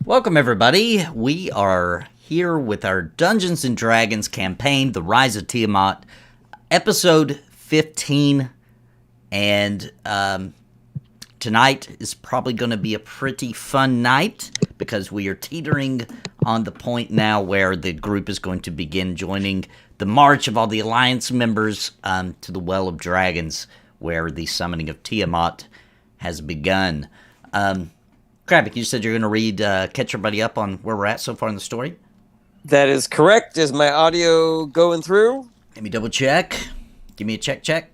Welcome, everybody. We are here with our Dungeons & Dragons campaign, The Rise of Tiamat, episode 15. And tonight is probably going to be a pretty fun night because we are teetering on the point now where the group is going to begin joining the march of all the Alliance members to the Well of Dragons, where the summoning of Tiamat has begun. Krabik, you said you're going to read, catch everybody up on where we're at so far in the story? That is correct. Is my audio going through? Let me double check. Give me a check. Check.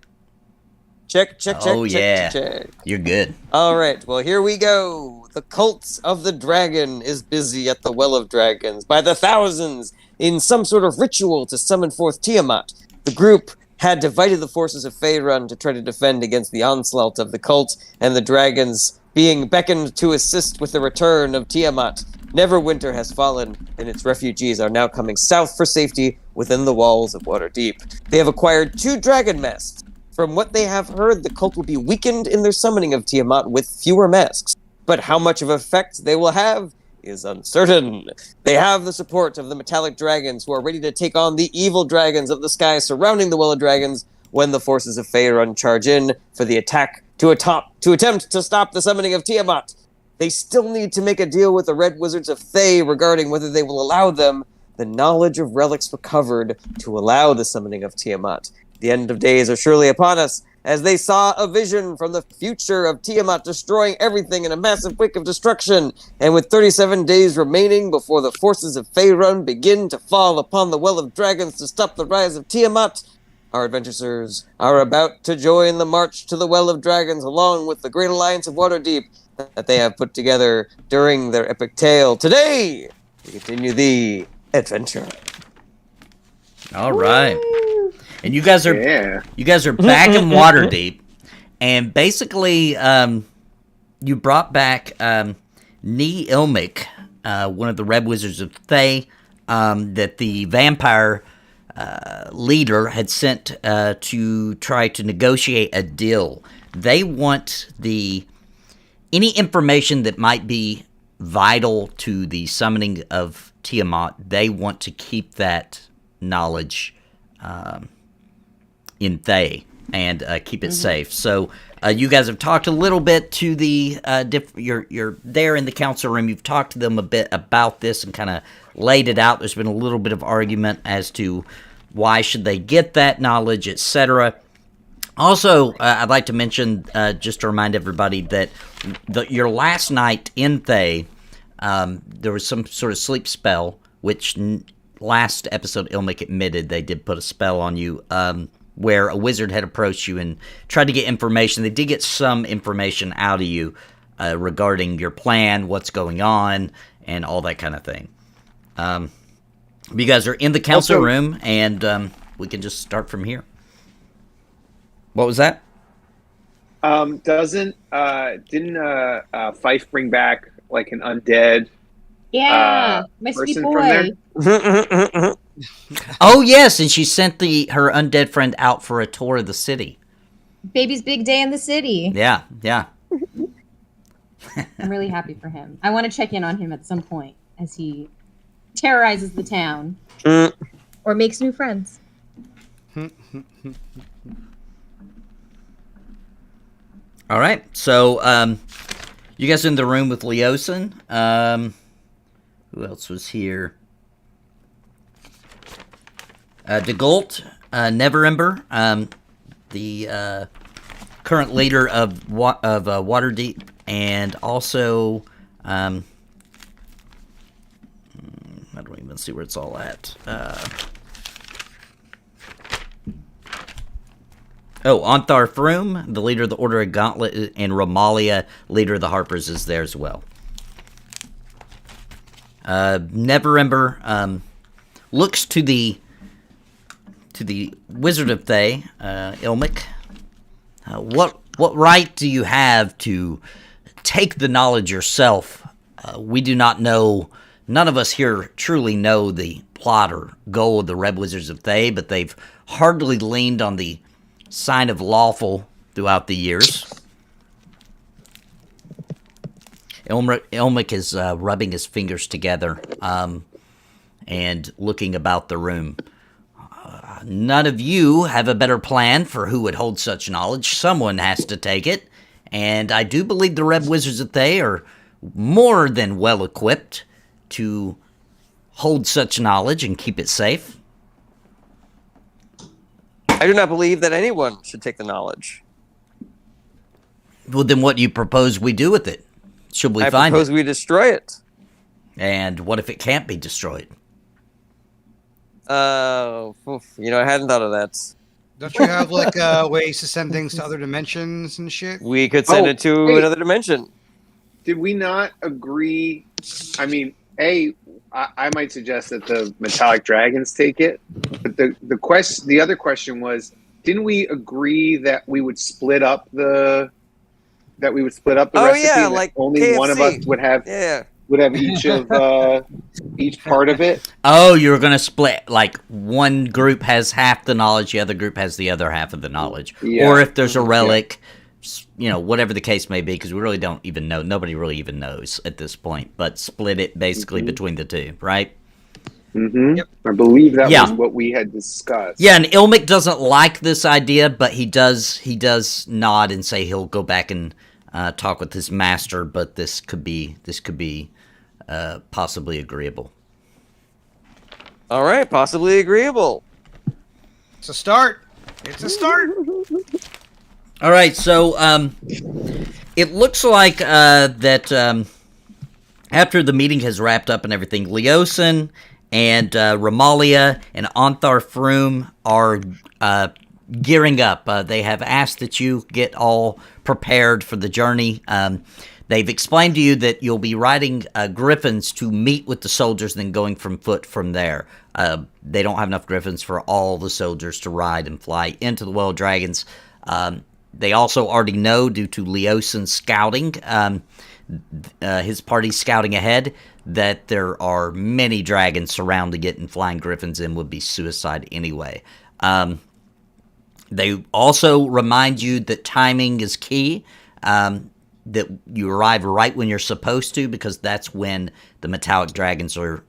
Oh, yeah. Check. You're good. All right. Well, here we go. The cult of the dragon is busy at the Well of Dragons by the thousands in some sort of ritual to summon forth Tiamat. The group had divided the forces of Faerun to try to defend against the onslaught of the cult and the dragons being beckoned to assist with the return of Tiamat. Neverwinter has fallen, and its refugees are now coming south for safety within the walls of Waterdeep. They have acquired 2 dragon masks. From what they have heard, the cult will be weakened in their summoning of Tiamat with fewer masks. But how much of effect they will have is uncertain. They have the support of the metallic dragons who are ready to take on the evil dragons of the sky surrounding the Well of Dragons when the forces of Faerun charge in for the attack to attempt to stop the summoning of Tiamat. They still need to make a deal with the Red Wizards of Thay regarding whether they will allow them the knowledge of relics recovered to allow the summoning of Tiamat. The end of days are surely upon us, as they saw a vision from the future of Tiamat destroying everything in a massive wake of destruction, and with 37 days remaining before the forces of Faerun begin to fall upon the Well of Dragons to stop the rise of Tiamat, our adventurers are about to join the march to the Well of Dragons along with the Great Alliance of Waterdeep that they have put together during their epic tale. Today, we continue the adventure. All right. And you guys are back in Waterdeep, and basically, you brought back Nee Ilmic, one of the Red Wizards of Thay, that the vampire leader had sent to try to negotiate a deal. They want any information that might be vital to the summoning of Tiamat. They want to keep that knowledge in Thay and keep it safe. So you guys have talked a little bit to the you're there in the council room. You've talked to them a bit about this and kind of laid it out. There's been a little bit of argument as to why should they get that knowledge, etc. Also, I'd like to mention, just to remind everybody, that your last night in Thay, there was some sort of sleep spell, which last episode Ilmic admitted they did put a spell on you, where a wizard had approached you and tried to get information. They did get some information out of you regarding your plan, what's going on, and all that kind of thing. You guys are in the council room, and we can just start from here. What was that? Didn't Fife bring back like an undead? Yeah, my sweet boy. Oh yes, and she sent her undead friend out for a tour of the city. Baby's big day in the city. Yeah. I'm really happy for him. I want to check in on him at some point as he terrorizes the town or makes new friends. All right, so you guys are in the room with Leosin. Who else was here? DeGault, Neverember, the current leader of Waterdeep, and also I don't even see where it's all at. Onthar Froome, the leader of the Order of Gauntlet, and Romalia, leader of the Harpers, is there as well. Neverember looks to the Wizard of Thay, Ilmic. What right do you have to take the knowledge yourself? We do not know. None of us here truly know the plot or goal of the Red Wizards of Thay, but they've hardly leaned on the sign of lawful throughout the years. Ilmic is rubbing his fingers together and looking about the room. None of you have a better plan for who would hold such knowledge. Someone has to take it, and I do believe the Red Wizards that they are more than well equipped to hold such knowledge and keep it safe. I do not believe that anyone should take the knowledge. Well, then what do you propose we do with it? Should we find it? I propose we destroy it. And what if it can't be destroyed? I hadn't thought of that. Don't you have like ways to send things to other dimensions and shit? We could send it to another dimension. Did we not agree? I mean, I might suggest that the metallic dragons take it, but the other question was, didn't we agree that we would split up the recipe? Yeah, and like only KFC. one of us would have each of each part of it. Oh, you're going to split, like one group has half the knowledge, the other group has the other half of the knowledge. Yeah. Or if there's a relic, whatever the case may be, because we really don't even know. Nobody really even knows at this point, but split it basically between the two, right? Mm-hmm. Yep. I believe that was what we had discussed. Yeah, and Ilmic doesn't like this idea, but he does nod and say he'll go back and talk with his master, but this could be possibly agreeable. All right, possibly agreeable. It's a start. It's a start. All right, so it looks like that after the meeting has wrapped up and everything, Leosin and Ramalia and Onthar Froom are gearing up. They have asked that you get all prepared for the journey. They've explained to you that you'll be riding griffins to meet with the soldiers, then going from foot from there. They don't have enough griffins for all the soldiers to ride and fly into the Well of Dragons. They also already know, due to Leosin's scouting, his party's scouting ahead, that there are many dragons surrounding it, and flying griffins in would be suicide anyway. They also remind you that timing is key, that you arrive right when you're supposed to, because that's when the metallic dragons are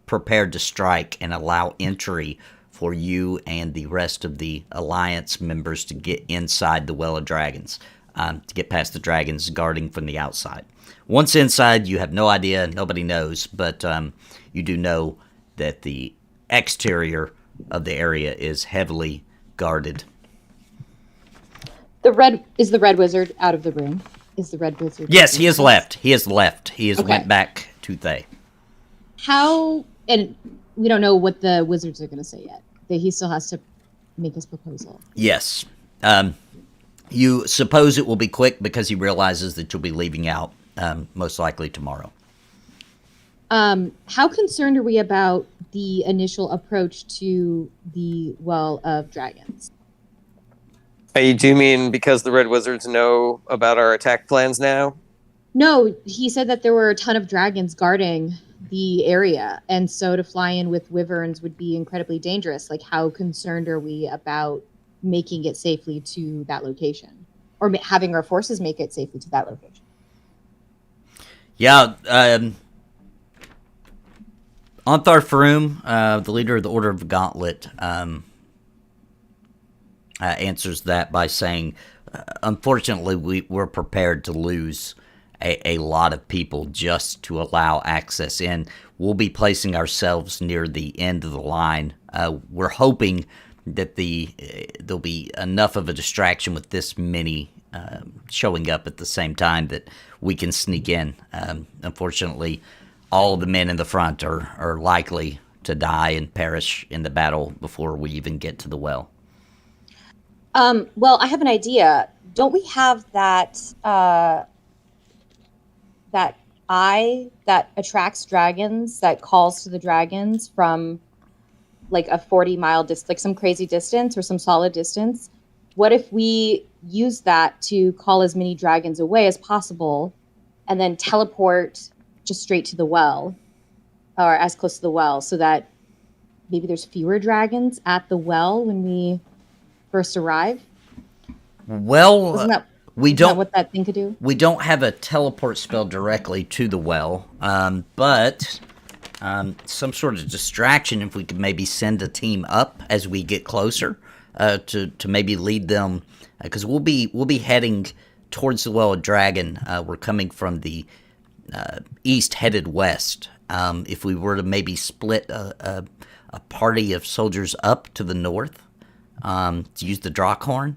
prepared to strike and allow entry for you and the rest of the Alliance members to get inside the Well of Dragons, to get past the dragons guarding from the outside. Once inside, you have no idea, nobody knows, but you do know that the exterior of the area is heavily guarded. The Red Wizard out of the room? Is the Red Wizard? Yes, he has left. He has went back to Thay. How, and we don't know what the wizards are going to say yet. He still has to make his proposal. Yes. You suppose it will be quick because he realizes that you'll be leaving out most likely tomorrow. How concerned are we about the initial approach to the Well of Dragons? Do you mean because the Red Wizards know about our attack plans now? No, he said that there were a ton of dragons guarding the area, and so to fly in with wyverns would be incredibly dangerous. Like, how concerned are we about making it safely to that location, or having our forces make it safely to that location? Yeah, Onthar Froom, the leader of the Order of the Gauntlet, answers that by saying, unfortunately, we're prepared to lose a lot of people just to allow access in. We'll be placing ourselves near the end of the line. We're hoping that there'll be enough of a distraction with this many showing up at the same time that we can sneak in. Unfortunately, all of the men in the front are likely to die and perish in the battle before we even get to the well. Well, I have an idea. Don't we have that that eye that attracts dragons, that calls to the dragons from like a 40-mile distance, like some crazy distance or some solid distance? What if we use that to call as many dragons away as possible and then teleport just straight to the well, or as close to the well, so that maybe there's fewer dragons at the well when we first arrive? Well, We Is that don't. what that thing could do? We don't have a teleport spell directly to the well, but some sort of distraction. If we could maybe send a team up as we get closer to maybe lead them, because we'll be heading towards the Well of Dragon. We're coming from the east, headed west. If we were to maybe split a party of soldiers up to the north to use the Drakkhorn,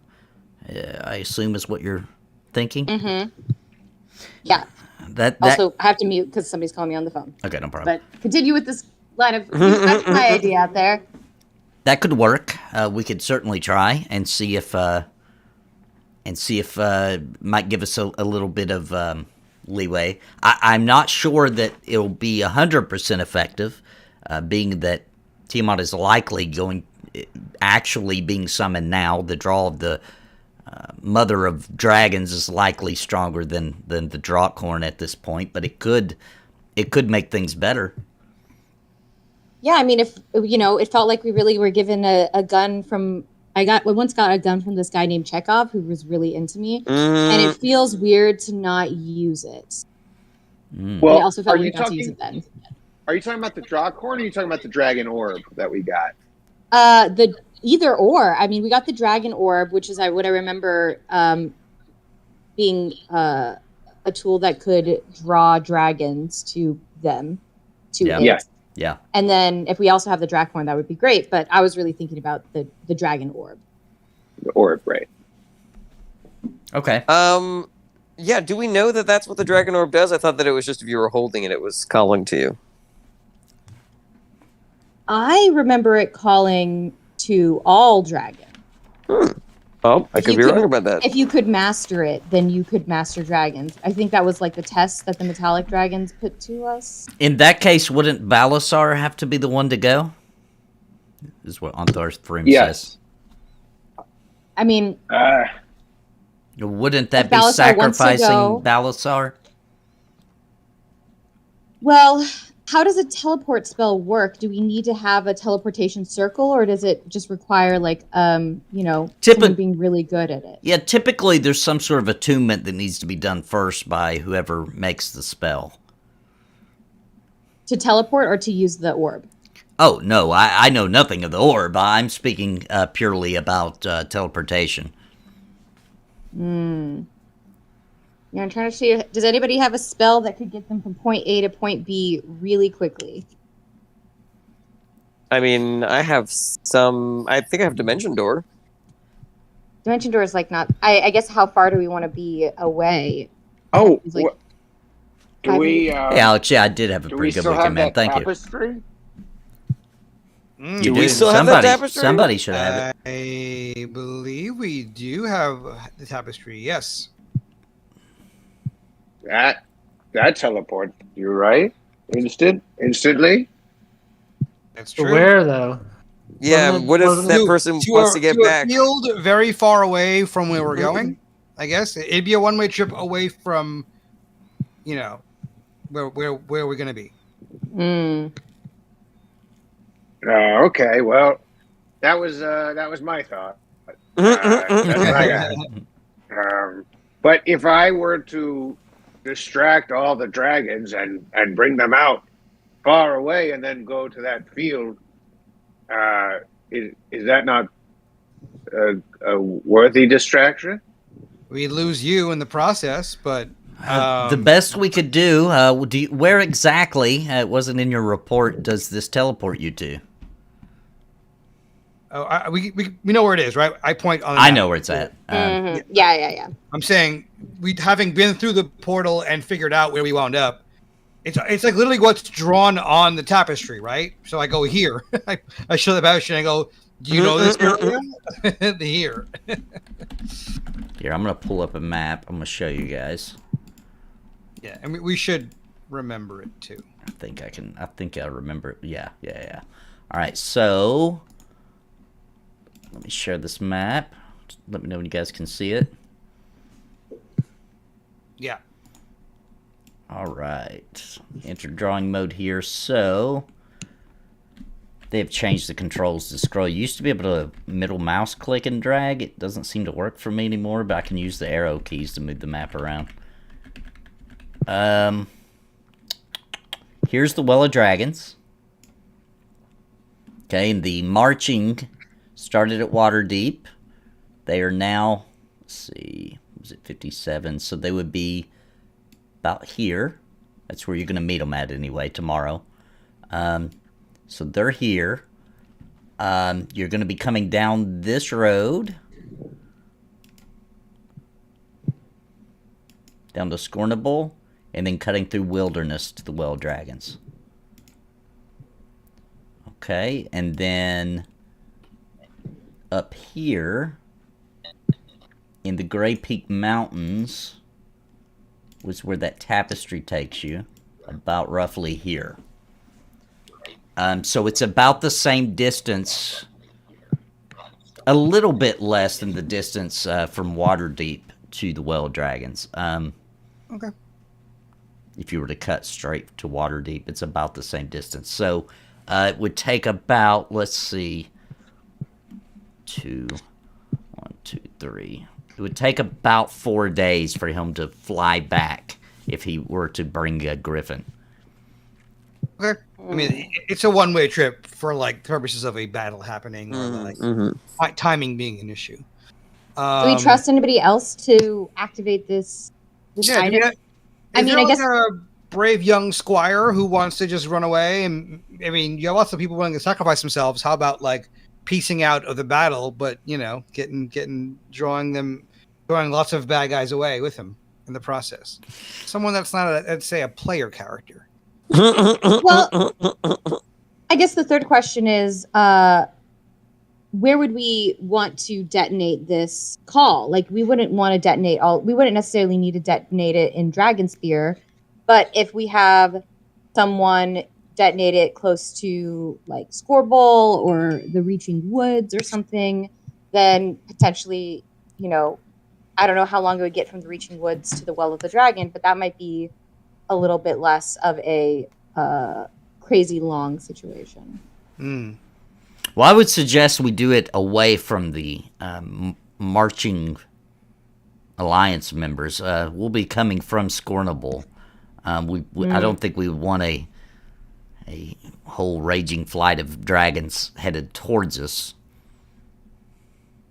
I assume is what you're thinking. Mm-hmm. Yeah. That Also, I have to mute because somebody's calling me on the phone. okay, no problem. But continue with this line of. That's my idea out there. That could work. We could certainly try and see if might give us a little bit of leeway. I'm not sure that it'll be 100% effective, being that Tiamat is likely actually being summoned now. The draw of the Mother of Dragons is likely stronger than the Drakkhorn at this point, but it could make things better. Yeah, I mean, if it felt like we really were given a gun from. I once got a gun from this guy named Chekhov who was really into me, and it feels weird to not use it. Well, I also felt weird not to use it then. Are you talking about the Drakkhorn, or are you talking about the Dragon Orb that we got? The either or. I mean, we got the Dragon Orb, which is what I remember being a tool that could draw dragons to them. Yeah. It. Yes. Yeah. And then if we also have the Drakkhorn, that would be great. But I was really thinking about the Dragon Orb. The Orb, right. Okay. Yeah, do we know that that's what the Dragon Orb does? I thought that it was just if you were holding it, it was calling to you. I remember it calling to all dragons. Oh, I could be wrong about that. If you could master it, then you could master dragons. I think that was like the test that the metallic dragons put to us. In that case, wouldn't Balasar have to be the one to go? Is what Onthar's frame says. I mean, wouldn't that if be Balasar wants to sacrificing go- Balasar? well, how does a teleport spell work? Do we need to have a teleportation circle, or does it just require someone being really good at it? Yeah, typically there's some sort of attunement that needs to be done first by whoever makes the spell. To teleport or to use the orb? Oh, no, I know nothing of the orb. I'm speaking purely about teleportation. Yeah, I'm trying to see. Does anybody have a spell that could get them from point A to point B really quickly? I mean, I have some. I think I have Dimension Door. Dimension Door is like not. I guess how far do we want to be away? Oh, It's like- do we? Hey, Alex, yeah, I did have a Do we pretty good still looking have man. that Thank you. tapestry? You Do we do. still have that tapestry? Somebody should have it. I believe we do have the tapestry. Yes. That teleport. You right? Instantly. That's To true. where though? Yeah, Wasn't it- what if wasn't that it- person to wants a, to get to back? a field very far away from where we're going. I guess it'd be a one-way trip away from, where we're gonna be. Okay. Well, that was my thought. That's what I got. But if I were to distract all the dragons and bring them out far away and then go to that field, is that not a worthy distraction? We lose you in the process, but The best we could do, where exactly, it wasn't in your report, does this teleport you to? we know where it is, right? I point on. The I map. know where it's at. Yeah. I'm saying we having been through the portal and figured out where we wound up. It's like literally what's drawn on the tapestry, right? So I go here. I show the tapestry and I go, "Do you know this area?" Here. Here, I'm going to pull up a map. I'm going to show you guys. Yeah, and we should remember it too. I think I remember it. Yeah. All right, so let me share this map. Let me know when you guys can see it. Yeah. All right. Enter drawing mode here. So They have changed the controls to scroll. You used to be able to middle mouse click and drag. It doesn't seem to work for me anymore, but I can use the arrow keys to move the map around. Here's the Well of Dragons. Okay, and the marching started at Waterdeep. They are now, let's see, was it 57? So they would be about here. That's where you're going to meet them at anyway tomorrow. So they're here. You're going to be coming down this road. Down to Scornable. And then cutting through Wilderness to the Well Dragons. Okay, and then up here in the Grey Peak Mountains was where that tapestry takes you. About roughly here. So it's about the same distance, a little bit less than the distance from Waterdeep to the Well Dragons. Okay. If you were to cut straight to Waterdeep, it's about the same distance. So it would take about, let's see, 1, 2, 3. It would take about 4 days for him to fly back if he were to bring a griffin. Okay. I mean, it's a one-way trip for like purposes of a battle happening or like timing being an issue. Do we trust anybody else to activate this item? I guess a brave young squire who wants to just run away, and I mean, you have lots of people willing to sacrifice themselves. How about like piecing out of the battle, but drawing lots of bad guys away with him in the process? Someone that's not, let's say, a player character. Well, I guess the third question is, where would we want to detonate this call? Like, we wouldn't want to detonate we wouldn't necessarily need to detonate it in Dragonspear, but if we have someone detonate it close to like Scorebowl or the Reaching Woods or something, then potentially, I don't know how long it would get from the Reaching Woods to the Well of the Dragon, but that might be a little bit less of a crazy long situation. Well, I would suggest we do it away from the marching alliance members. We'll be coming from Scornable. I don't think we would want a whole raging flight of dragons headed towards us.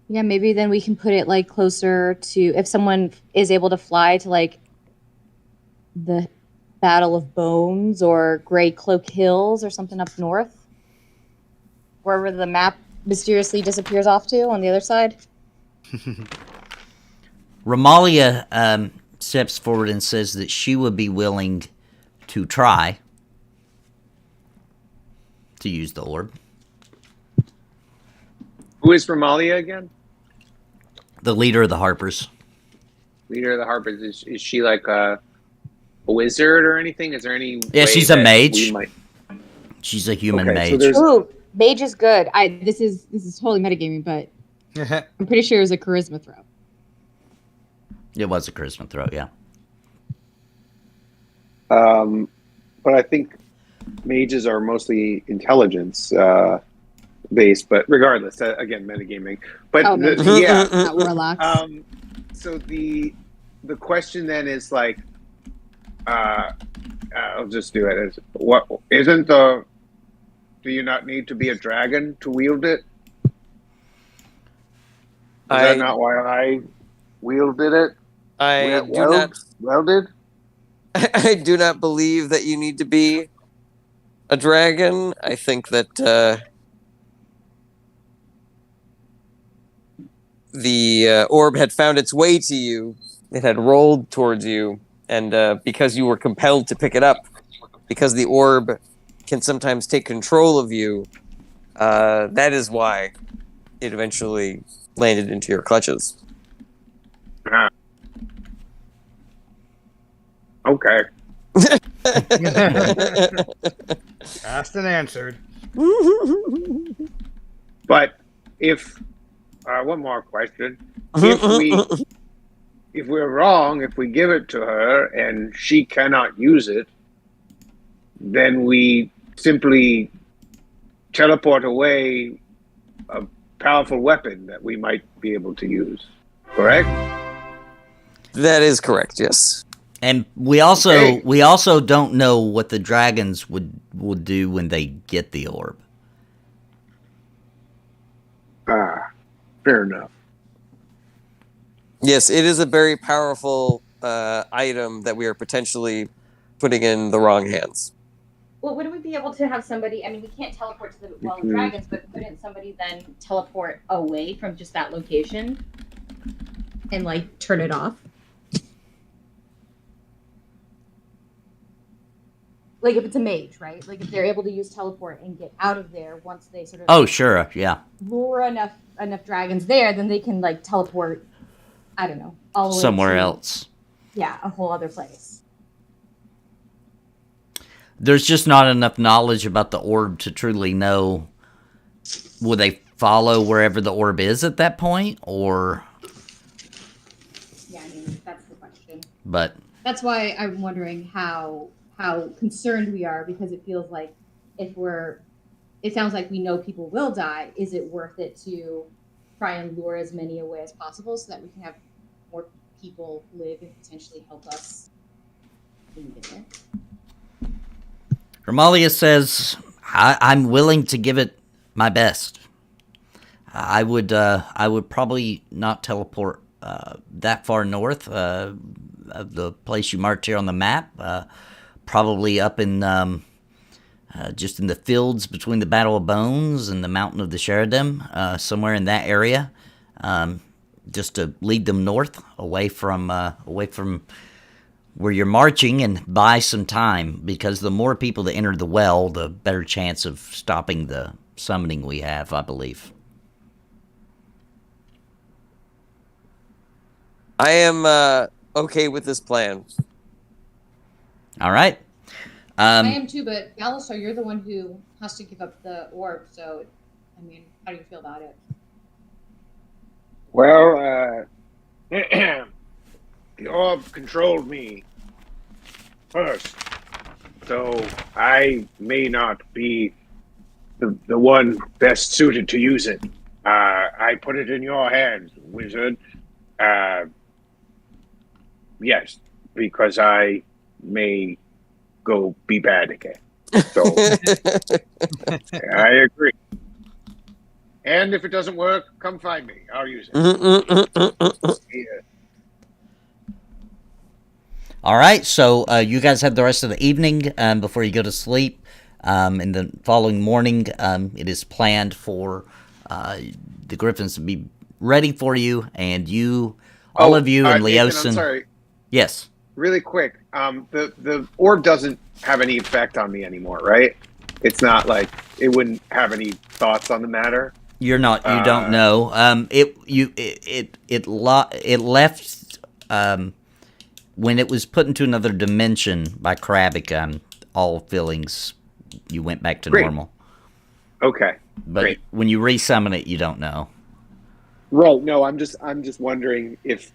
Yeah, maybe then we can put it like closer to, if someone is able to fly to like the Battle of Bones or Grey Cloak Hills or something up north, wherever the map mysteriously disappears off to on the other side. Romalia steps forward and says that she would be willing to try to use the orb. Who is Romalia again? The leader of the Harpers. Leader of the Harpers. Is she like a wizard or anything? Is there any? Yeah, way she's a that mage. we might... She's a human Okay, so mage. there's- Ooh, mage is good. This is totally metagaming, but I'm pretty sure it was a charisma throw. It was a charisma throw, yeah. But I think mages are mostly intelligence based. But regardless, again, metagaming. But yeah, Not warlocks. so the question then is like, I'll just do it. What isn't the? Do you not need to be a dragon to wield it? Is that not why I wielded it? I do not. Welded? I do not believe that you need to be a dragon. I think that the orb had found its way to you. It had rolled towards you, and because you were compelled to pick it up, because the orb can sometimes take control of you, that is why it eventually landed into your clutches. Okay. Asked and answered. But if one more question, if we're wrong, if we give it to her and she cannot use it, then we simply teleport away a powerful weapon that we might be able to use. Correct? That is correct. Yes. And we also don't know what the dragons would do when they get the orb. Fair enough. Yes, it is a very powerful item that we are potentially putting in the wrong hands. Well, wouldn't we be able to have somebody? I mean, we can't teleport to the Well of Dragons, but couldn't somebody then teleport away from just that location and like turn it off? Like if it's a mage, right? Like if they're able to use teleport and get out of there once they sort of Oh, sure, yeah. lure enough dragons there, then they can like teleport. I don't know, all the way Somewhere to, else. Yeah, a whole other place. There's just not enough knowledge about the orb to truly know. Will they follow wherever the orb is at that point, or? Yeah, I mean that's the question. But That's why I'm wondering how concerned we are, because it feels like it sounds like we know people will die. Is it worth it to try and lure as many away as possible so that we can have more people live and potentially help us when we get there? Romalia says, I'm willing to give it my best. I would probably not teleport that far north of the place you marked here on the map. Probably up in just in the fields between the Battle of Bones and the Mountain of the Sheridan, somewhere in that area, just to lead them north, away from where you're marching, and buy some time, because the more people that enter the well, the better chance of stopping the summoning we have, I believe. I am okay with this plan. All right. I am too, but Galistar, you're the one who has to give up the orb, so, I mean, how do you feel about it? Well, the orb controlled me first, so I may not be the one best suited to use it. I put it in your hands, wizard. Yes, because I may go be bad again. So I agree. And if it doesn't work, come find me. I'll use it. Yeah. All right, so you guys have the rest of the evening before you go to sleep. In the following morning, it is planned for the Griffins to be ready for you, and you, all of you, and Nathan, Leosin. I'm sorry. Yes. Really quick, the orb doesn't have any effect on me anymore, right? It's not like it wouldn't have any thoughts on the matter. You're not. You don't know. It left when it was put into another dimension by Krabic. All feelings, you went back to normal. Okay. But Great. when you resummon it, you don't know. Right. No, I'm just wondering if,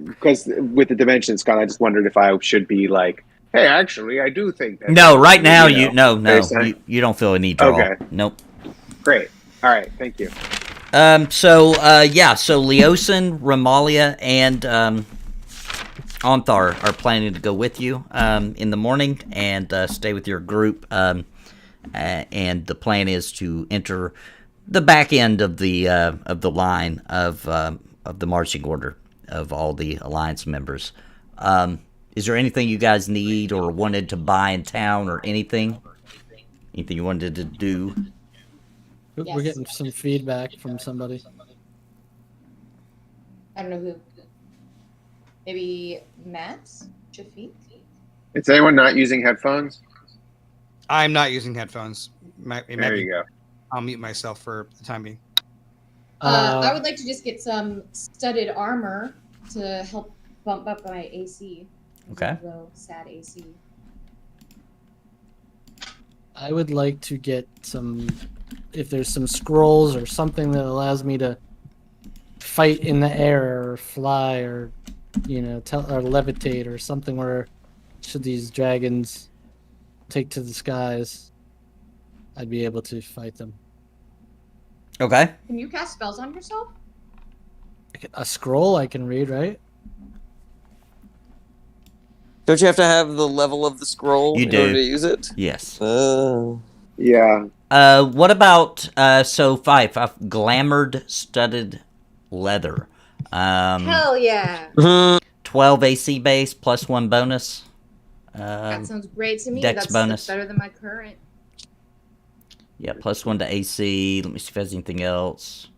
because with the dimensions gone, I just wondered if I should be like, hey, actually, I do think that. No, right now you know, you don't feel a need to. Okay. Nope. Great. All right. Thank you. So Leosin, Romalia, and Xonthal are planning to go with you in the morning and stay with your group. And the plan is to enter the back end of the line of the marching order of all the Alliance members. Is there anything you guys need or wanted to buy in town, or anything? Anything you wanted to do? We're getting some feedback from somebody. I don't know who. Maybe Matt? Shafiq? Is anyone not using headphones? I'm not using headphones. There you go. I'll mute myself for the time being. I would like to just get some studded armor to help bump up my AC. Okay. Low, sad AC. I would like to get some, if there's some scrolls or something that allows me to fight in the air or fly or, or levitate or something, where should these dragons take to the skies. I'd be able to fight them. Okay. Can you cast spells on yourself? A scroll I can read, right? Don't you have to have the level of the scroll You in do. order to use it? Yes. Yeah. What about so five glamored studded leather? Hell yeah. 12 AC base plus 1 bonus. That sounds great to me. Dex bonus. That's better than my current. Yeah, plus 1 to AC. Let me see if there's anything else.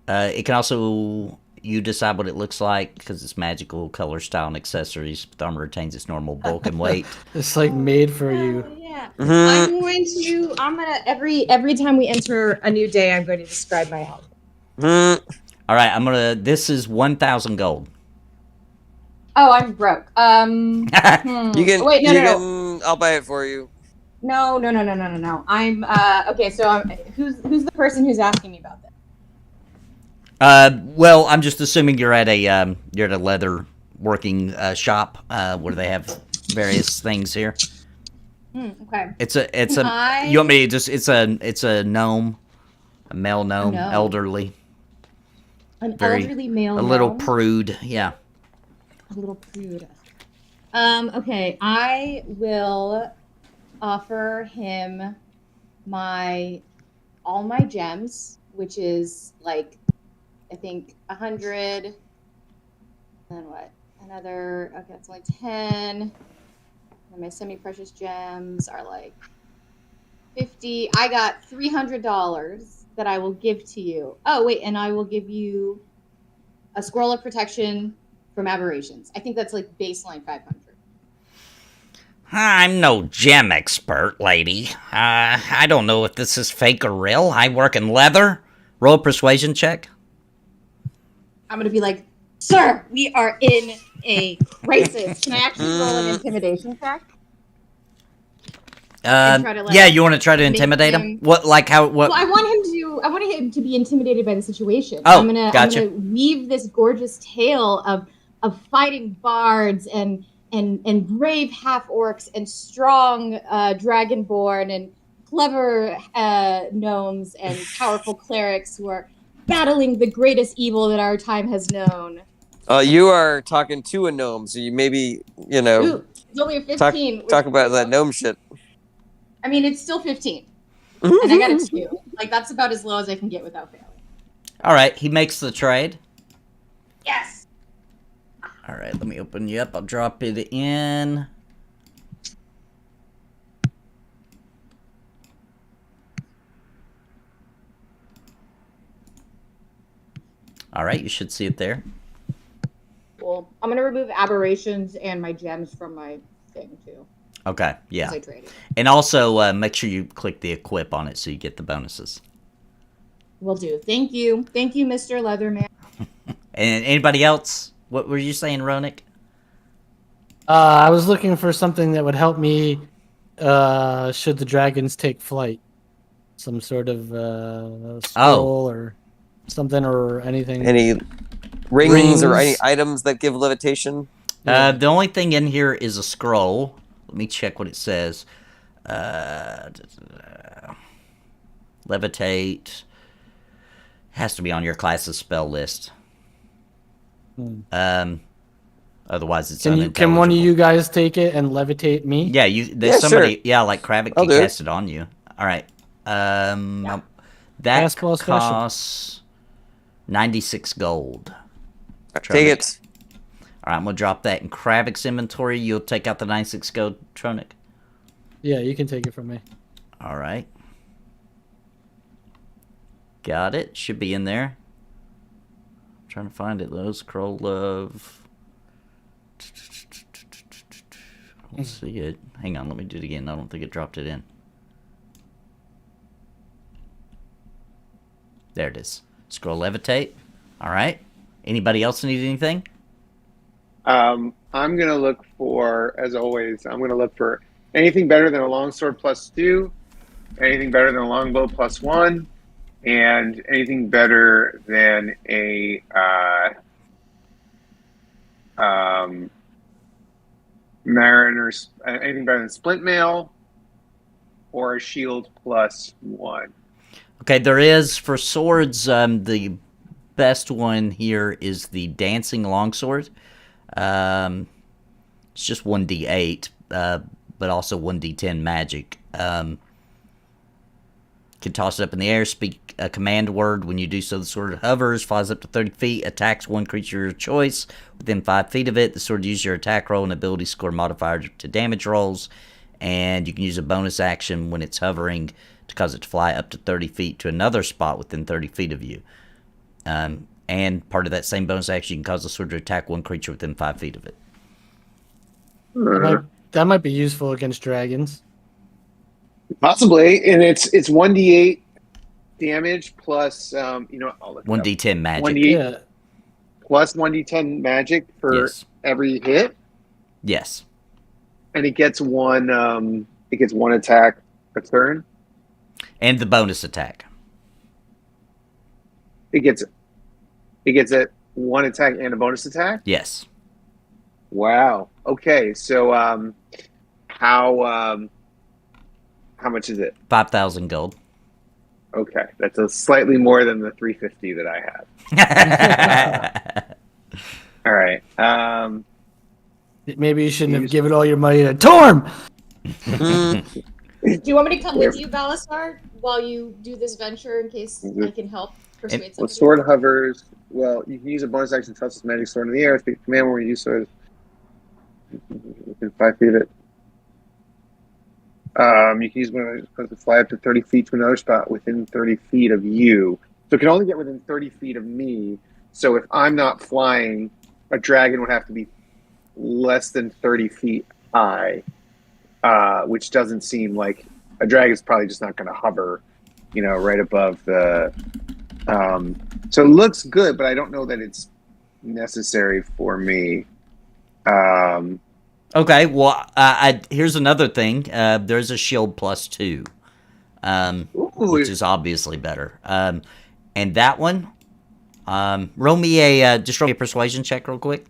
It can also, you decide what it looks like because it's magical, color, style, and accessories. The armor retains its normal bulk and weight. It's like made for Hell you. yeah. Mm-hmm. I'm gonna every time we enter a new day, I'm going to describe my outfit. All right, this is 1,000 gold. Oh, I'm broke. You can. Wait, no. Can, I'll buy it for you. No. I'm okay. So who's the person who's asking me about this? Well, I'm just assuming you're at a leather working shop where they have various things here. Okay. You want me to just? It's a gnome, a male gnome, gnome. elderly, Elderly male. a little gnome? prude. Yeah. A little prude. Okay, I will offer him all my gems, which is like I think 100. Then what? Another. Okay, that's only 10. And my semi-precious gems are like 50. I got $300 that I will give to you. Oh wait, and I will give you a scroll of protection from aberrations. I think that's like baseline 500. I'm no gem expert, lady. I don't know if this is fake or real. I work in leather. Roll a persuasion check. I'm gonna be like, sir, we are in a crisis. Can I actually roll an intimidation check? Try to, like, yeah, you want to try to make intimidate him? him- What? Well, I want him to be intimidated by the situation. Oh, I'm gonna gotcha. weave this gorgeous tale of fighting bards and brave half orcs and strong dragonborn and clever gnomes and powerful clerics who are battling the greatest evil that our time has known. You are talking to a gnome, so you maybe Ooh, it's only a 15. talk about that gnome shit. I mean, it's still 15, and I got a 2. Like that's about as low as I can get without failing. All right, he makes the trade. Yes. All right, let me open you up. I'll drop it in. All right, you should see it there. Cool. I'm gonna remove aberrations and my gems from my thing too. Okay, yeah. I traded. And also make sure you click the equip on it so you get the bonuses. Will do. Thank you, Mr. Leatherman. And anybody else? What were you saying, Roenick? I was looking for something that would help me should the dragons take flight. Some sort of scroll or something or anything. Any rings or any items that give levitation? The only thing in here is a scroll. Let me check what it says. Levitate. Has to be on your class's spell list. Otherwise it's unintelligible. Can one of you guys take it and levitate me? Yeah, there's somebody. Sure. Yeah, like Kravik can cast it on you. All right. That Fastball special. costs 96 gold. Take it. All right, I'm gonna drop that in Kravik's inventory. You'll take out the 96 gold, Tronic. Yeah, you can take it from me. All right. Got it. Should be in there. I'm trying to find it though. Scroll of. I don't see it. Hang on, let me do it again. I don't think it dropped it in. There it is. Scroll levitate. All right. Anybody else need anything? I'm gonna look for, as always, I'm gonna look for anything better than a longsword +2, anything better than a longbow +1, and anything better than a mariner's, anything better than splint mail, or a shield +1? Okay, there is for swords. The best one here is the dancing longsword. It's just 1d8, but also 1d10 magic. Can toss it up in the air, speak a command word. When you do so, the sword hovers, flies up to 30 feet, attacks one creature of your choice within 5 feet of it. The sword uses your attack roll and ability score modifier to damage rolls, and you can use a bonus action when it's hovering to cause it to fly up to 30 feet to another spot within 30 feet of you. And part of that same bonus action, you can cause the sword to attack one creature within 5 feet of it. That might be useful against dragons. Possibly, and it's 1d8 damage plus I'll look it up. 1d10 magic. 1d8 Yeah. plus 1d10 magic for Yes. every hit, Yes. and it gets one attack a turn. And the bonus attack. It gets a one attack and a bonus attack. Yes. Wow. Okay, so how much is it? 5,000 gold. Okay, that's a slightly more than the 350 that I had. All right. Maybe you shouldn't have given all your money to Torm. Do you want me to come with you, Balasar, while you do this venture in case I can help persuade Well, somebody? sword hovers. Well, you can use a bonus action to toss this magic sword in the air. Speak a command when you use sword within 5 feet of it. You can use one to fly up to 30 feet to another spot within 30 feet of you. So it can only get within 30 feet of me. So if I'm not flying, a dragon would have to be less than 30 feet high, which doesn't seem like a dragon's probably just not going to hover, right above the. So it looks good, but I don't know that it's necessary for me. Okay, well, here's another thing. There's a shield +2, which is obviously better. And that one, roll me a persuasion check real quick.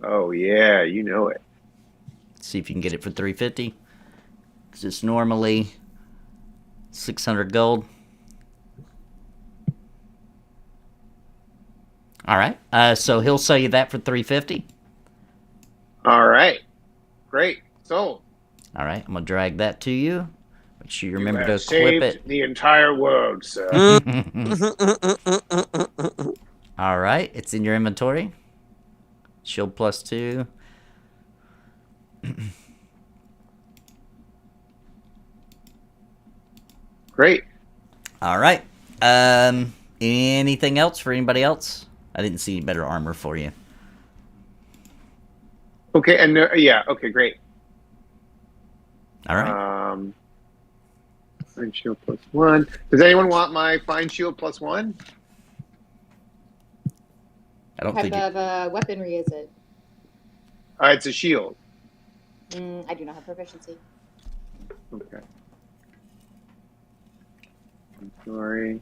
Oh yeah, you know it. See if you can get it for 350. Because it's normally 600 gold. All right, so he'll sell you that for 350. All right, great. So, All right, I'm gonna drag that to you. Make sure you remember you to have equip saved it. the entire world, sir. All right, it's in your inventory. Shield +2. Great. All right. Anything else for anybody else? I didn't see any better armor for you. Okay, and okay, great. All right. Fine shield +1. Does anyone want my fine shield +1? I don't What think. type of weaponry is it? It's a shield. I do not have proficiency. Okay. I'm sorry.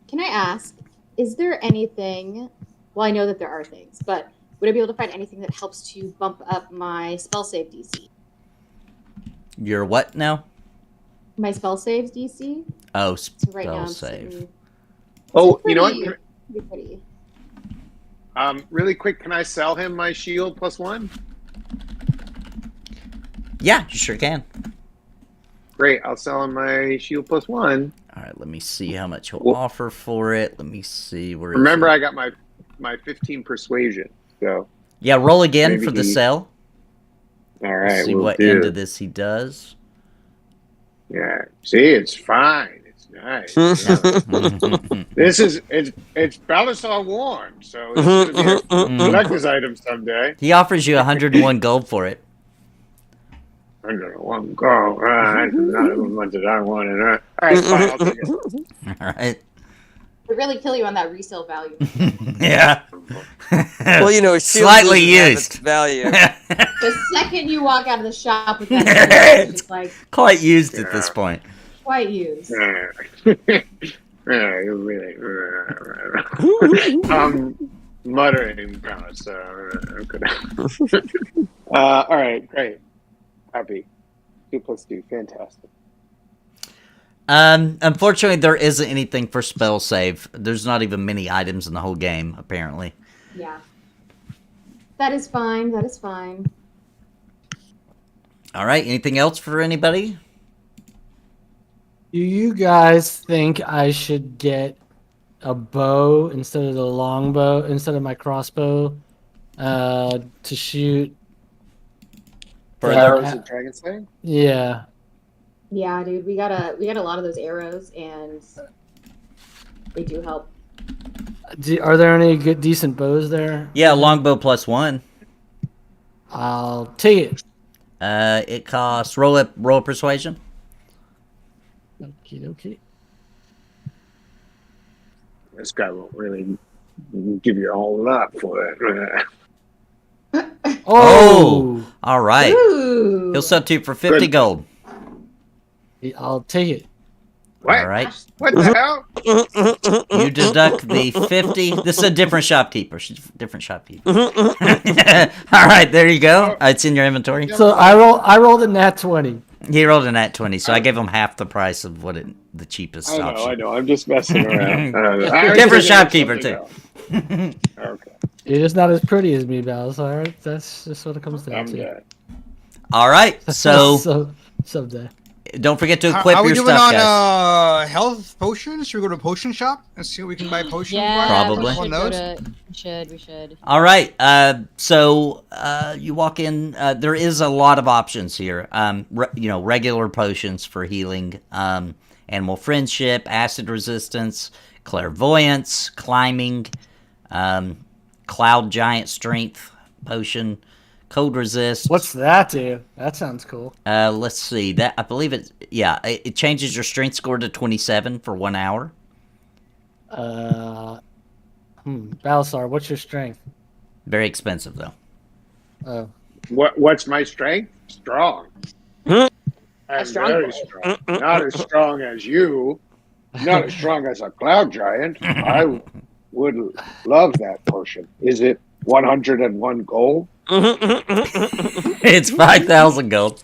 Can I ask, is there anything, well, I know that there are things, but would I be able to find anything that helps to bump up my spell save DC? You're what now? My spell saves DC? Oh, So right spell now I'm save. sitting- Oh, it's you know what? pretty- pretty. Really quick, can I sell him my shield +1? Yeah, you sure can. Great, I'll sell him my shield +1. All right, let me see how much he'll Well- offer for it. Let me see where. Remember, is I it? got my 15 persuasion. So, Yeah, roll again Maybe for the he- sell. all right, See we'll what do. end of this he does. Yeah, see, it's fine. It's nice. It's Balasar worn, so it's going to be a collector's item someday. He offers you 101 gold for it. I don't know. One go. That's not as much as I wanted. All right, fine. I'll take it. All right. Would really kill you on that resale value. Yeah. Well, shield Slightly loses half used. its value. The second you walk out of the shop with that, it's just like Quite used at this point. quite used. You're really. Muttering, Balasar. All right, great. Happy. 2 + 2. Fantastic. Unfortunately, there isn't anything for spell save. There's not even many items in the whole game, apparently. Yeah. That is fine. That is fine. All right. Anything else for anybody? Do you guys think I should get a bow instead of the longbow, instead of my crossbow, to shoot? For Arrows of Dragon Slaying? Yeah. Yeah, dude, we got a lot of those arrows, and they do help. Are there any good, decent bows there? Yeah, longbow +1. I'll take it. It costs roll persuasion. Okay. This guy won't really give you a whole lot for it. Oh, all right. Ooh. He'll sell to you for 50 gold. I'll take it. What? All right. What the hell? You deduct the 50. This is a different shopkeeper. She's a different shopkeeper. All right, there you go. It's in your inventory. So I rolled a nat 20. He rolled a nat 20, so I gave him half the price of the cheapest option. I know. I'm just messing around. Different shopkeeper, too. Okay. You're just not as pretty as me, Bal. All right, that's just what it comes down I'm to. good. All right, so Someday. don't forget to equip Are we your doing stuff, on guys. health potions? Should we go to a potion shop and see what we can buy potions? Yeah, Probably. we should. All right, so you walk in. There is a lot of options here. Regular potions for healing, animal friendship, acid resistance, clairvoyance, climbing, cloud giant strength potion, cold resist. What's that do? That sounds cool. Let's see. That I believe it changes your strength score to 27 for 1 hour. Balasar, what's your strength? Very expensive though. Oh. What's my strength? Strong. I'm strong very boy. strong. Not as strong as you. Not as strong as a cloud giant. I would love that potion. Is it 101 gold? It's 5,000 gold.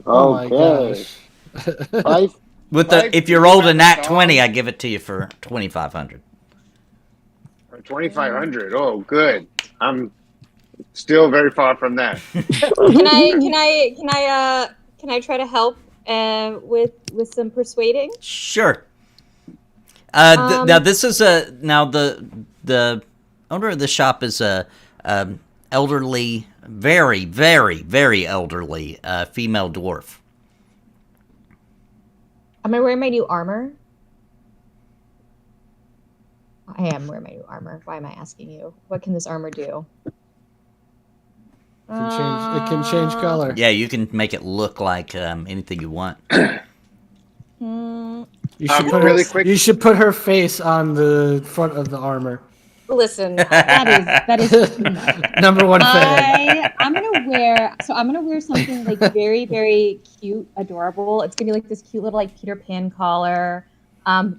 Oh my Okay. gosh. If you rolled a nat 20, I give it to you for 2,500. 2,500. Oh, good. I'm still very far from that. Can I try to help with some persuading? Sure. Now this is the owner of the shop is a elderly, very, very, very elderly female dwarf. Am I wearing my new armor? I am wearing my new armor. Why am I asking you? What can this armor do? It can change color. Yeah, you can make it look like anything you want. You should put really her, quick- You should put her face on the front of the armor. Listen, that is too much. Number one fan. I'm gonna wear something like very, very cute, adorable. It's gonna be like this cute little like Peter Pan collar.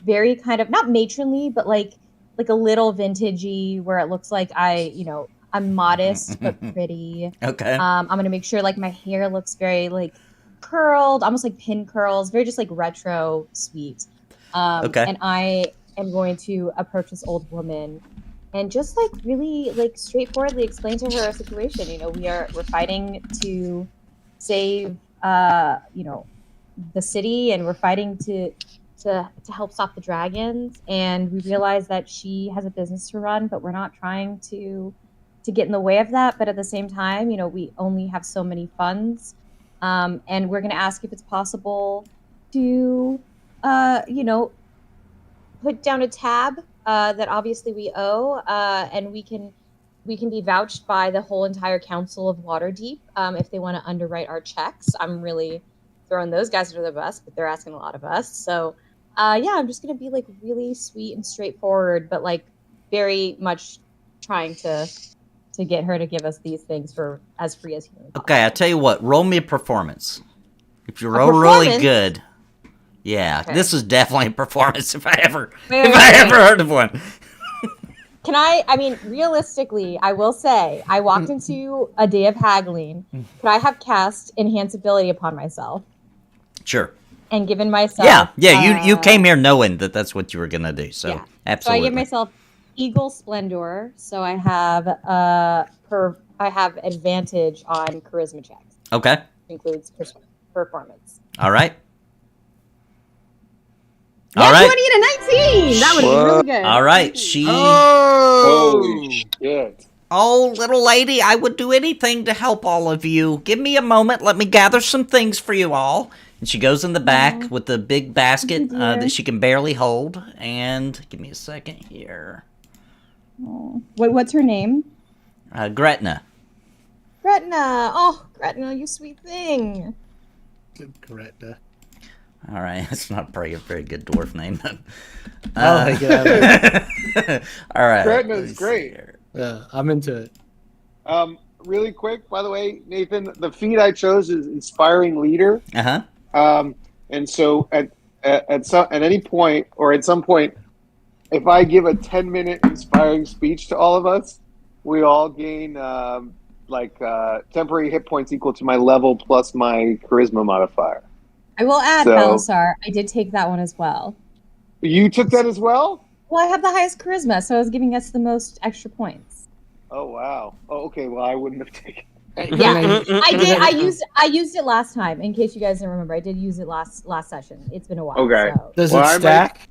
Very kind of not matronly, but like a little vintagey, where it looks like I'm modest but pretty. Okay. I'm gonna make sure like my hair looks very like curled, almost like pin curls, very just like retro sweet. Okay. And I am going to approach this old woman and just like really like straightforwardly explain to her a situation. We're fighting to save the city, and we're fighting to help stop the dragons, and we realize that she has a business to run, but we're not trying to get in the way of that. But at the same time, we only have so many funds, and we're going to ask if it's possible to put down a tab that obviously we owe, and we can be vouched by the whole entire council of Waterdeep if they want to underwrite our checks. I'm really throwing those guys under the bus, but they're asking a lot of us. So I'm just gonna be like really sweet and straightforward, but like very much trying to get her to give us these things for as free as humanly possible. Okay, I tell you what. Roll me a performance. If you roll really performance? good, yeah, Okay. this is definitely a performance. If I ever Wait. heard of one. Can I mean, realistically, I will say, I walked into a day of haggling. Could I have cast Enhance Ability upon myself Sure. and given myself... Yeah, you came here knowing that that's what you were going to do, so Yeah. absolutely. So I give myself Eagle Splendor, so I have advantage on charisma checks. Okay. Includes performance. All right. Yeah, All right. 20 and a 19! That would have been really good. All right, she... Holy shit. Oh, little lady, I would do anything to help all of you. Give me a moment. Let me gather some things for you all. And she goes in the back with the big basket that she can barely hold. And give me a second here. Oh. What's her name? Gretna. Gretna. Oh, Gretna, you sweet thing. Gretna. All right, that's not probably a very good dwarf name. Oh my god. All right. Gretna's great. Yeah, I'm into it. Really quick, by the way, Nathan, the feat I chose is Inspiring Leader. Uh-huh. And so at any point or at some point, if I give a 10-minute inspiring speech to all of us, we all gain temporary hit points equal to my level plus my charisma modifier. I will add, So- Belisar, I did take that one as well. You took that as well? Well, I have the highest charisma, so I was giving us the most extra points. Oh wow. Oh, okay. Well, I wouldn't have taken. Yeah, I did. I used it last time. In case you guys didn't remember, I did use it last session. It's been a while. Okay. So. Does Well, it stack?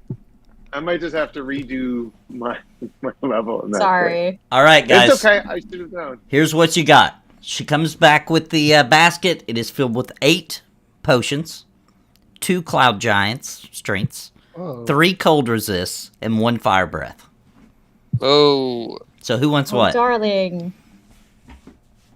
I might just have to redo my level. In that Sorry. thing. All right, guys. It's okay. I should have known. Here's what you got. She comes back with the basket. It is filled with 8 potions, 2 cloud giants strengths, Oh. 3 cold resists, and 1 fire breath. Oh. So who wants Oh, what? darling.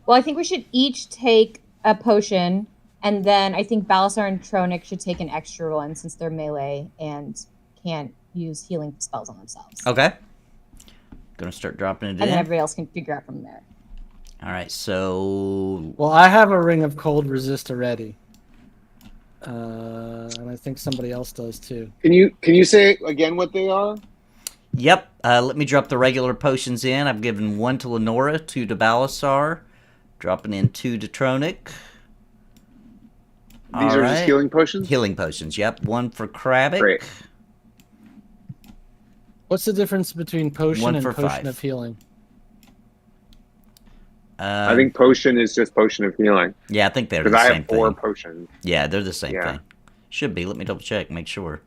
Well, I think we should each take a potion, and then I think Belisar and Roenick should take an extra one since they're melee and can't use healing spells on themselves. Okay. Gonna start dropping it And in. then everybody else can figure out from there. All right, so Well, I have a ring of cold resist already. And I think somebody else does too. Can you say again what they are? yep. Let me drop the regular potions in. I've given 1 to Lenora, 2 to Balasar, dropping in 2 to Roenick. These are just healing potions. Healing potions. Yep. 1 for Krabic. Great. What's the difference between potion 1 and for potion 5. of healing? I think potion is just potion of healing. Yeah, I think they're the Because I same have 4 thing. potions. Yeah, they're the same Yeah. thing. Should be. Let me double check. Make sure.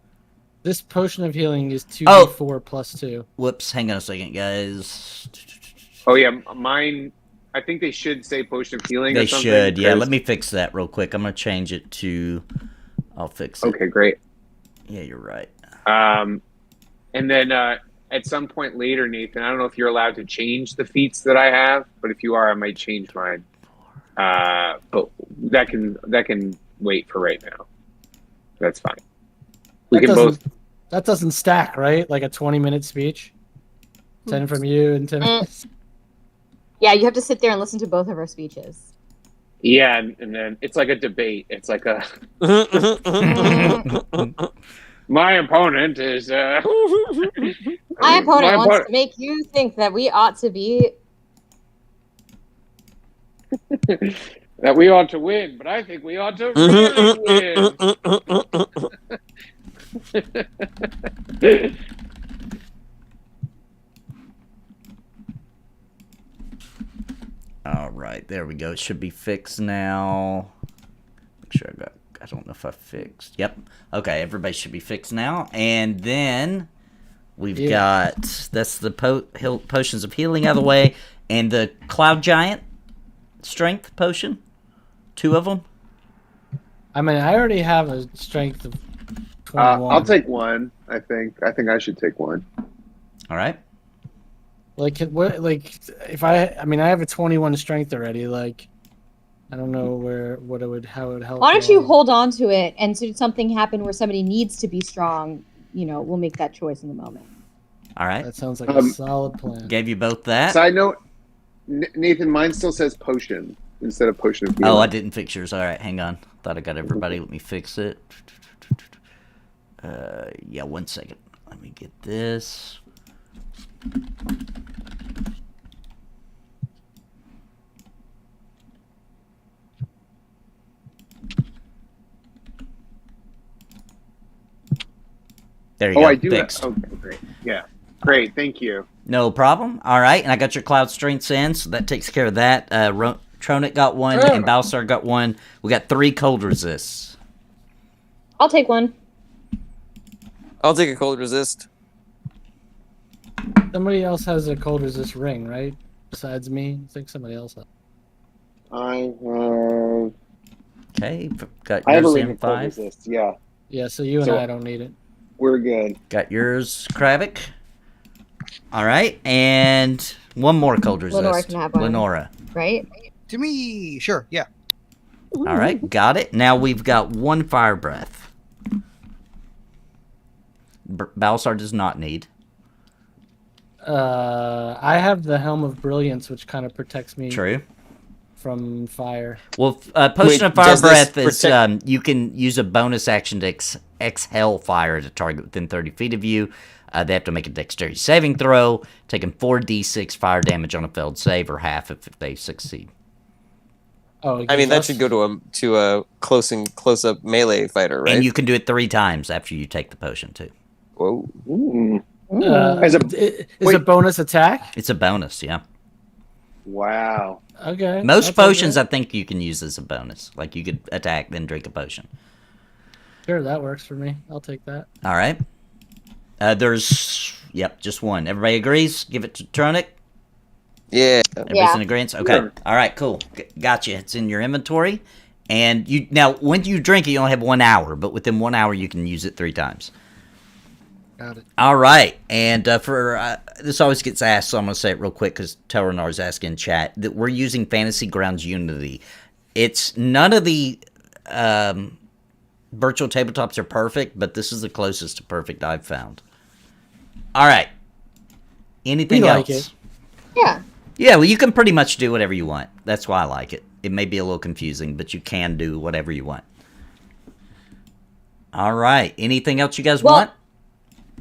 This potion of healing is 2d4 plus 2. Whoops. Hang on a second, guys. Oh yeah, mine. I think they should say potion of healing. They or something, should. Yeah. 'cause- Let me fix that real quick. I'm gonna change it to. I'll fix it. Okay, great. Yeah, you're right. And then at some point later, Nathan, I don't know if you're allowed to change the feats that I have, but if you are, I might change mine. But that can wait for right now. That's fine. We That can doesn't, both. that doesn't stack, right? Like a 20-minute speech? 10 from you and 10 Mm. Yeah, you have to sit there and listen to both of our speeches. Yeah, and then it's like a debate. It's like a. My opponent is. My opponent wants to make you think that we ought to be. that we ought to win, but I think we ought to really win. All right, there we go. It should be fixed now. Make sure I don't know if I fixed. Yep. Okay, everybody should be fixed now. And then we've got that's the potions of healing out of the way, and the cloud giant strength potion. 2 of them. I mean, I already have a strength of 21. I'll take one. I think I should take one. All right. Like, what? Like, if I have a 21 strength already. Like, I don't know how it would help. Why don't you hold on to it, and should something happen where somebody needs to be strong, we'll make that choice in the moment. All right. That sounds like a solid plan. Gave you both that. Side note, Nathan, mine still says potion instead of potion of healing. Oh, I didn't fix yours. All right, hang on. Thought I got everybody. Let me fix it. Yeah, 1 second. Let me get this. There you go. I do. Fixed. Okay, great. Yeah, great. Thank you. No problem. All right, and I got your cloud strengths in, so that takes care of that. Tronic got one, and Balsar got one. We got 3 cold resists. I'll take one. I'll take a cold resist. Somebody else has a cold resist ring, right? Besides me, I think somebody else has. I Okay, got have a yours ring in of cold 5. resist. Yeah, Yeah, so you and So- I don't need it. we're good. Got yours, Kravik. All right, and one more cold resist. Lenora can have one. Lenora. Right? To me, sure, yeah. All right, got it. Now we've got 1 fire breath. Balsar does not need. I have the Helm of Brilliance, which kind of protects me True. from fire. Well, Potion Wait, of Fire does this Breath is protect- you can use a bonus action to exhale fire at a target within 30 feet of you. They have to make a dexterity saving throw, taking 4d6 fire damage on a failed save, or half if they succeed. Oh, it I mean, gives that us- should go to a close up melee fighter, right? And you can do it 3 times after you take the potion, too. Whoa. Ooh. Is wait. a bonus attack? It's a bonus, yeah. Wow. Okay. Most I'll take potions, that. I think you can use as a bonus. Like, you could attack, then drink a potion. Sure, that works for me. I'll take that. All right. There's, just 1. Everybody agrees? Give it to Tronic? Yeah. Everybody's Yeah. in agreement? Okay. Sure. All right, cool. Gotcha. It's in your inventory. And you now, when you drink it, you only have 1 hour, but within 1 hour, you can use it 3 times. Got it. All right. And this always gets asked, so I'm going to say it real quick because Telranar's asking in chat that we're using Fantasy Grounds Unity. It's none of the virtual tabletops are perfect, but this is the closest to perfect I've found. All right. Anything We else? like it. Yeah. Yeah, well, you can pretty much do whatever you want. That's why I like it. It may be a little confusing, but you can do whatever you want. All right. Anything else you guys Well- want?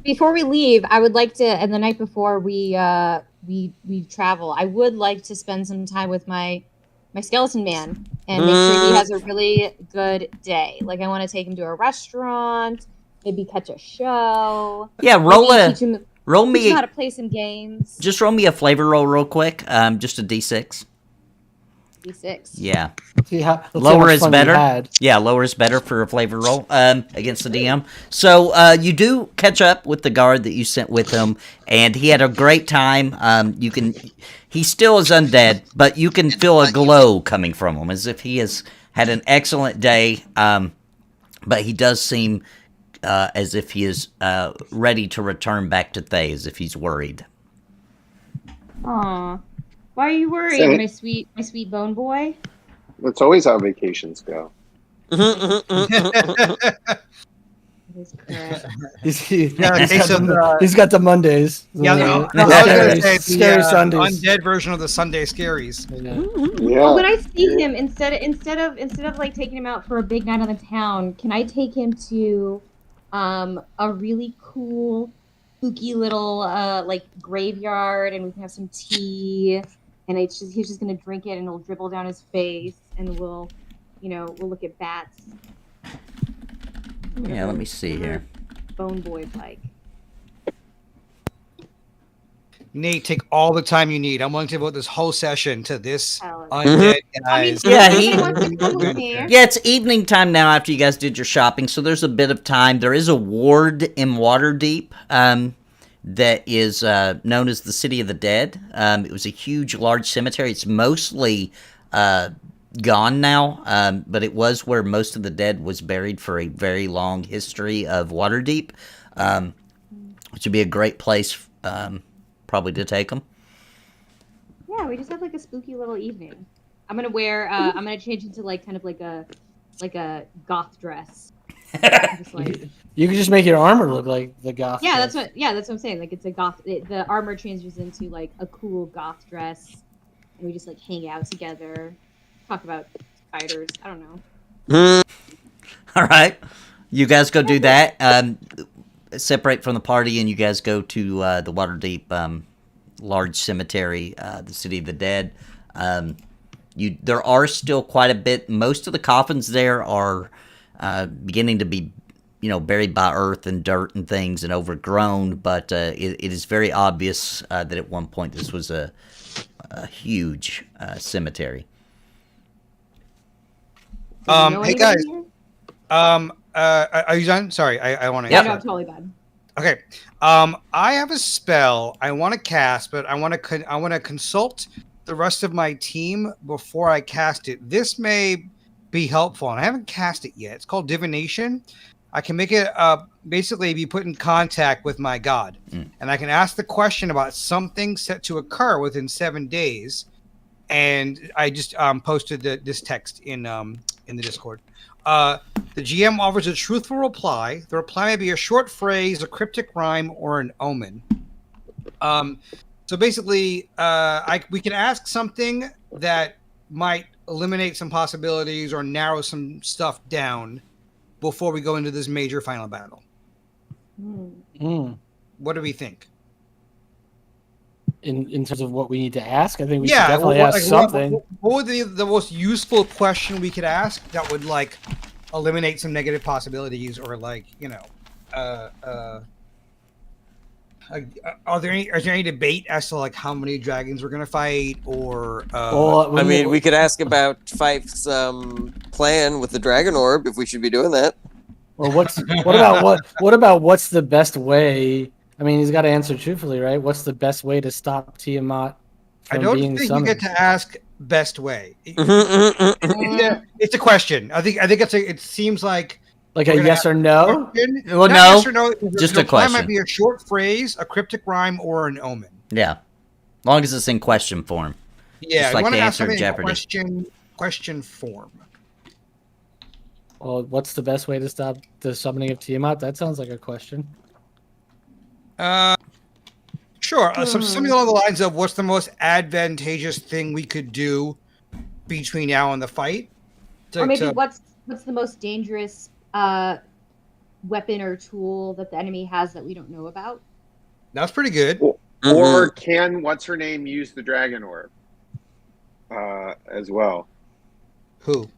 Before we leave, I would like to, and the night before we travel, I would like to spend some time with my skeleton man and make sure he has a really good day. Like, I want to take him to a restaurant, maybe catch a show. Yeah, roll maybe teach him me how to play some games. just roll me a flavor roll real quick. Just a d6. D6. Yeah. See how, let's see how Lower much is fun we better. had. Yeah, lower is better for a flavor roll against the DM. So you do catch up with the guard that you sent with him, and he had a great time. He still is undead, but you can feel a glow coming from him as if he has had an excellent day. But he does seem as if he is ready to return back to Thay, as if he's worried. Aw. Why are you worried, Say- my sweet bone boy? That's always how vacations go. That is correct. He's got the Mondays. Yeah, The no, I was gonna say it's scary the Sundays. undead version of the Sunday Scaries. Yeah. Yeah. Well, when I see him, instead of like taking him out for a big night on the town, can I take him to a really cool, spooky little like graveyard, and we can have some tea, and he's just gonna drink it, and it'll dribble down his face, and we'll look at bats. Yeah, let me see here. Bone boy like. Nate, take all the time you need. I'm willing to devote this whole session to this Hell, undead I mean, guys. Yeah, if he- he wants to come with me. Yeah, it's evening time now after you guys did your shopping, so there's a bit of time. There is a ward in Waterdeep that is known as the City of the Dead. It was a huge, large cemetery. It's mostly gone now, but it was where most of the dead was buried for a very long history of Waterdeep, which would be a great place probably to take them. Yeah, we just have like a spooky little evening. I'm gonna change into like kind of like a goth dress. Just like, You can just make your armor look like the goth. yeah, dress. that's what I'm saying. Like it's a goth. The armor changes into like a cool goth dress, and we just like hang out together, talk about spiders. I don't know. All right, you guys go do that. Separate from the party, and you guys go to the Waterdeep large cemetery, the City of the Dead. There are still quite a bit. Most of the coffins there are beginning to be, buried by earth and dirt and things and overgrown, but it is very obvious that at one point this was a huge cemetery. Hey guys, are you done? Sorry, I want to. Yeah, no, I'm totally bad. Okay. I have a spell I want to cast, but I want to consult the rest of my team before I cast it. This may be helpful, and I haven't cast it yet. It's called Divination. I can make it basically be put in contact with my god, and I can ask the question about something set to occur within 7 days. And I just posted this text in the Discord. The GM offers a truthful reply. The reply may be a short phrase, a cryptic rhyme, or an omen. So basically, we can ask something that might eliminate some possibilities or narrow some stuff down before we go into this major final battle. What do we think? In terms of what we need to ask, I think we should definitely ask something. What would the most useful question we could ask that would like eliminate some negative possibilities, or like is there any debate as to like how many dragons we're gonna fight, or I mean, we could ask about Fife's plan with the dragon orb, if we should be doing that. Or what about what's the best way? I mean, he's got to answer truthfully, right? What's the best way to stop Tiamat from being summoned? You get to ask best way. It's a question. I think it seems like a yes or no. Well, no, yes or no. Just a question. It might be a short phrase, a cryptic rhyme, or an omen. Yeah, as long as it's in question form. Yeah, just like the answer in Jeopardy. Question form. Well, what's the best way to stop the summoning of Tiamat? That sounds like a question. Sure. Something along the lines of what's the most advantageous thing we could do between now and the fight? Or maybe what's the most dangerous weapon or tool that the enemy has that we don't know about? That's pretty good. Or can what's her name use the dragon orb as well? Who?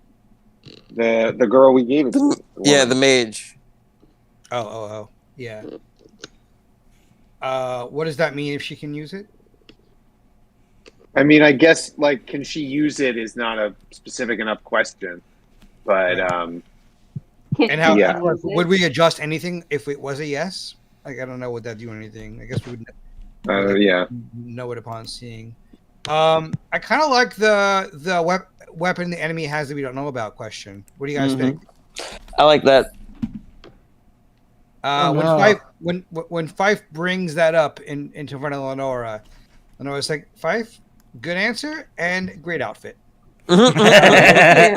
The girl we gave it to. Yeah, the mage. Oh, yeah. What does that mean if she can use it? I mean, I guess like, can she use it is not a specific enough question, but would we adjust anything if it was a yes? Like, I don't know, would that do anything? I guess we would. Know it upon seeing. I kind of like the weapon the enemy has that we don't know about question. What do you guys think? I like that. When Fife brings that up into front of Lenora's like, Fife, good answer and great outfit. Hey,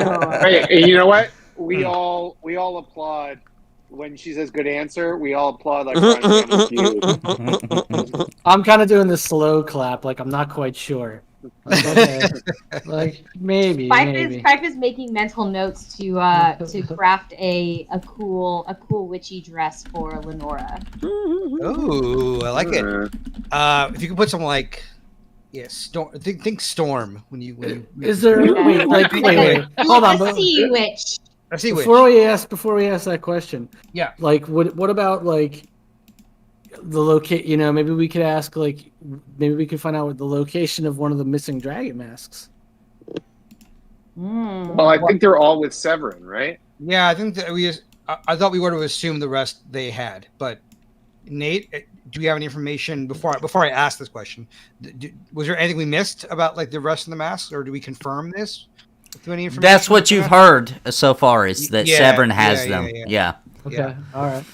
you know what? We all applaud when she says good answer. We all applaud like I'm kind of doing the slow clap, like I'm not quite sure. Like, okay. Like maybe. Fife is making mental notes to craft a cool witchy dress for Lenora. Ooh, I like it. If you could put some like, storm. Think storm when you. Is there wait? Hold on. A sea witch. A sea witch. Before we ask that question. Yeah. Like what about like the locate? Maybe we could ask like maybe we could find out what the location of one of the missing dragon masks. Well, I think they're all with Severin, right? Yeah, I think that I thought we would have assumed the rest they had, but Nate, do we have any information before I ask this question? Was there anything we missed about like the rest of the masks, or do we confirm this? Any information? That's what you've heard so far is that Severin has them. Yeah. Okay. Yeah. All right.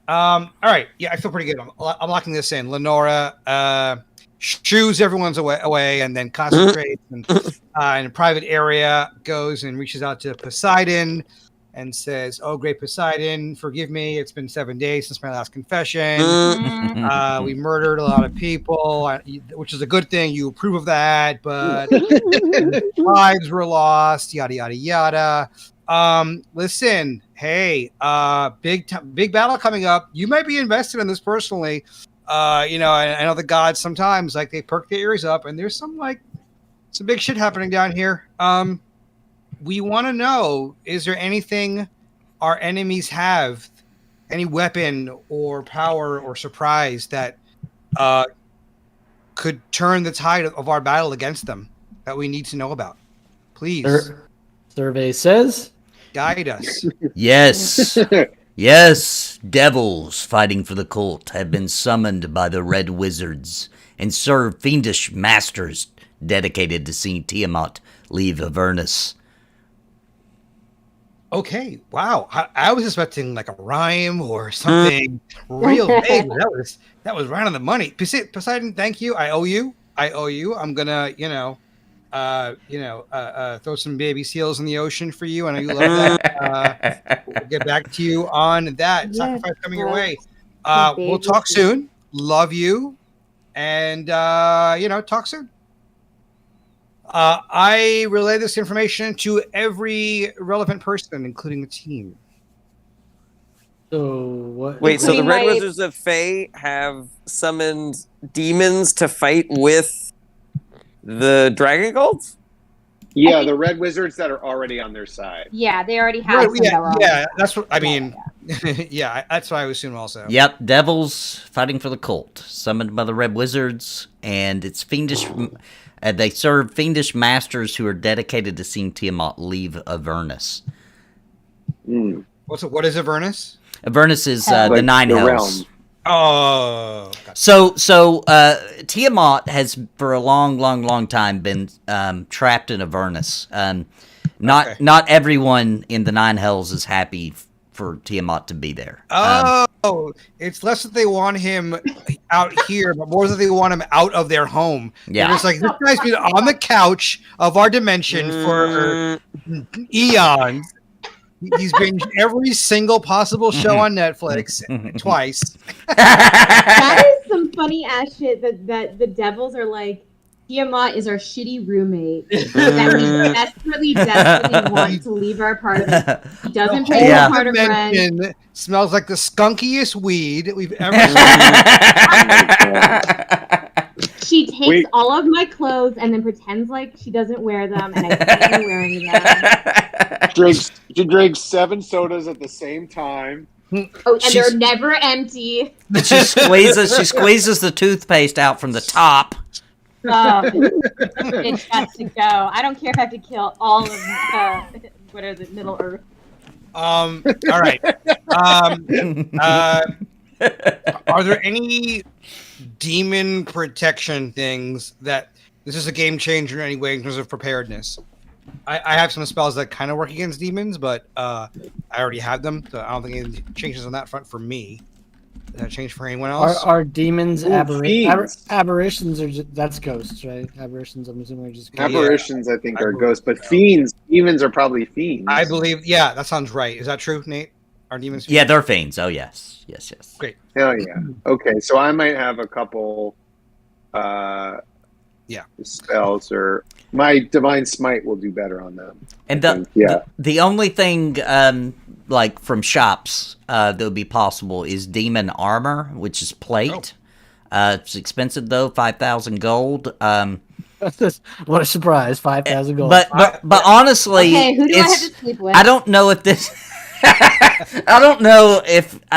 All right. Yeah, I feel pretty good. I'm locking this in. Lenora shoos everyone's away and then concentrates and in a private area goes and reaches out to Poseidon and says, "Oh, great Poseidon, forgive me. It's been 7 days since my last confession. We murdered a lot of people, which is a good thing. You approve of that, but lives were lost, yada, yada, yada. Listen, hey, big battle coming up. You might be invested in this personally. I know the gods sometimes, like, they perk their ears up, and there's some big shit happening down here. We want to know, is there anything our enemies have any weapon or power or surprise that could turn the tide of our battle against them that we need to know about? Please Survey says guide us. Yes. Yes, devils fighting for the cult have been summoned by the Red Wizards and serve fiendish masters dedicated to seeing Tiamat leave Avernus. Okay, wow. I was expecting like a rhyme or something real big. That was right on the money. Poseidon, thank you. I owe you. I'm gonna, throw some baby seals in the ocean for you. I know you love that. We'll get back to you on that. Yes, Sacrifice coming your way. Some We'll baby talk seals. soon. Love you, and talk soon. I relay this information to every relevant person, including the team. so. What? Wait, so the Including Red my- Wizards of Fae have summoned demons to fight with the dragon cults? Yeah, the red wizards that are already on their side. Yeah, they already have some that were on yeah, the- that's what I mean. Yeah. Yeah, that's what I would assume also. Yep, devils fighting for the cult, summoned by the Red Wizards, and it's fiendish. They serve fiendish masters who are dedicated to seeing Tiamat leave Avernus. Mm. What is Avernus? Avernus is Hell. the Like Nine the Hells. realm. Oh, gotcha. So Tiamat has for a long time been trapped in Avernus. Not everyone in the Nine Hells is happy for Tiamat to be there. It's less that they want him out here, but more that they want him out of their home. Yeah. They're just like, this guy's been on the couch of our dimension for eons. He's binged every single possible show on Netflix twice. That is some funny ass shit that the devils are like, Tiamat is our shitty roommate that we desperately want to leave our apartment. He doesn't pay Yeah. the part of rent. Dimension smells like the skunkiest weed we've ever She takes Wait. all of my clothes and then pretends like she doesn't wear them, and I see her wearing them. She drinks 7 sodas at the same time. Oh, and She's- they're never empty. She squeezes the toothpaste out from the top. It's got to go. I don't care if I have to kill all of what are the Middle Earth. All right. Are there any demon protection things that this is a game changer in any way in terms of preparedness? I have some spells that kind of work against demons, but I already have them, so I don't think any changes on that front for me. Did that change for anyone else? Are demons fiends. aberrations or that's ghosts, right? Aberrations, I'm assuming, are just ghosts. Apparitions, I think, are ghosts, but fiends, demons are probably fiends. I believe, yeah, that sounds right. Is that true, Nate? Are demons? Yeah, they're fiends. Oh yes. Great. Hell yeah. Okay, so I might have a couple spells, or my Divine Smite will do better on them. And I think, yeah. the only thing like from shops that would be possible is demon armor, which is plate. It's expensive though, 5,000 gold. What a surprise! 5,000 gold. But honestly, Okay, who do I have it's- to sleep with? I don't know if this. I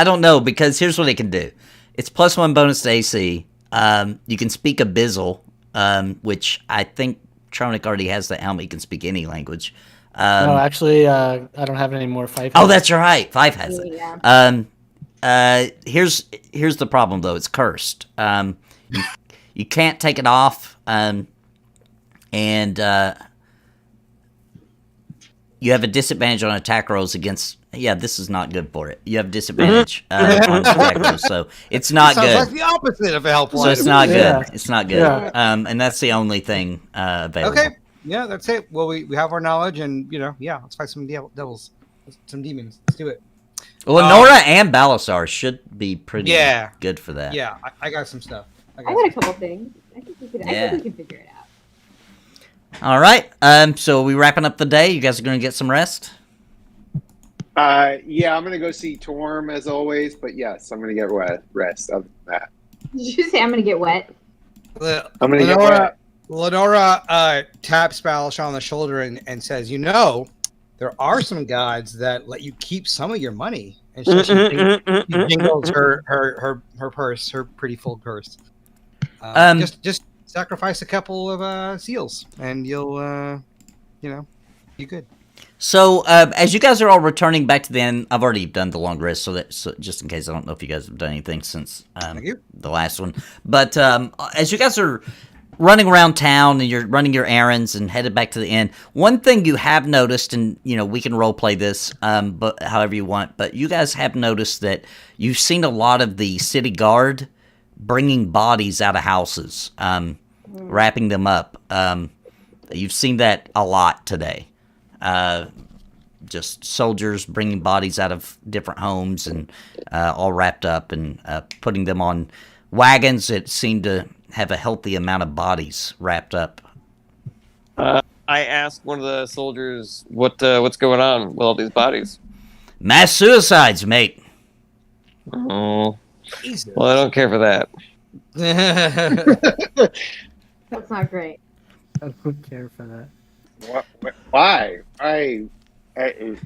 don't know because here's what it can do. It's +1 bonus to AC. You can speak Abyssal, which I think Roenick already has the helmet. He can speak any language. no, actually, I don't have any more five. Oh, that's right. 5 has it. Yeah. Here's the problem though. It's cursed. You can't take it off. And you have a disadvantage on attack rolls against. Yeah, this is not good for it. You have disadvantage on attack rolls, so it's not Sounds good. like the opposite of a helpful So it's item. not good. Yeah. It's not good. Yeah. And that's the only thing available. Okay. Yeah, that's it. Well, we have our knowledge, and let's fight some devils, some demons. Let's do it. Well, Nora and Balasar should be pretty Yeah. good for that. Yeah, I got some stuff. I got a couple things. I think we can figure it out. All right. So are we wrapping up the day? You guys are going to get some rest? Yeah, I'm gonna go see Torm as always, but yes, I'm gonna get rest. Other than that, Did you say I'm gonna get wet? I'm gonna get wet. Lenora taps Balasha on the shoulder and says, there are some gods that let you keep some of your money And she jingles her purse, her pretty full purse. Just sacrifice a couple of seals, and you'll be good. So, as you guys are all returning back to the inn, I've already done the long rest, so just in case, I don't know if you guys have done anything since the last one. But as you guys are running around town and you're running your errands and headed back to the inn, one thing you have noticed, and we can role play this, but however you want. But you guys have noticed that you've seen a lot of the city guard bringing bodies out of houses, wrapping them up. You've seen that a lot today. Just soldiers bringing bodies out of different homes and all wrapped up and putting them on wagons that seem to have a healthy amount of bodies wrapped up. I asked one of the soldiers what's going on with all these bodies. Mass suicides, mate. Oh, Jesus. well, I don't care for that. That's not great. I don't care for that. Why? Did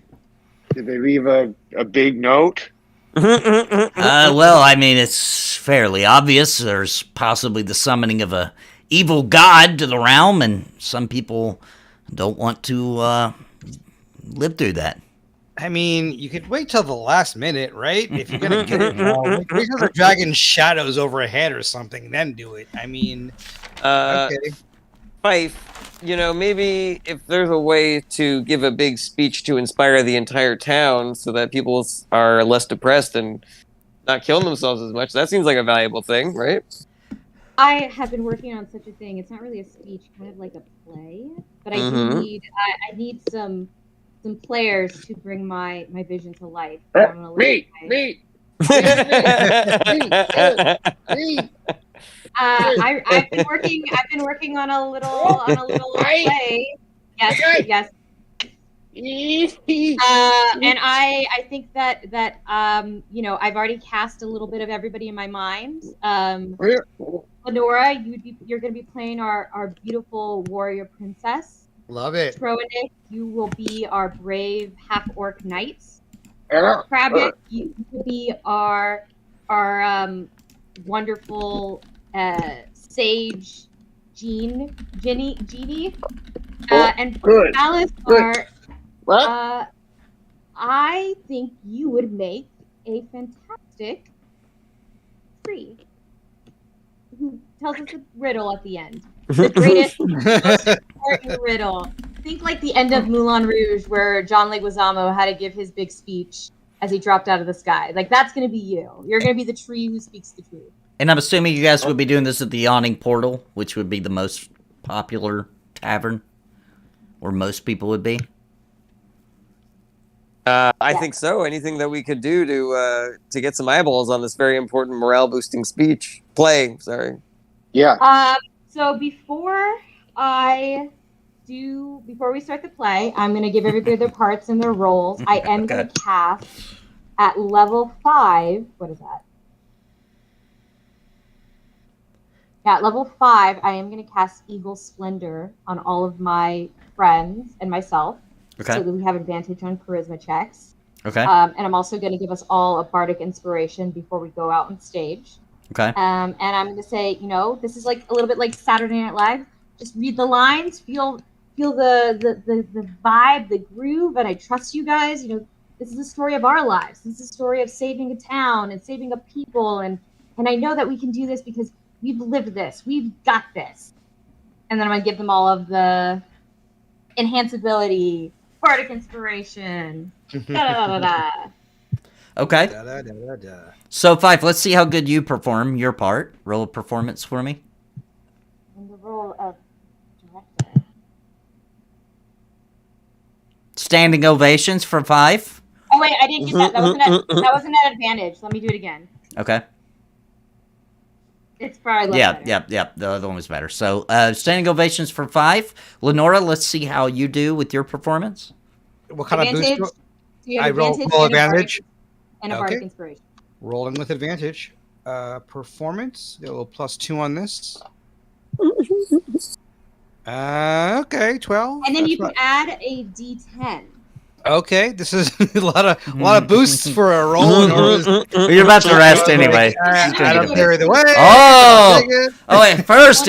they leave a big note? Well, I mean, it's fairly obvious. There's possibly the summoning of a evil god to the realm, and some people don't want to live through that. I mean, you could wait till the last minute, right? If you're gonna get it, wait till the dragon shadows overhead or something, then do it. I mean, okay. Fife, maybe if there's a way to give a big speech to inspire the entire town so that people are less depressed and not killing themselves as much, that seems like a valuable thing, right? I have been working on such a thing. It's not really a speech, kind of like a play, but I do need some players to bring my vision to life. Me. I've been working on a little play. Yes. And I think that I've already cast a little bit of everybody in my mind. Lenora, you're going to be playing our beautiful warrior princess. Love it. Roenick, you will be our brave half-orc knights. Krabbit, you will be our wonderful sage Jeannie. And Good. Alice, What? I think you would make a fantastic tree who tells us a riddle at the end. The greatest, most important riddle. Think like the end of Moulin Rouge, where John Leguizamo had to give his big speech as he dropped out of the sky. Like, that's going to be you. You're going to be the tree who speaks the truth. And I'm assuming you guys would be doing this at the Yawning Portal, which would be the most popular tavern, where most people would be. I think so. Anything that we could do to get some eyeballs on this very important morale boosting play. Sorry. Yeah. So before we start the play, I'm going to give everybody their parts and their roles. I am going to cast at level 5. What is that? Yeah, at level 5, I am going to cast Eagle Splendor on all of my friends and myself. Okay. So that we have advantage on charisma checks. Okay. And I'm also going to give us all a bardic inspiration before we go out on stage. Okay. And I'm going to say, this is like a little bit like Saturday Night Live. Just read the lines, feel the vibe, the groove, and I trust you guys. This is the story of our lives. This is the story of saving a town and saving a people, and I know that we can do this because we've lived this. We've got this. And then I'm going to give them all of the enhanceability, bardic inspiration. Okay. So, Fife, let's see how good you perform your part. Roll a performance for me. In the role of director. Standing ovations for Fife. Oh wait, I didn't get that. That wasn't at advantage. Let me do it again. Okay. It's probably better. Yeah. The other one was better. So, standing ovations for Fife. Lenora, let's see how you do with your performance. What kind Advantage. of boost? So you have roll advantage. And a bardic inspiration. Rolling with advantage. Performance. Get a little +2 on this. Okay, 12. And then That's you can right. add a D10. Okay, this is a lot of boosts for a roll. In order You're about to rest anyway. I don't carry the way. Oh, at first,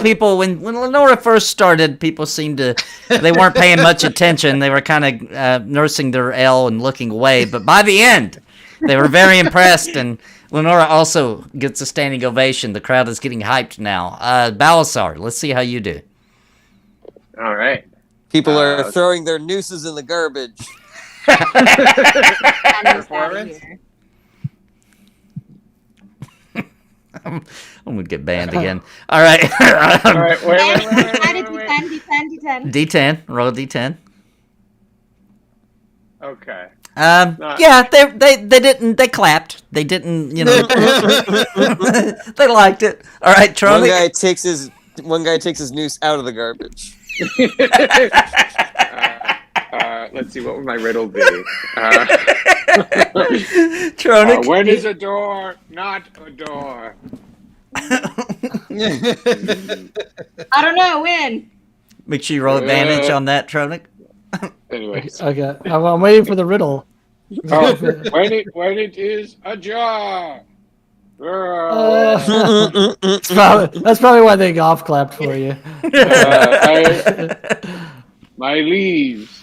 people when Lenora first started, people seemed to they weren't paying much attention. They were kind of nursing their L and looking away. But by the end, they were very impressed, and Lenora also gets a standing ovation. The crowd is getting hyped now. Balasar, let's see how you do. All right. People are throwing their nooses in the garbage. Performance? I'm gonna get banned again. All right. All right. Wait. D10. D10. Roll a D10. Okay. Yeah, they didn't. They clapped. They didn't. You know. They liked it. All right, Tronic. One guy takes his noose out of the garbage. Let's see, what would my riddle be? Tronic. When is a door not a door? I don't know when. Make sure you roll advantage on that, Tronic. Anyways. Okay, I'm waiting for the riddle. Oh, when it is a jar. That's probably why they golf clapped for you. My leaves.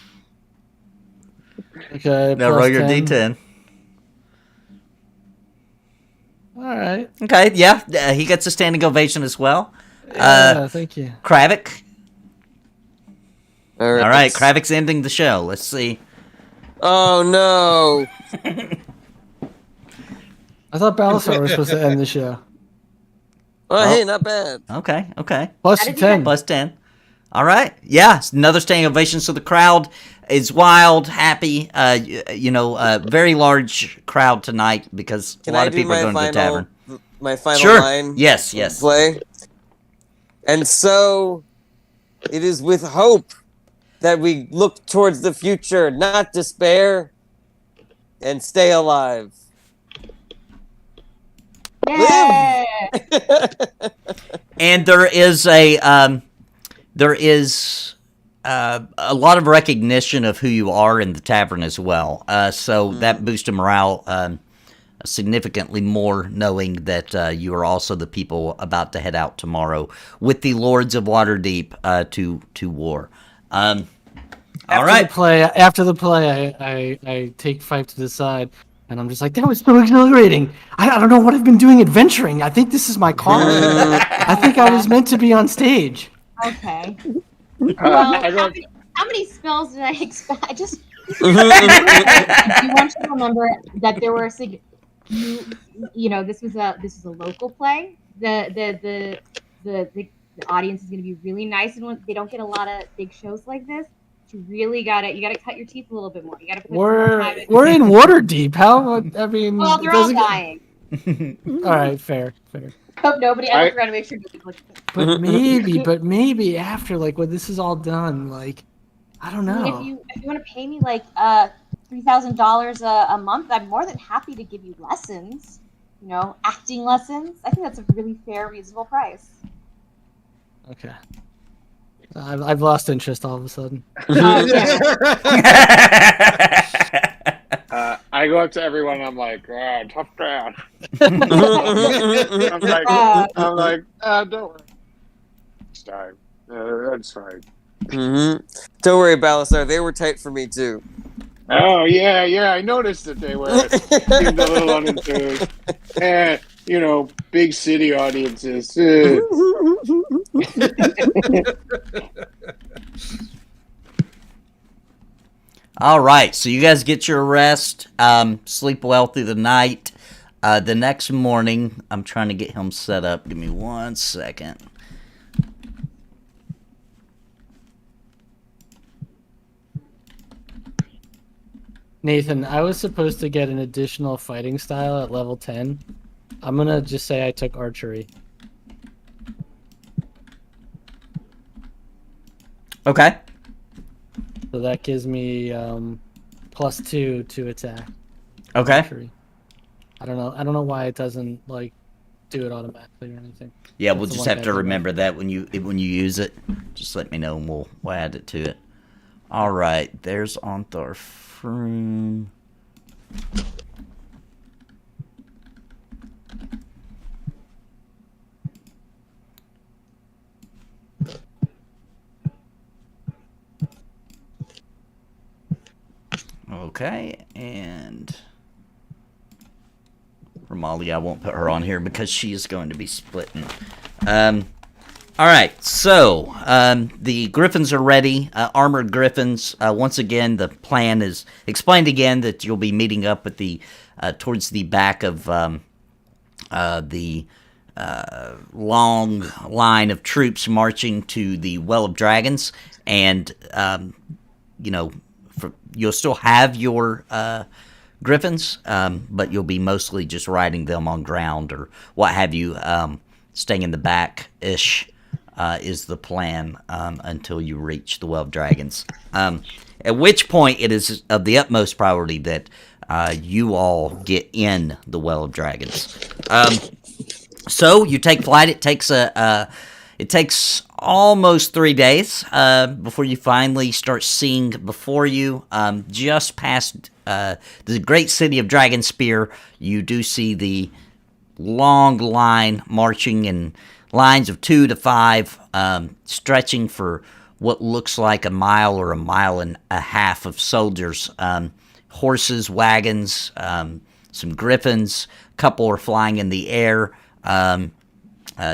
Okay. Now roll your D10. All right. Okay, yeah, he gets a standing ovation as well. Thank you. Kravik. All right, Kravik's ending the show. Let's see. Oh no! I thought Balasar was supposed to end the show. Oh, hey, not bad. Okay. Plus 10. Plus 10. All right. Yeah, another standing ovation. So the crowd is wild, happy. Very large crowd tonight because a lot of people are going to the tavern. My final line. Yes. Play. And so, it is with hope that we look towards the future, not despair, and stay alive. Yeah. And there is a lot of recognition of who you are in the tavern as well. So that boosts morale significantly more, knowing that you are also the people about to head out tomorrow with the Lords of Waterdeep to war. All right. After the play, I take Fife to the side. And I'm just like, that was so exhilarating. I don't know what I've been doing adventuring. I think this is my calling. I think I was meant to be on stage. Okay. Well, how many spells did I expect? I do want you to remember that there were this was a local play. The audience is going to be really nice, and they don't get a lot of big shows like this. You really gotta cut your teeth a little bit more. You gotta put we're in Waterdeep. How? I mean, well, they're all dying. All right, fair. Hope nobody. I was trying to make sure nobody looks. But maybe after, like, when this is all done, like, I don't know. I mean, if you want to pay me like $3,000 a month, I'm more than happy to give you lessons. Acting lessons. I think that's a really fair, reasonable price. Okay. I've lost interest all of a sudden. I go up to everyone and I'm like, tough crowd. I'm like, don't worry. Next time. That's fine. Mm-hmm. Don't worry, Balasar. They were tight for me too. Oh, yeah. I noticed that they were seemed a little unenthused. Big city audiences. All right, so you guys get your rest, sleep well through the night. The next morning, I'm trying to get him set up. Give me 1 second. Nathan, I was supposed to get an additional fighting style at level 10. I'm going to just say I took archery. Okay. So that gives me +2 to attack. Okay. Archery. I don't know why it doesn't like do it automatically or anything. Yeah, we'll just have to remember that when you use it. Just let me know and we'll add it to it. All right, there's Xonthal Froom. Okay, and Ramali, I won't put her on here because she is going to be splitting. All right, so the griffins are ready, armored griffins. Once again, the plan is explained again that you'll be meeting up at the towards the back of the long line of troops marching to the Well of Dragons, and you'll still have your griffins, but you'll be mostly just riding them on ground or what have you, staying in the back-ish. Is the plan until you reach the Well of Dragons. At which point it is of the utmost priority that you all get in the Well of Dragons. So you take flight. It takes almost 3 days before you finally start seeing before you, just past the great city of Dragonspear. You do see the long line marching in lines of 2 to 5, stretching for what looks like a mile or a mile and a half of soldiers. Horses, wagons, some griffins, a couple are flying in the air.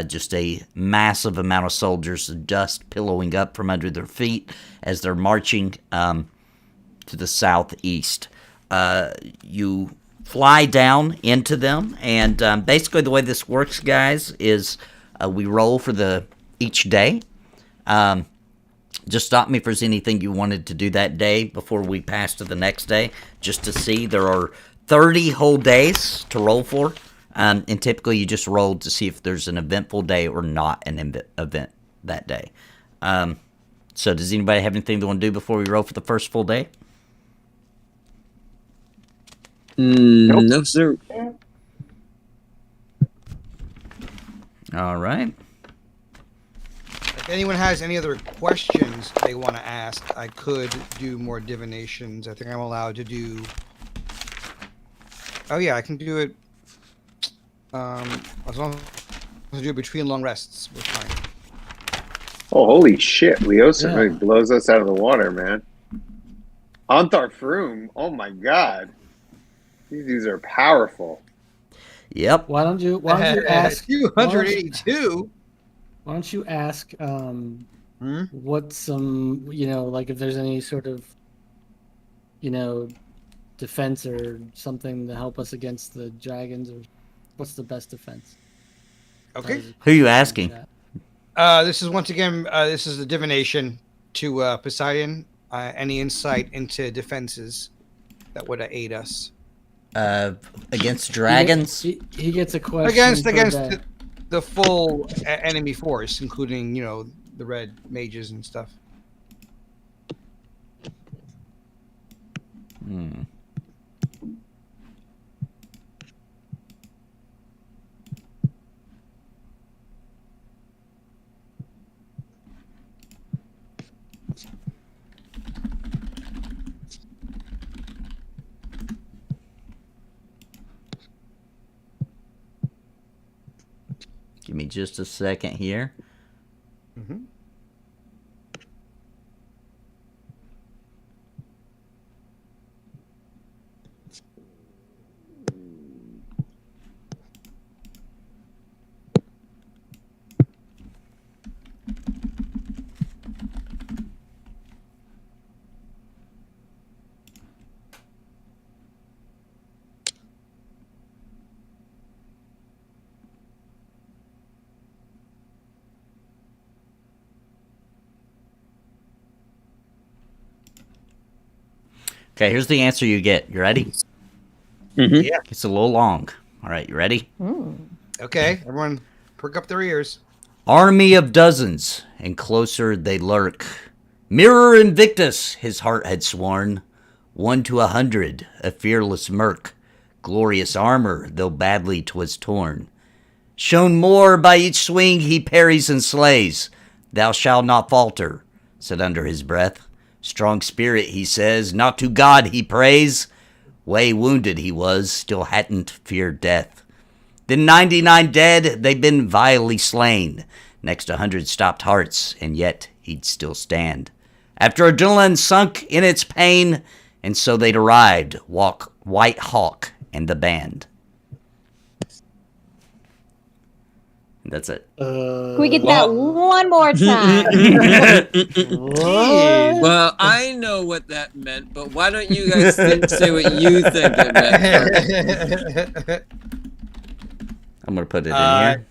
Just a massive amount of soldiers, dust billowing up from under their feet as they're marching to the southeast. You fly down into them, and basically the way this works, guys, is we roll for each day. Just stop me if there's anything you wanted to do that day before we pass to the next day, just to see. There are 30 whole days to roll for, and typically you just roll to see if there's an eventful day or not an event that day. So does anybody have anything they want to do before we roll for the first full day? Nope. No, sir. All right. If anyone has any other questions they want to ask, I could do more divinations. I think I'm allowed to do... Oh yeah, I can do it as long as I do it between long rests. We're fine. Oh, holy shit. Leosin really blows us out of the water, man. Xonthal Froom. Oh my god. These dudes are powerful. Yep. Why don't you ask 282? Why don't you ask what some, like if there's any sort of, defense or something to help us against the dragons, or what's the best defense? Okay. Who are you asking? This is once again, this is the divination to Poseidon. Any insight into defenses that would aid us? Against dragons? He gets a question Against the full enemy force, including, the red mages and stuff. Give me just a second here. Mm-hmm. Okay, here's the answer you get. You ready? Mm-hmm. Yeah. It's a little long. All right, you ready? Okay, everyone perk up their ears. Army of dozens, and closer they lurk. Mirror Invictus, his heart had sworn. 1 to 100, a fearless merc. Glorious armor, though badly 'twas torn. Shown more by each swing he parries and slays. Thou shalt not falter, said under his breath. Strong spirit, he says, not to God he prays. Way wounded he was, still hadn't feared death. Then 99 dead, they'd been vilely slain. Next 100 stopped hearts, and yet he'd still stand. After adrenaline sunk in its pain, and so they'd arrived, walk White Hawk and the band. That's it. Can we get that one more time? Well, I know what that meant, but why don't you guys say what you think it meant? I'm going to put it in here.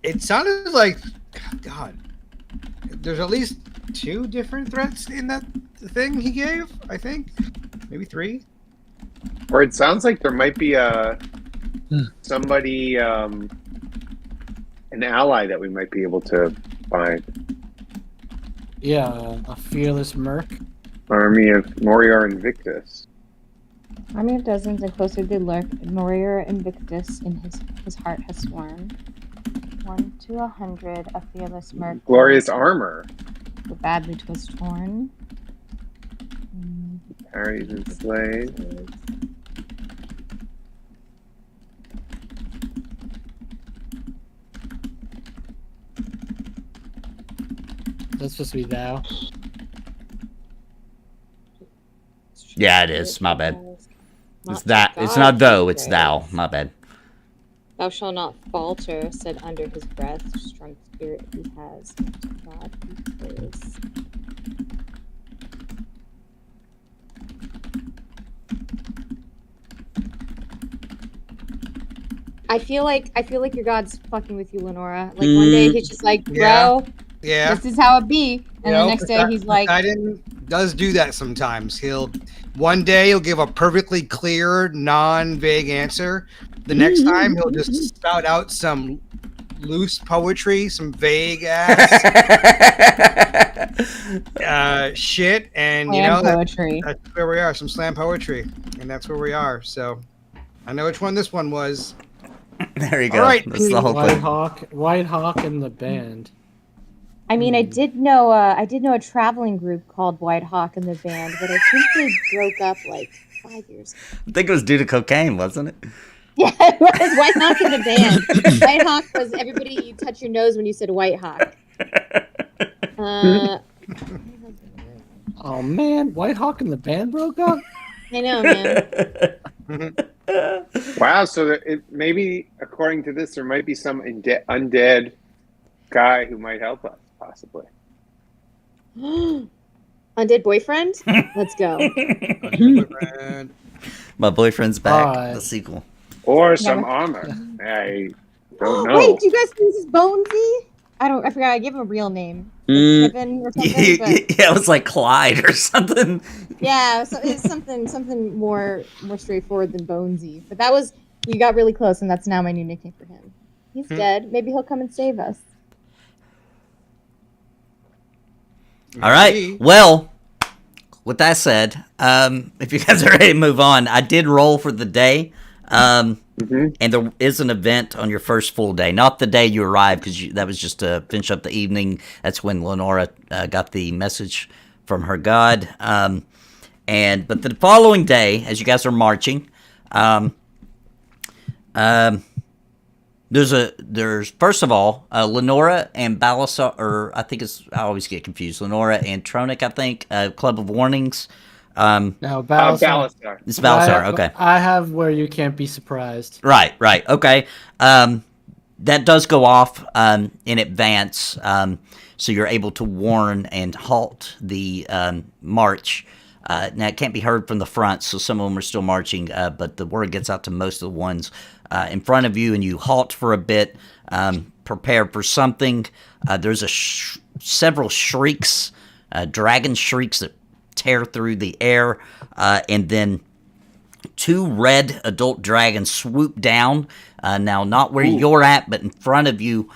It sounded like, God, there's at least 2 different threats in that thing he gave, I think. Maybe 3. Or it sounds like there might be somebody, an ally that we might be able to find. Yeah, a fearless merc. Army of Moriar Invictus. Army of dozens and closer they lurk. Moriar Invictus in his heart has sworn. 1 to 100, a fearless merc. Glorious armor. The badly 'twas torn. Harry's enslaved. That's supposed to be thou. Yeah, it is. My bad. It's that. It's not though. It's thou. My bad. Thou shalt not falter, said under his breath. Strong spirit he has. God he prays. I feel like your god's fucking with you, Lenora. Like one day he's just like, bro, Yeah. this is how it be, and the next day he's like, Poseidon does do that sometimes. One day he'll give a perfectly clear, non-vague answer. The next time he'll just spout out some loose poetry, some vague ass shit, and poetry. that's where we are. Some slam poetry, and that's where we are. So I know which one this one was. There you go. All right. That's the whole thing. White Hawk and the band. I mean, I did know a traveling group called White Hawk and the Band, but I think they broke up like 5 years ago. I think it was due to cocaine, wasn't it? Yeah, it was White Hawk and the Band. White Hawk was everybody you touch your nose when you said White Hawk. Oh man, White Hawk and the band broke up? I know, man. Wow, so maybe, according to this, there might be some undead guy who might help us, possibly. Undead boyfriend? Let's go. My boyfriend's back. Bye. The sequel. Or some armor. I don't know. Wait, do you guys think this is Bonesy? I forgot. I gave him a real name. Kevin or something. But... Yeah, it was like Clyde or something. Yeah, so it's something more straightforward than Bonesy. But you got really close, and that's now my new nickname for him. He's dead. Maybe he'll come and save us. All right. Well, with that said, if you guys are ready to move on, I did roll for the day. And there is an event on your first full day, not the day you arrived, because that was just to finish up the evening. That's when Lenora got the message from her god. But the following day, as you guys are marching, there's first of all Lenora and Balasar, or I always get confused. Lenora and Tronic, I think, Club of Warnings. No, Balasar. It's Balasar. Okay. I have where you can't be surprised. Right. Okay. That does go off in advance, so you're able to warn and halt the march. Now, it can't be heard from the front, so some of them are still marching, but the word gets out to most of the ones in front of you, and you halt for a bit, prepare for something. There's several shrieks, dragon shrieks that tear through the air, and then 2 red adult dragons swoop down, now not where you're at, but in front of you,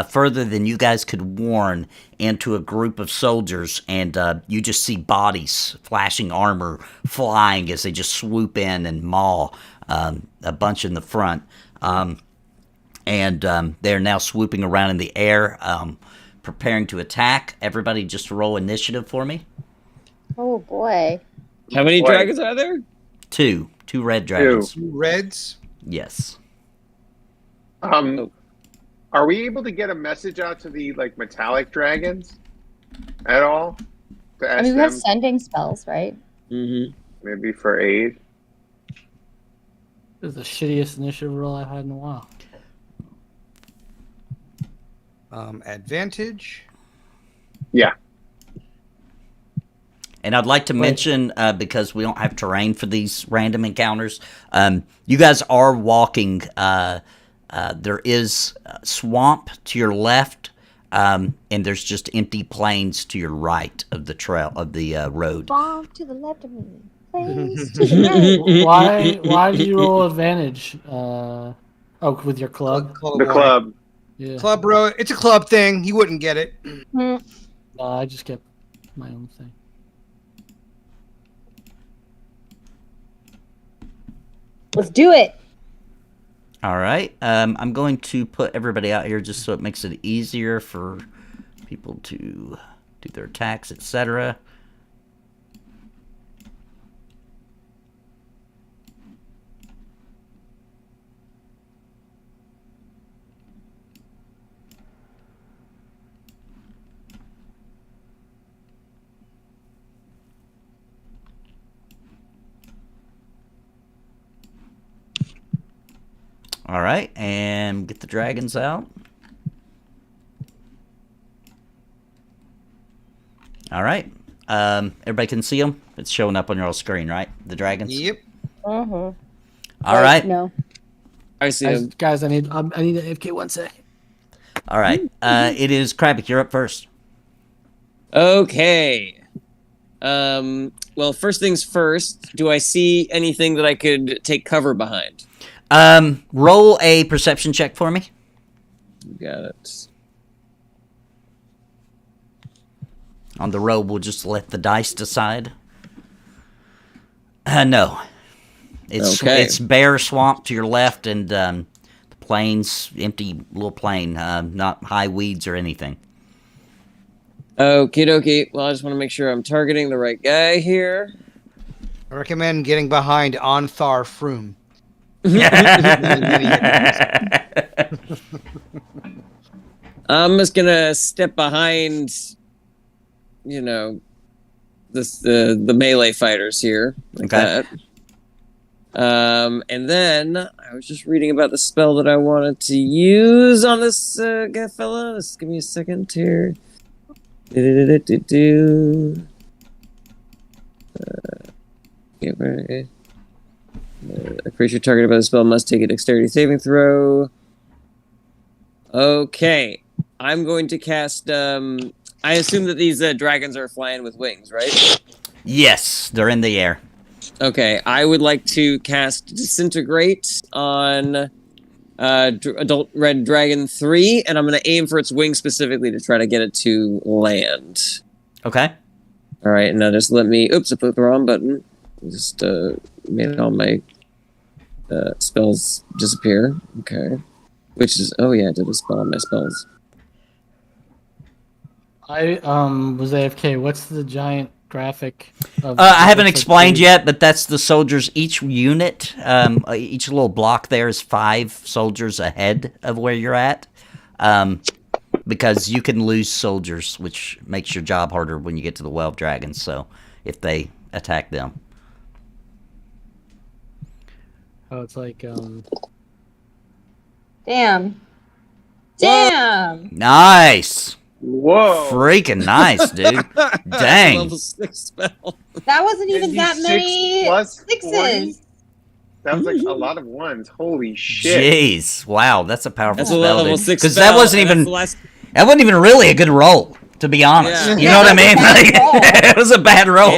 further than you guys could warn, into a group of soldiers, and you just see bodies, flashing armor, flying as they just swoop in and maul a bunch in the front. They're now swooping around in the air, preparing to attack. Everybody just roll initiative for me. Oh boy. How many Boy. dragons are there? Two red dragons. 2 reds. Yes. Are we able to get a message out to the metallic dragons at all? To ask I mean, we them have sending spells, right? Mm-hmm. maybe for aid? This is the shittiest initiative roll I've had in a while. Advantage. Yeah. And I'd like to mention, because we don't have terrain for these random encounters, you guys are walking. There is swamp to your left, and there's just empty plains to your right of the trail of the road. Bomb to the left of me. Plains to the right. Why do you roll advantage? With your club? The club. Yeah. Club, bro. It's a club thing. You wouldn't get it. No, I just kept my own thing. Let's do it. All right. I'm going to put everybody out here just so it makes it easier for people to do their attacks, etc. All right, and get the dragons out. All right. Everybody can see them? It's showing up on your screen, right? The dragons? Yep. Mm-hmm. All right. No. I see him. Guys, I need an AFK 1 sec. All right. It is Krabik. You're up first. Okay. Well, first things first, do I see anything that I could take cover behind? Roll a perception check for me. Got it. On the roll, we'll just let the dice decide. No. It's bare swamp to your left and the plains, empty little plain, not high weeds or anything. Okie dokie. Well, I just want to make sure I'm targeting the right guy here. I recommend getting behind Onthar Froome. I'm just gonna step behind, the melee fighters here. Like Okay. that. And then I was just reading about the spell that I wanted to use on this guy fella. Just give me a second here. A creature targeted by the spell must take a dexterity saving throw. Okay. I'm going to cast... I assume that these dragons are flying with wings, right? Yes, they're in the air. Okay. I would like to cast Disintegrate on Adult Red Dragon 3, and I'm going to aim for its wings specifically to try to get it to land. Okay. All right, now just let me... Oops, I put the wrong button. Just made all my spells disappear. Okay. Which is... Oh, yeah, I did a spell on my spells. I was AFK. What's the giant graphic? I haven't explained yet, but that's the soldiers. Each unit, each little block there is 5 soldiers ahead of where you're at. Because you can lose soldiers, which makes your job harder when you get to the Well of Dragons, so if they attack them. Oh, it's like Damn. Nice! Whoa. Freaking nice, dude. Dang. Level 6 spell. That wasn't even And that he's many 6 plus 40? sixes. That was like a lot of ones. Holy shit. Jeez. Wow, that's a powerful That's a spell, level dude. 6 Because spell. that wasn't and that's even... the last... That wasn't even really a good roll, to be honest. Yeah. You know what I mean? Bad Like, roll. it was a bad roll.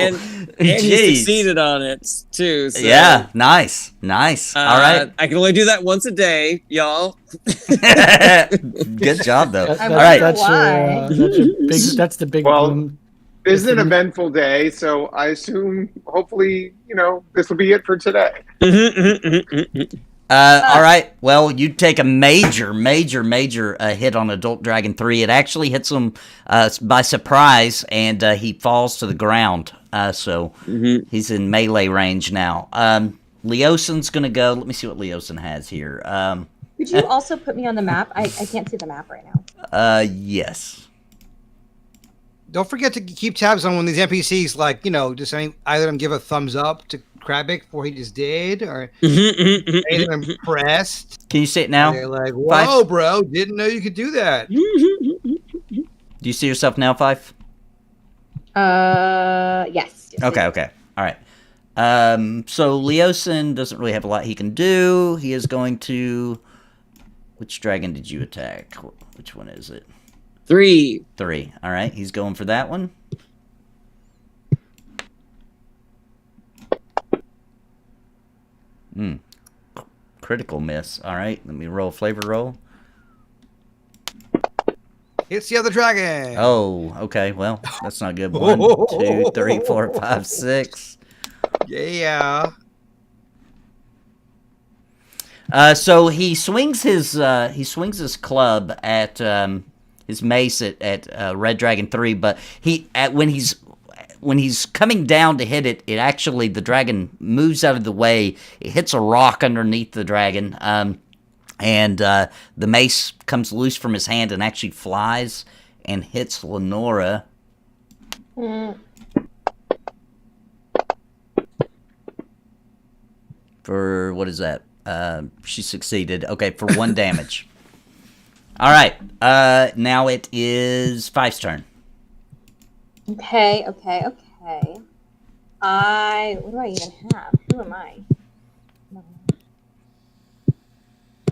And Jeez. he succeeded on it, too. So, Yeah, nice. All right. I can only do that once a day, y'all. Good job, though. that, All right. that's the big Well, boom. This is an eventful day, so I assume, hopefully, this will be it for today. All right. Well, you take a major hit on Adult Dragon 3. It actually hits him by surprise, and he falls to the ground. so Mhm. he's in melee range now. Leosin's gonna go. Let me see what Leosin has here. Could you also put me on the map? I can't see the map right now. Yes. Don't forget to keep tabs on when these NPCs, like, just either them give a thumbs up to Krabic before he just did, or made him impressed. Can you see it And now? they're like, Fife? whoa, bro, didn't know you could do that. Do you see yourself now, Fife? Yes. Okay. All right. So Leosin doesn't really have a lot he can do. He is going to... Which dragon did you attack? Which one is it? 3. 3. All right, he's going for that one. Critical miss. All right, let me roll a flavor roll. It's the other dragon. Oh, okay. Well, that's not good. 1, 2, 3, 4, 5, 6. Yeah. So he swings his club at his mace at Red Dragon 3, but when he's coming down to hit it, the dragon moves out of the way. It hits a rock underneath the dragon, and the mace comes loose from his hand and actually flies and hits Lenora. For what is that? She succeeded. Okay, for 1 damage. All right. Now it is Fife's turn. Okay. What do I even have? Who am I?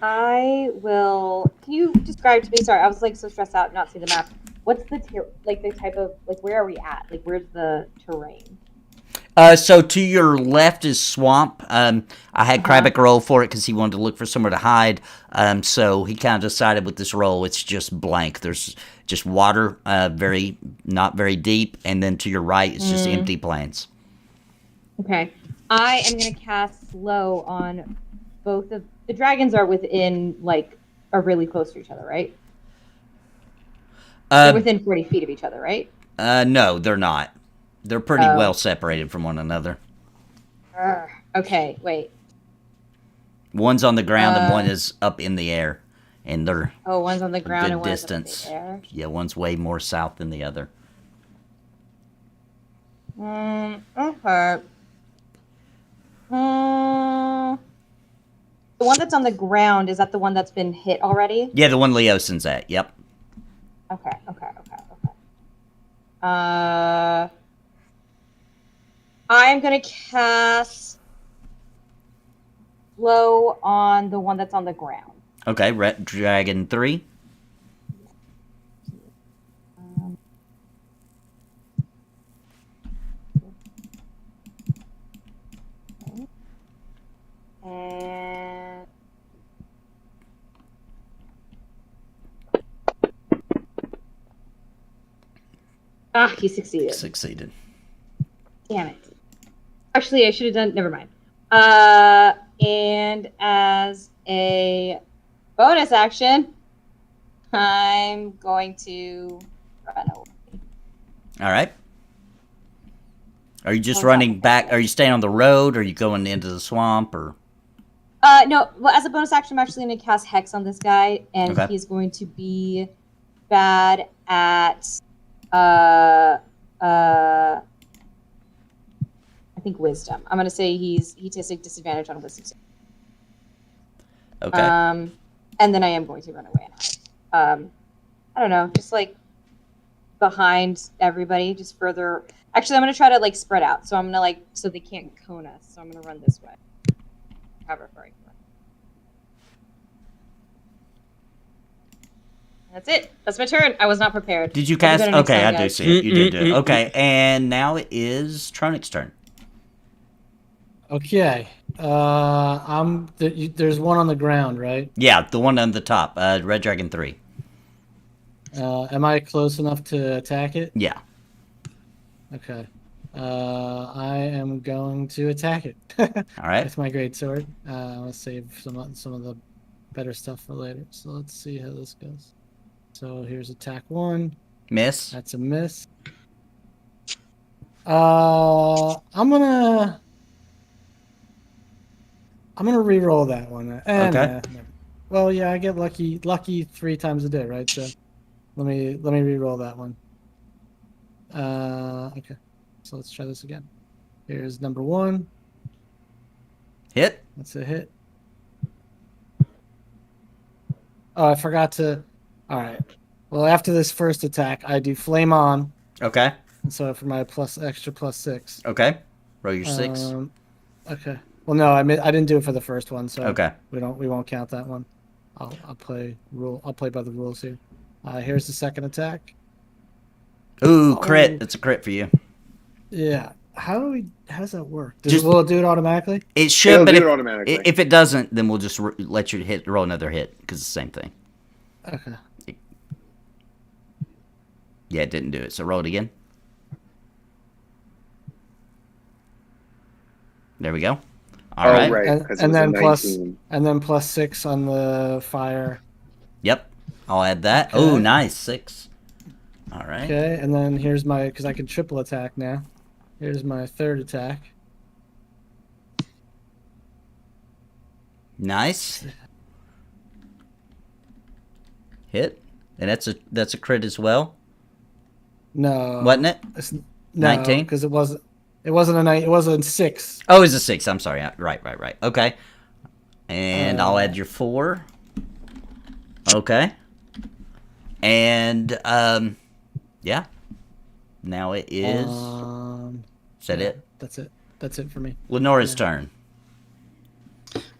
I will. Can you describe to me? Sorry, I was like so stressed out not seeing the map. What's the the type of where are we at? Like where's the terrain? So to your left is swamp. I had Krabic roll for it because he wanted to look for somewhere to hide. So he kind of decided with this roll, it's just blank. There's just water, not very deep, and then to your right it's just empty plains. Okay, I am gonna cast slow on both of the dragons. Are within are really close to each other, right? They're within 40 feet of each other, right? No, they're not. They're pretty well separated from one another. Okay, wait. One's on the ground and one is up in the air, and they're one's on the ground and good one's distance. up in the air. Yeah, one's way more south than the other. Okay. The one that's on the ground, is that the one that's been hit already? Yeah, the one Leosin's at. Yep. Okay. I'm gonna cast slow on the one that's on the ground. Okay, Red Dragon 3. And he succeeded. Succeeded. Damn it. Actually, I should have done. Never mind. And as a bonus action, I'm going to run away. All right. Are you just running back? Are you staying on the road? Or are you going into the swamp? Or no. Well, as a bonus action, I'm actually going to cast Hex on this guy, and he's going to be bad at I think Wisdom. I'm going to say he takes a disadvantage on Wisdom. Okay. And then I am going to run away and hide. I don't know, just behind everybody, just further. Actually, I'm going to try to spread out. So I'm going to so they can't cone us. So I'm going to run this way. Cover for it. That's it. That's my turn. I was not prepared. Did you cast? Okay, I do see it. You did do it. Okay, and now it is Tronick's turn. Okay. There's one on the ground, right? Yeah, the one on the top. Red Dragon 3. Am I close enough to attack it? Yeah. Okay. I am going to attack it. All right. With my great sword. Let's save some of the better stuff for later. So let's see how this goes. So here's attack 1. Miss. That's a miss. I'm gonna re-roll that one. Okay. Well, yeah, I get lucky 3 times a day, right? So let me re-roll that one. Okay. So let's try this again. Here's number 1. Hit. That's a hit. Oh, I forgot to. All right. Well, after this first attack, I do flame on. Okay. And so for my extra +6. Okay. Roll your 6. Okay. Well, no, I didn't do it for the first one, so Okay. we won't count that one. I'll play by the rules here. Here's the second attack. Ooh, crit. It's a crit for you. Yeah. How does that work? Just- Will it do it automatically? It should, It'll but do if, it automatically. if it doesn't, then we'll just let you roll another hit because it's the same thing. Okay. Yeah, it didn't do it. So roll it again. There we go. All right. Right. 'cause it And was a then +19. +6 on the fire. Yep. I'll add that. Okay. Oh, nice. 6. All right. Okay, and then here's my, because I can triple attack now. Here's my third attack. Nice. Hit. And that's a crit as well. No. Wasn't it? No, 19? because it wasn't a 9. It was a 6. Oh, it's a 6. I'm sorry. Right. Okay. And I'll add your 4. Okay. And yeah. Now it is. Is that it? That's it. That's it for me. Lenora's turn.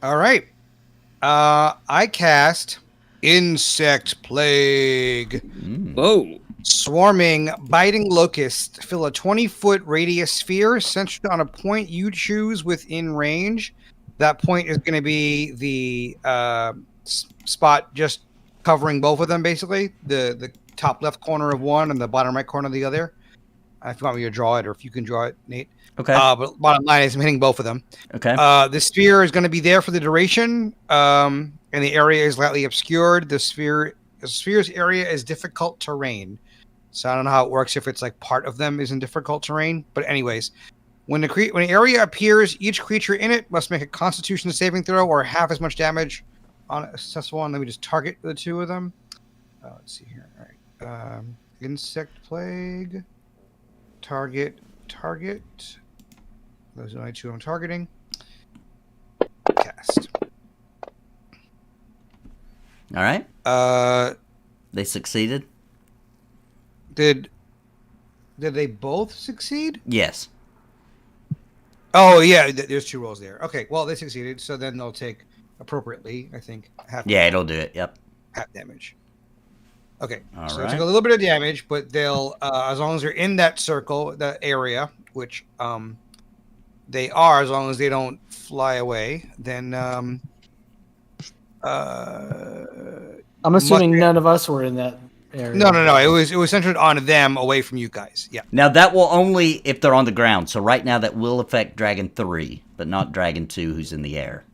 All right. I cast Insect Plague. Whoa. Swarming, biting locust. Fill a 20-foot radius sphere centered on a point you choose within range. That point is going to be the spot just covering both of them, basically. The top left corner of one and the bottom right corner of the other. If you want me to draw it, or if you can draw it, Nate. Okay. But bottom line is I'm hitting both of them. Okay. The sphere is going to be there for the duration, and the area is lightly obscured. The sphere's area is difficult terrain. So I don't know how it works if it's like part of them is in difficult terrain. But anyways, when the area appears, each creature in it must make a Constitution saving throw or half as much damage on a successful one. Let me just target the 2 of them. Let's see here. All right. Insect Plague. Target. Those are the only 2 I'm targeting. Cast. All right. They succeeded. Did they both succeed? Yes. Oh yeah, there's 2 rolls there. Okay, well they succeeded, so then they'll take appropriately, I think, half. Yeah, it'll do it. Yep. Half damage. Okay, All so right. take a little bit of damage, but they'll as long as they're in that circle, that area, which they are, as long as they don't fly away, then I'm assuming none of us were in that area. No. It was centered on them, away from you guys. Yeah. Now that will only if they're on the ground. So right now that will affect Dragon 3, but not Dragon 2, who's in the air.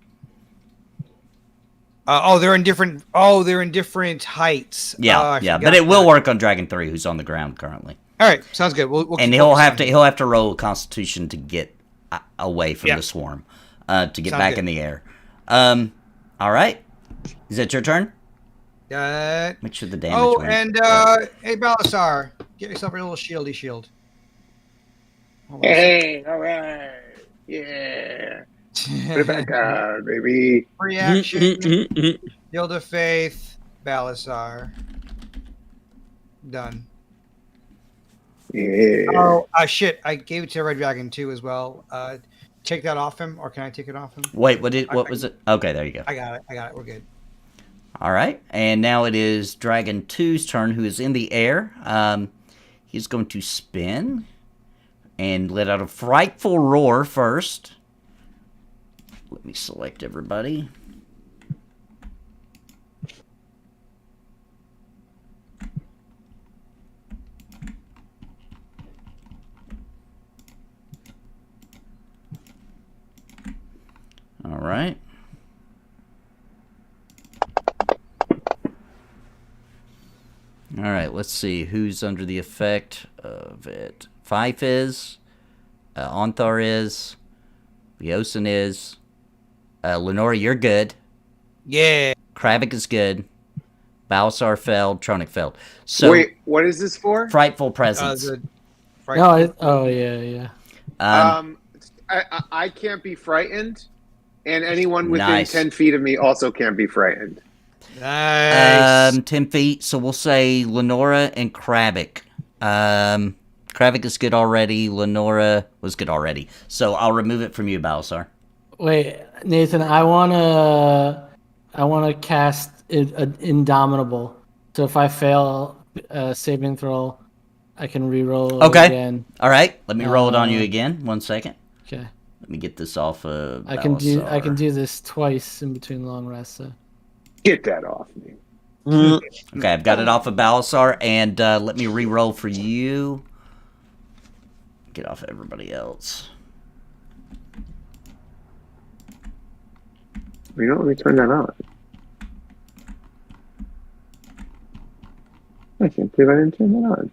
They're in different heights. Yeah. But it will work on Dragon 3, who's on the ground currently. All right, sounds good. We'll and keep he'll focusing. have to roll a Constitution to get away from Yeah. the swarm, to get Sounds back good. in the air. All right. Is that your turn? Make sure the damage. went. And hey, Balasar, get yourself a little shield. Hey, all right. Yeah. Put it back out, baby. Reaction. Shield of Faith, Balasar. Done. Yeah. Oh, shit. I gave it to Red Dragon too as well. Take that off him, or can I take it off him? Wait, what was it? Okay, there you go. I got it. We're good. All right, and now it is Dragon 2's turn, who is in the air. He's going to spin and let out a frightful roar first. Let me select everybody. All right. All right, let's see who's under the effect of it. Fife is. Onthar is. Leosin is. Lenora, you're good. Yeah. Kravik is good. Balasar failed. Tronic failed. So Wait, what is this for? frightful presence. Oh yeah. I can't be frightened, and anyone within Nice. 10 feet of me also can't be frightened. Nice. 10 feet. So we'll say Lenora and Kravik. Kravik is good already. Lenora was good already. So I'll remove it from you, Balasar. Wait, Nathan, I wanna cast Indomitable. So if I fail saving throw, I can re-roll Okay. again. All right. Let me roll it on you again. 1 second. Okay. Let me get this off of I can Balasar. do this twice in between long rests. So. Get that off me. Okay, I've got it off of Balasar, and let me re-roll for you. Get off everybody else. You know, let me turn that on. I can't believe I didn't turn that on.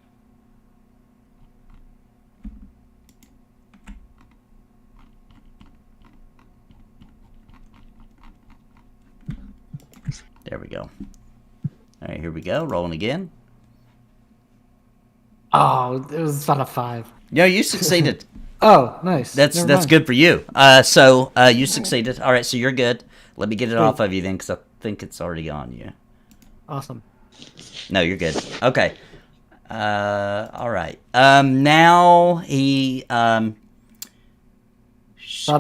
There we go. All right, here we go. Rolling again. Oh, it was not a 5. No, you succeeded. Oh, nice. That's Never that's mind. good for you. So you succeeded. All right, so you're good. Let me get it off of you then, because I think it's already on you. Awesome. No, you're good. Okay. All right. Now he Thought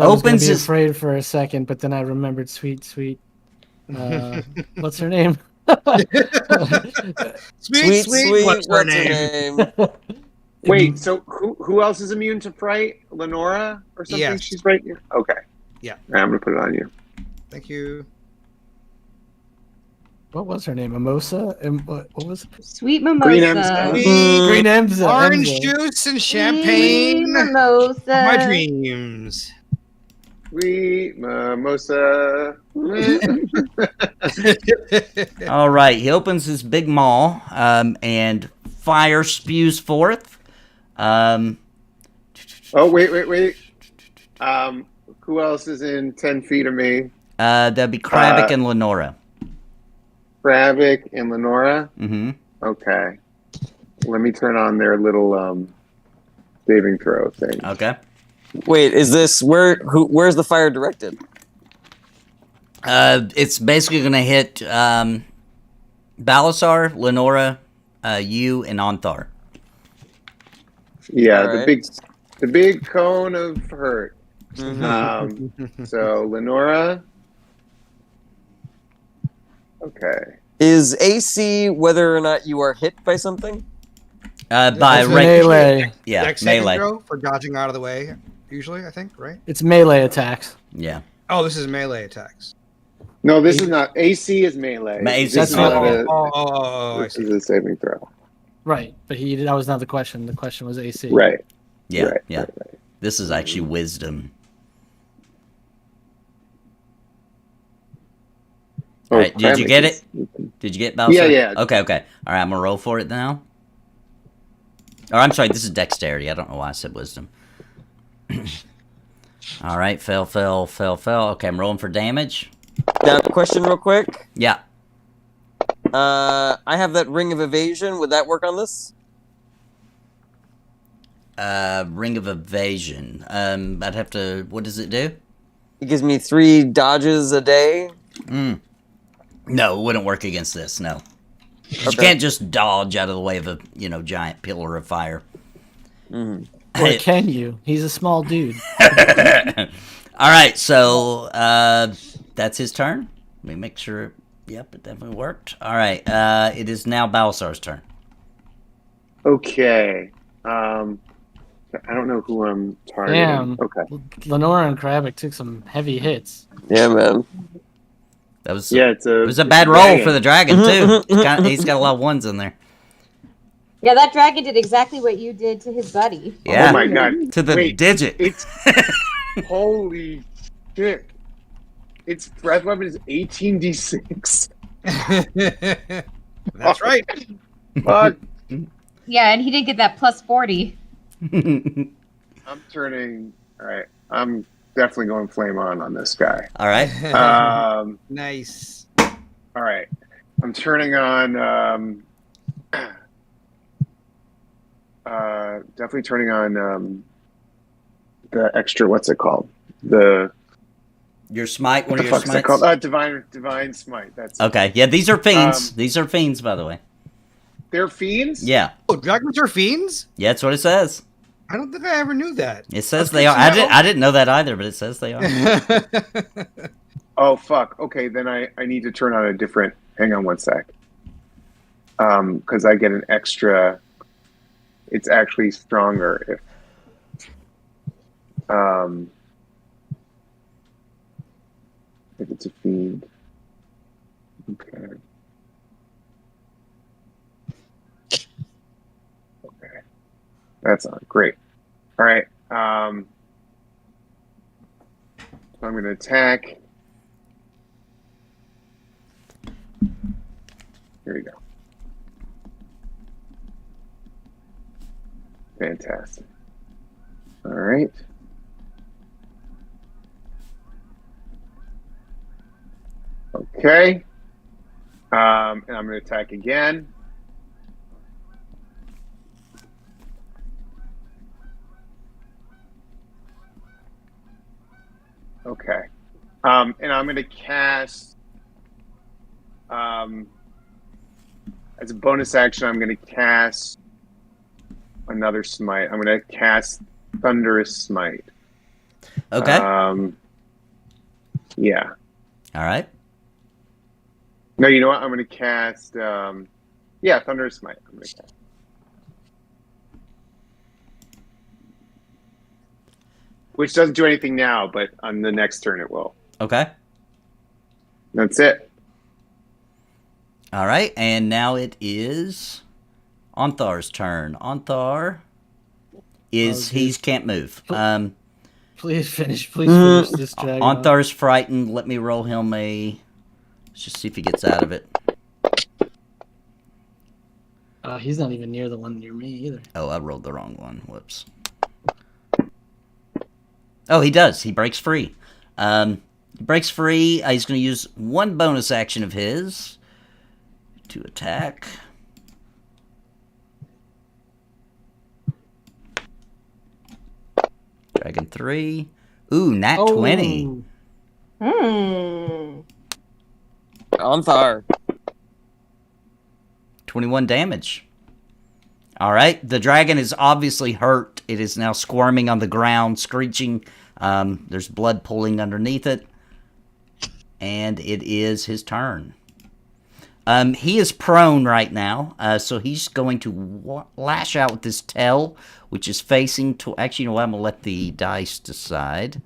I was gonna opens be his. afraid for a second, but then I remembered sweet. What's her name? Sweet. What's her name? Wait, so who else is immune to fright? Lenora or something? Yes. She's right here. Okay. Yeah. All right, I'm gonna put it on you. Thank you. What was her name? Mimosa? And what was it? Sweet mimosa. Green Emsa. Green Emsa. Orange Emsa. juice and Sweet champagne. mimosa. My dreams. Sweet mimosa. All right, he opens his big maw, and fire spews forth. Oh, wait. Who else is in 10 feet of me? That'd be Kravik and Lenora. Kravik and Lenora? Mm-hmm. Okay. Let me turn on their little saving throw thing. Okay. Wait, is this where's the fire directed? It's basically going to hit Balasar, Lenora, you, and Onthar. Yeah, All the right. big cone of hurt. Mhm. So Lenora. Okay. Is AC whether or not you are hit by something? By It's right, melee. yeah, Dex saving melee. throw for dodging out of the way, usually, I think, right? It's melee attacks. Yeah. Oh, this is melee attacks. No, this is not. AC is melee. AC This is is not melee. a- I This see. is a saving throw. Right, but that was not the question. The question was AC. Right. Yeah, Right, yeah. right. This is actually wisdom. All right, did you get it? Did you get Balasar? Yeah. Okay. All right, I'm going to roll for it now. Or I'm sorry, this is dexterity. I don't know why I said wisdom. All right, fail. Okay, I'm rolling for damage. Now, question real quick. Yeah. I have that ring of evasion. Would that work on this? Ring of evasion. I'd have to. What does it do? It gives me 3 dodges a day. No, it wouldn't work against this. No, 'cause you Okay. can't just dodge out of the way of a giant pillar of fire. Mhm. Or can you? He's a small dude. All right, so that's his turn. Let me make sure. Yep, it definitely worked. All right, it is now Balasar's turn. Okay. I don't know who I'm targeting. Damn. Okay. Lenora and Kravik took some heavy hits. Yeah, man. That was Yeah, it it was a bad roll for the dragon too. He's got a lot of ones in there. Yeah, that dragon did exactly what you did to his buddy. Yeah. Oh my god. To the Wait, digit. It's holy shit. Its breath weapon is 18d6. That's right. Fuck. Yeah, and he didn't get that plus 40. I'm turning. All right. I'm definitely going flame on this guy. All right. Nice. All right. I'm turning on. Definitely turning on the extra. What's it called? Your smite. One What of the your fuck is that smites. called? Divine smite. That's Okay. Yeah, these are fiends. These are fiends, by the way. They're fiends. Yeah. Oh, dragons are fiends? Yeah, that's what it says. I don't think I ever knew that. It says That's they good are. to know. I didn't know that either, but it says they are. Oh fuck. Okay, then I need to turn on a different. Hang on one sec. Because I get an extra. It's actually stronger if it's a fiend. Okay. Okay. That's on. Great. All right. So I'm going to attack. Here we go. Fantastic. All right. Okay. And I'm going to attack again. Okay. And I'm going to cast, as a bonus action, I'm going to cast another smite. I'm going to cast Thunderous Smite. Okay. Yeah. All right. No, you know what? I'm going to cast, Thunderous Smite. I'm going to cast. Which doesn't do anything now, but on the next turn it will. Okay. That's it. All right, and now it is Onthar's turn. Onthar is he can't move. Please finish this dragon. Onthar's frightened. Let me roll him a. Let's just see if he gets out of it. He's not even near the one near me either. Oh, I rolled the wrong one. Whoops. Oh, he does. He breaks free. He breaks free. He's going to use one bonus action of his to attack. Dragon 3. Ooh, nat 20. Xonthal. 21 damage. All right. The dragon is obviously hurt. It is now squirming on the ground, screeching. There's blood pooling underneath it. And it is his turn. He is prone right now, so he's going to lash out with his tail, which is facing to... Actually, you know what? I'm going to let the dice decide.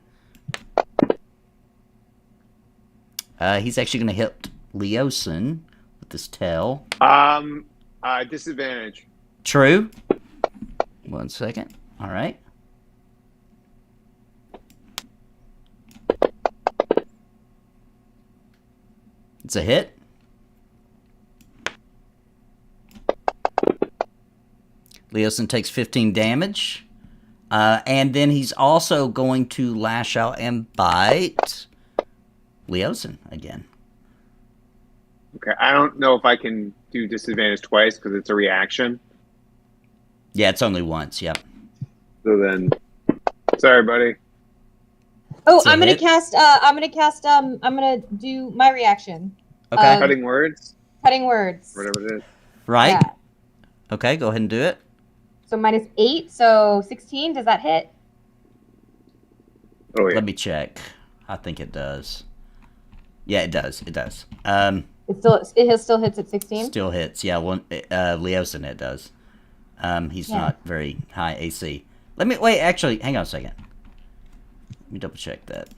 He's actually going to hit Leosin with his tail. Disadvantage. True. 1 second. All right. It's a hit. Leosin takes 15 damage. And then he's also going to lash out and bite Leosin again. Okay, I don't know if I can do disadvantage twice because it's a reaction. Yeah, it's only once. Yep. So then, sorry, buddy. Oh, It's a I'm gonna hit. cast. I'm gonna do my reaction. Okay. Cutting words, Cutting words. whatever it is. Right. Yeah. Okay, go ahead and do it. So -8, so 16. Does that hit? Oh yeah. Let me check. I think it does. Yeah, it does. It does. It still hits at 16. Still hits. Yeah, Leosin it does. He's Yeah. not very high AC. Let me wait. Actually, hang on a second. Let me double check that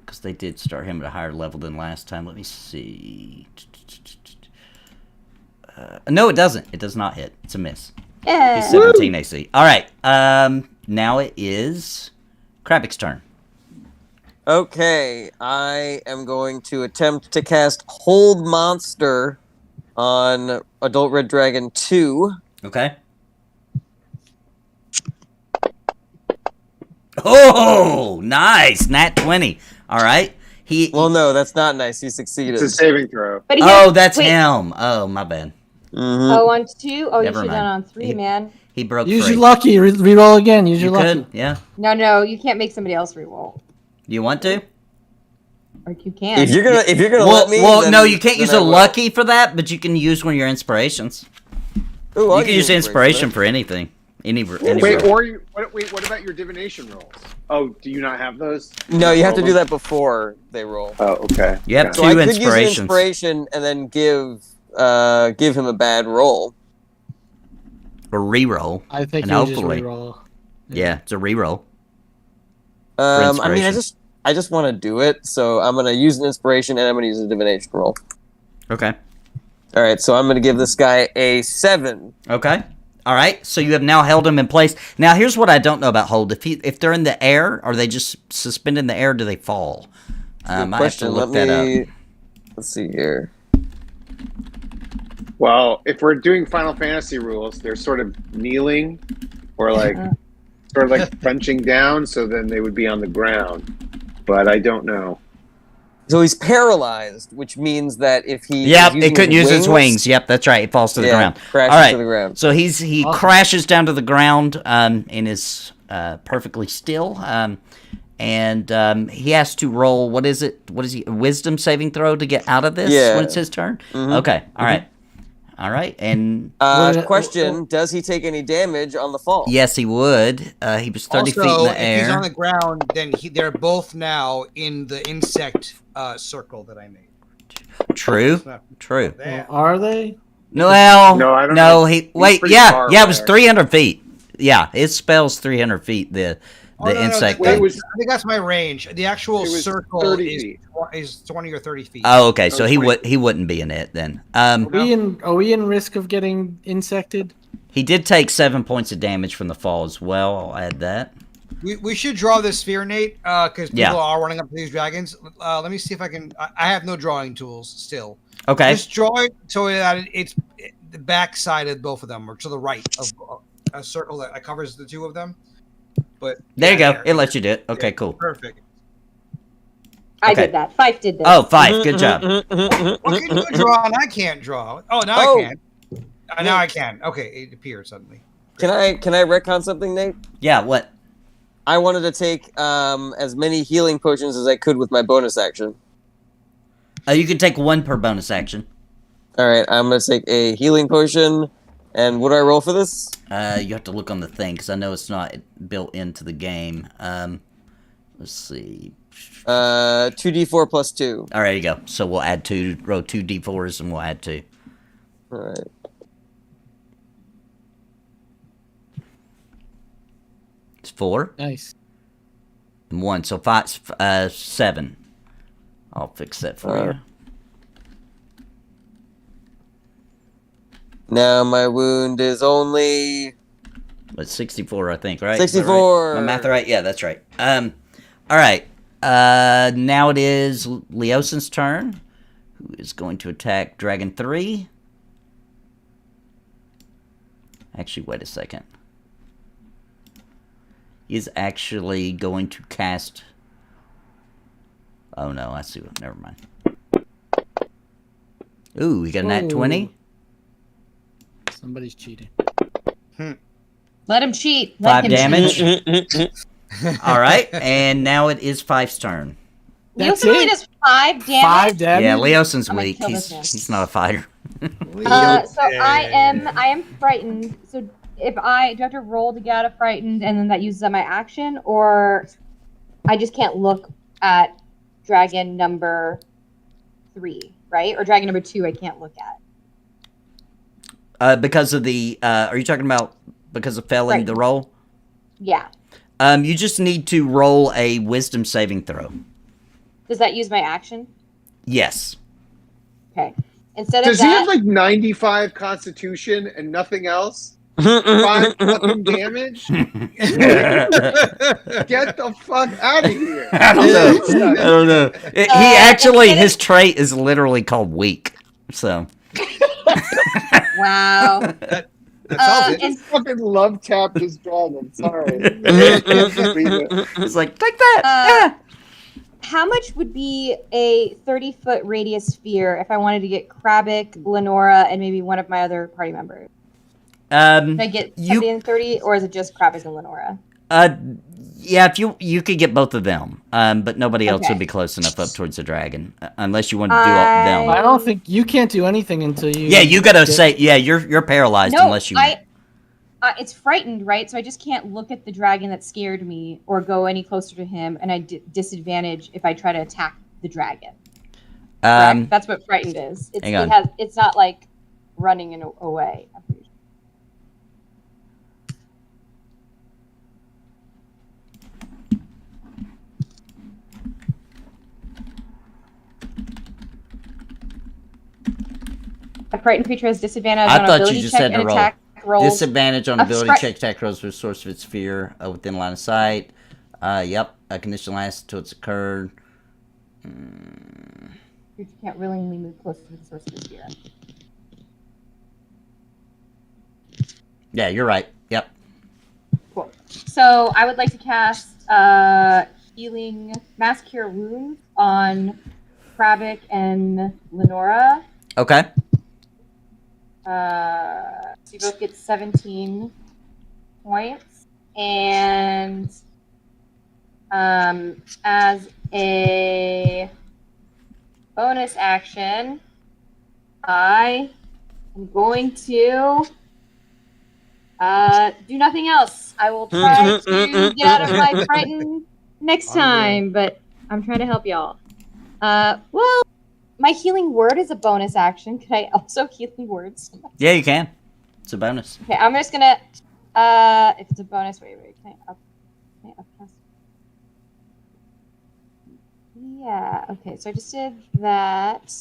because they did start him at a higher level than last time. Let me see. No, it doesn't. It does not hit. It's a miss. Yeah. He's 17 AC. All right. Now it is Krabik's turn. Okay, I am going to attempt to cast Hold Monster on Adult Red Dragon 2. Okay. Oh, nice. Nat 20. All right. Well, no, that's not nice. He succeeded. It's a saving throw. But he Oh, has- that's wait, him. Oh, my bad. Mhm. Oh, on 2? Oh, you Never should have mind. done on 3, He- man. He broke Use free. your lucky. Reroll again. Use You your lucky. could, yeah. No, you can't make somebody else reroll. Do you want to? Or you can. If you're gonna Well, let me, then, no, you can't then use I a will. lucky for that, but you can use one of your inspirations. Ooh, I'll You can use inspiration for for anything. Any Wait, roll. or wait, what about your divination rolls? Oh, do you not have those? it. No, you have to roll do them? that before they roll. Oh, okay. You have Yeah. So two I could use an inspirations. inspiration and then give him a bad roll. Or reroll. I think And you just hopefully- reroll. Yeah, it's a reroll. I mean, inspiration. I just want to do it, so I'm gonna use an inspiration and I'm gonna use a divination roll. Okay. All right, so I'm gonna give this guy a 7. Okay. All right. So you have now held him in place. Now here's what I don't know about hold. If they're in the air, are they just suspended in the air? Or do they fall? Good I have to question. look that up. Let's see here. Well, if we're doing Final Fantasy rules, they're sort of kneeling or like sort of like punching down, so then they would be on the ground. But I don't know. So he's paralyzed, which means that if he Yep, is using it couldn't use its wings. Yep, that's right. It falls to the ground. crashes All right. to the ground. So he Awesome. crashes down to the ground and is perfectly still. And he has to roll. What is it? What is he? A wisdom saving throw to get out of this Yeah. when it's his turn. Mhm. Okay. All right. All right. And Question: does he take any damage on the fall? yes, he would. He was 30 feet in Also, the if he's on air. the ground, then they're both now in the insect circle that I made. True. It's not True. there. Well, are they? No, well, No, I don't no. know. He wait. pretty Yeah, far yeah. It was away. 300 feet. Yeah, it spells 300 feet. The Oh, no, insect Wait, thing. was- I think that's my range. The actual It was circle 30 is, feet. is 20 or 30 feet. Oh, okay. So Oh, he 20. wouldn't be in it then. Are we in risk of getting insected? He did take 7 points of damage from the fall as well. I'll add that. We should draw this sphere, Nate, because people Yeah. are running up to these dragons. Let me see if I can. I have no drawing tools still. Okay. Just draw it so that it's the back side of both of them, or to the right of a circle that covers the two of them. But There you yeah, go. It lets you do it. Okay, cool. Perfect. I Okay. did that. Fife did this. Oh, 5. Good job. What can you draw and I can't draw? Oh, now Oh. I can. Now I can. Okay, it appeared suddenly. Can I retcon something, Nate? Yeah, what? I wanted to take as many healing potions as I could with my bonus action. You can take 1 per bonus action. All right, I'm gonna take a healing potion. And what do I roll for this? You have to look on the thing because I know it's not built into the game. Let's see. 2d4 plus 2. All right, there you go. So we'll add 2, roll 2 d4s, and we'll add 2. All right. It's 4 Nice. and 1, so 5, 7. I'll fix that for you. Now my wound is only But 64, I think, right? Is that 64. right? My math right? Yeah, that's right. All right. Now it is Leosin's turn, who is going to attack Dragon 3. Actually, wait a second. He's actually going to cast... Oh, no, I see. Never mind. Ooh, he got a nat Ooh. 20. Somebody's cheating. Let him cheat. Let 5 him damage. cheat. All right, and now it is 5's turn. Leo That's only it? does 5 damage. 5 damage? Yeah, Leosin's I'm gonna weak. kill this man. He's not a fighter. So I am frightened. So if do I have to roll to get out of frightened, and then that uses up my action, or I just can't look at dragon number 3, right? Or dragon number 2, I can't look at. Because of the, are you talking about because of failing Right. the roll? Yeah. You just need to roll a wisdom saving throw. Does that use my action? Yes. Okay. Instead Does of he that, have like 95 constitution and nothing else? 5 fucking damage? Get the fuck out of here! I don't know. He actually, his trait is literally called weak. So. wow. That solves I it. just fucking love tapped his dragon. Sorry. I can't beat it. It's like, take that! Uh, How much would be a 30-foot radius sphere if I wanted to get Krabic, Lenora, and maybe one of my other party members? Can I get somebody in 30, or is it just Krabic and Lenora? Yeah, if you could get both of them, but nobody else Okay. would be close enough up towards the dragon, unless you want to do all of them. I don't think you can't do anything until you. Yeah, you gotta say, yeah, you're paralyzed No, unless you. it's frightened, right? So I just can't look at the dragon that scared me or go any closer to him, and I disadvantage if I try to attack the dragon. Correct? That's what frightened is. Hang on. It's not like running away. I'm pretty sure. A frightened creature has disadvantage I on thought ability you just check said and to roll. attack rolls. Disadvantage on of ability scri- check attack rolls with source of its fear within line of sight. Yep, a condition lasts until it's occurred. You can't willingly move closer to the source of the fear. Yeah, you're right. Yep. Cool. So I would like to cast healing mass cure wounds on Krabic and Lenora. Okay. So you both get 17 points, and as a bonus action, I am going to do nothing else. I will try to get out of my frighten next time, but I'm trying to help y'all. Well, my healing word is a bonus action. Could I also healing words? Yeah, you can. It's a bonus. Okay, I'm just gonna. If it's a bonus, wait. Can I upcast? Yeah. Okay, so I just did that.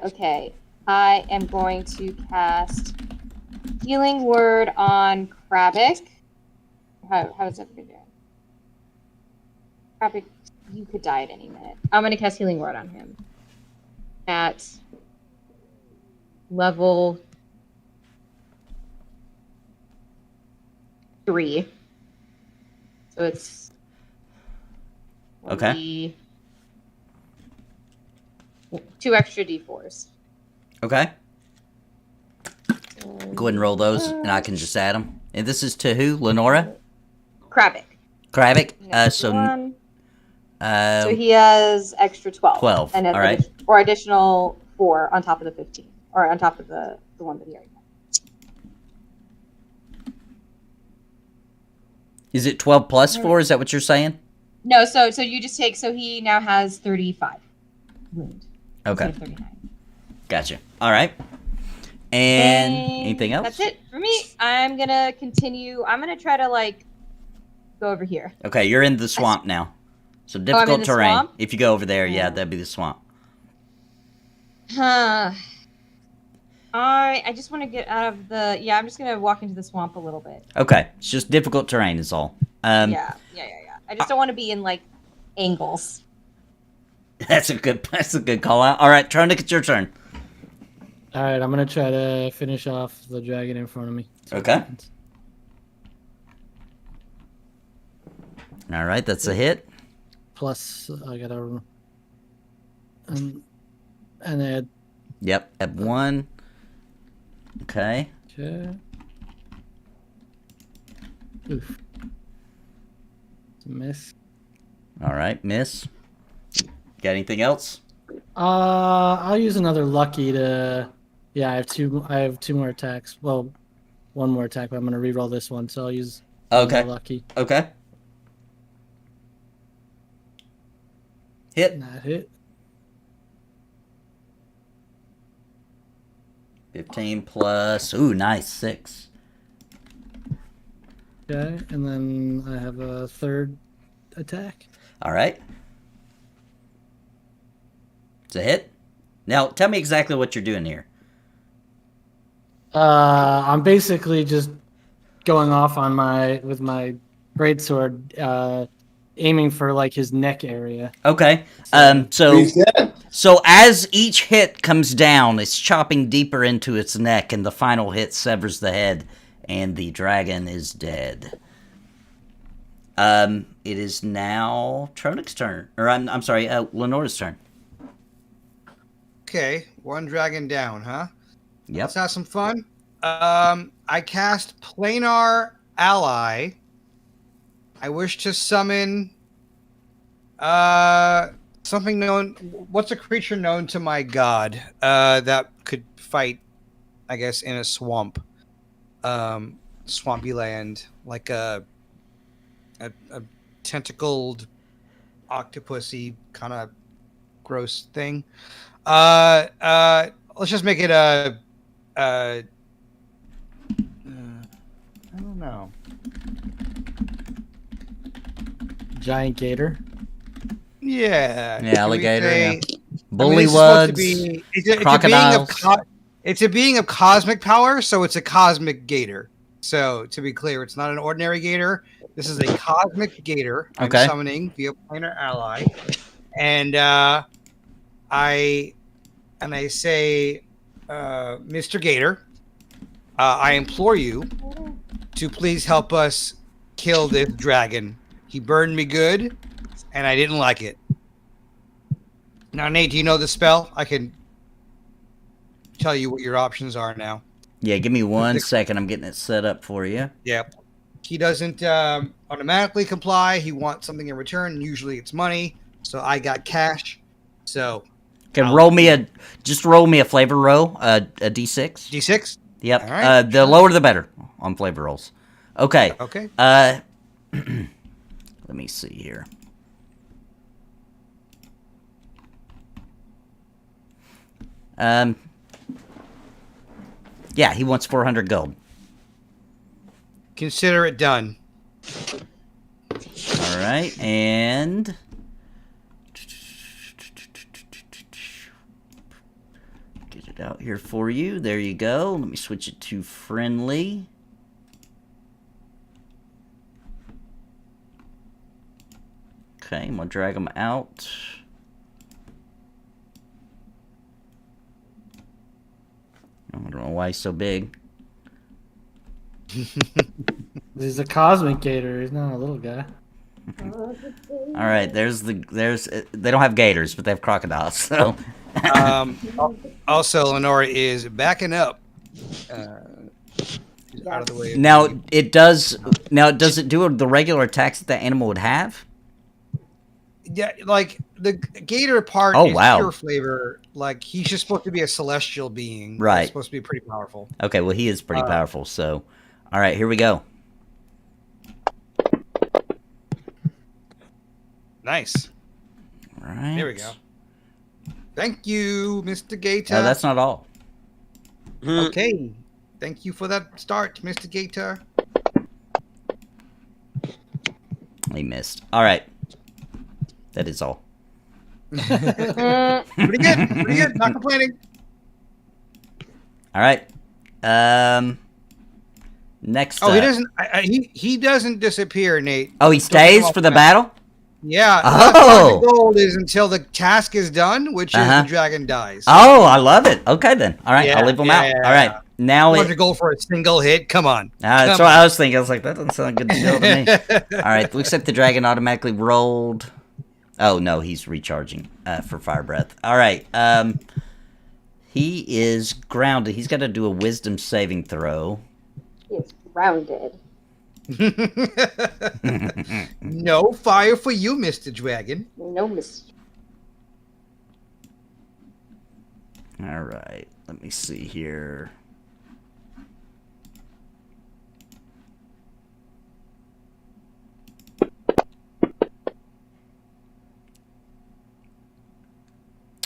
Okay. I am going to cast healing word on Krabic. How is that going? Krabic, you could die at any minute. I'm going to cast healing word on him at level 3. So it's Okay. 2 extra d4s. Okay. Go ahead and roll those, and I can just add them. And this is to who? Lenora? Krabic. Krabic? So he has extra 12. 12, And all right. Or additional 4 on top of the 15. Or on top of the one that he already had. Is it 12 plus 4? Is that what you're saying? No, so you just take, so he now has 35 wound. Okay. Instead of 39. Gotcha. All right. And anything else? That's it for me. I'm going to continue. I'm going to try to, go over here. Okay, you're in the swamp now. So I'm difficult in the terrain. swamp? If you go over there, yeah, Yeah. that'd be the swamp. I just want to get out of the... Yeah, I'm just going to walk into the swamp a little bit. Okay, it's just difficult terrain is all. Yeah. I just don't want to be in, angles. That's a good call out. All right, Roenick, it's your turn. All right, I'm gonna try to finish off the dragon in front of me. Okay. All right, that's a hit. Plus, I gotta and add. Yep, at 1. Okay. Okay. Oof. It's a miss. All right, miss. Got anything else? I'll use another lucky to. Yeah, I have two more attacks. Well, one more attack, but I'm gonna reroll this one, so I'll use Okay. another lucky. Okay. Hit. Not hit. 15 plus. Ooh, nice. 6. Okay, and then I have a third attack. All right. It's a hit. Now, tell me exactly what you're doing here. I'm basically just going off on with my greatsword aiming for like his neck area. Okay. So as each hit comes down, it's chopping deeper into its neck, and the final hit severs the head, and the dragon is dead. It is now Tronick's turn, or I'm sorry, Lenora's turn. Okay, one dragon down, huh? Yep. Let's have some fun. I cast Planar Ally. I wish to summon something known. What's a creature known to my god that could fight, I guess, in a swamp, swampy land, like a tentacled octopusy kind of gross thing. Let's just make it I don't know. Giant gator. Yeah. Alligator. Say, Yeah. Bullywugs. Crocodiles. It's a being of cosmic power, so it's a cosmic gator. So to be clear, it's not an ordinary gator. This is a cosmic gator. I'm summoning via Planar Ally, and I say, Mr. Gator, I implore you to please help us kill this dragon. He burned me good, and I didn't like it. Now, Nate, do you know the spell? I can tell you what your options are now. Yeah, give me 1 second. I'm getting it set up for you. Yep. He doesn't automatically comply. He wants something in return. Usually it's money. So I got cash. So roll me a flavor roll, a D6. D6? Yep. All right. The lower the better on flavor rolls. Okay. Okay. Let me see here. Yeah, he wants 400 gold. Consider it done. All right, and get it out here for you. There you go. Let me switch it to friendly. Okay, I'm gonna drag them out. I don't know why he's so big. He's a cosmic gator. He's not a little guy. All right, they don't have gators, but they have crocodiles. So, also, Lenora is backing up. Out of the way. Now does it do the regular attacks that the animal would have? Yeah, like the gator part is pure flavor. Like he's just supposed to be a celestial being. Right. He's supposed to be pretty powerful. Okay, well he is pretty powerful. So, all right, here we go. Nice. All right. There we go. Thank you, Mr. Gator. No, that's not all. Okay. Thank you for that start, Mr. Gator. He missed. All right. That is all. Pretty good. Pretty good. Not complaining. All right. Next. Oh, he doesn't. He doesn't disappear, Nate. Oh, he stays for the battle. Yeah. Oh. The gold is until the task is done, which is the dragon dies. Oh, I love it. Okay, then. All right, I'll leave him out. All right. Now to go for a single hit. Come on. That's what I was thinking. I was like, that doesn't sound good to me. All right. Looks like the dragon automatically rolled. Oh no, he's recharging for fire breath. All right. He is grounded. He's got to do a wisdom saving throw. He is grounded. No fire for you, Mr. Dragon. No, Mr. All right. Let me see here.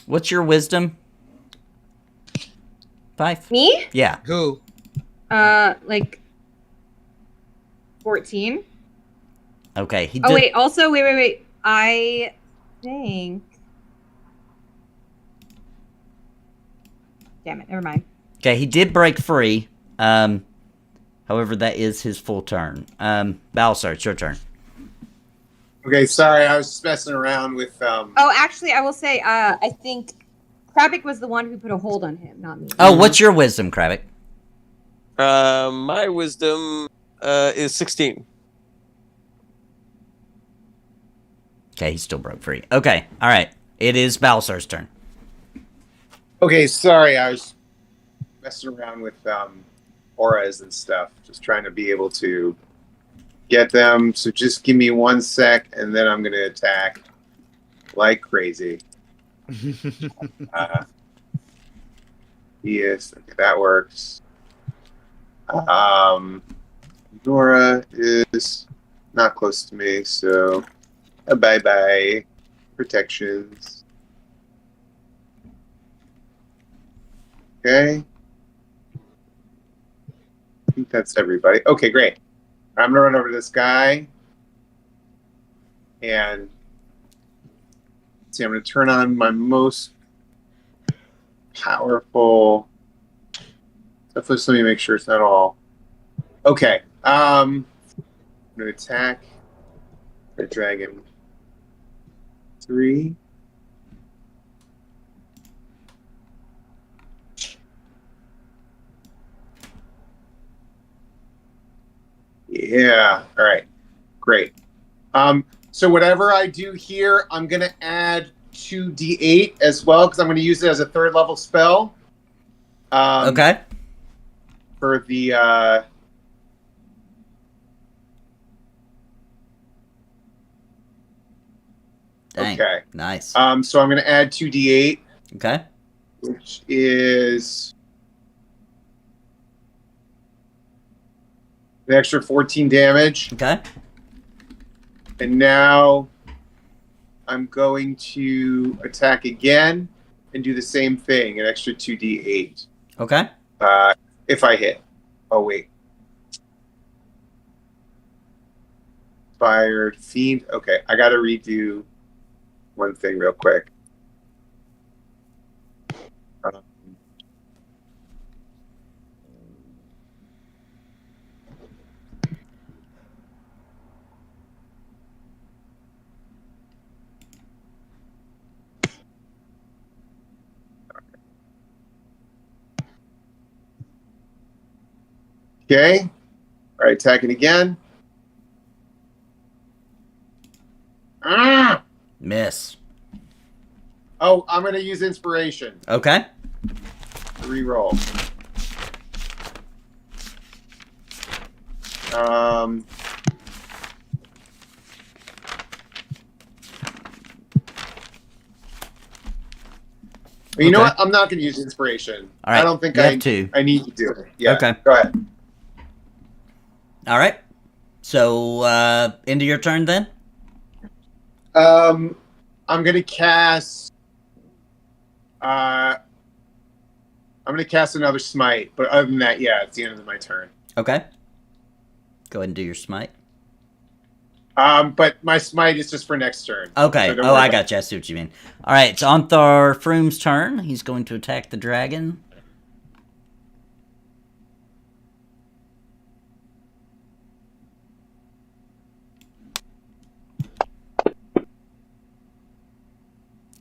What's your wisdom? 5? Me? Yeah. Who? Like 14. Okay. He Oh wait. Also, wait. I think. Damn it. Never mind. Okay. He did break free. However, that is his full turn. Balsar, it's your turn. Okay, sorry, I was just messing around with. Oh, actually, I will say, I think Kravik was the one who put a hold on him, not me. Oh, what's your wisdom, Kravik? My wisdom is 16. Okay, he's still broke free. Okay, all right. It is Balsar's turn. Okay, sorry, I was messing around with auras and stuff, just trying to be able to get them. So just give me 1 sec, and then I'm going to attack like crazy. Yes, okay, that works. Nora is not close to me, so bye-bye protections. Okay. I think that's everybody. Okay, great. I'm going to run over to this guy. And see, I'm going to turn on my most powerful. So first, let me make sure it's not all. Okay. I'm going to attack the dragon. 3. Yeah. All right. Great. So whatever I do here, I'm going to add 2d8 as well, because I'm going to use it as a 3rd level spell. Okay. For the Dang. okay. Nice. So I'm going to add 2d8, Okay. which is an extra 14 damage. Okay. And now I'm going to attack again and do the same thing, an extra 2d8. Okay. If I hit. Oh, wait. Fired. Fiend. Okay, I got to redo one thing real quick. Okay. All right, attacking again. Ah! Miss. Oh, I'm going to use inspiration. Okay. Reroll. You know Okay. what? I'm not going to use inspiration. All right. I don't think You I have to. I need to do it. Yeah. Okay. Go ahead. All right. So, into your turn then? I'm going to cast. I'm going to cast another smite, but other than that, yeah, it's the end of my turn. Okay. Go ahead and do your smite. But my smite is just for next turn. Okay. So don't Oh, worry I about got you. I see what you mean. All right. It's Xonthal Froom's turn. He's going to attack the dragon.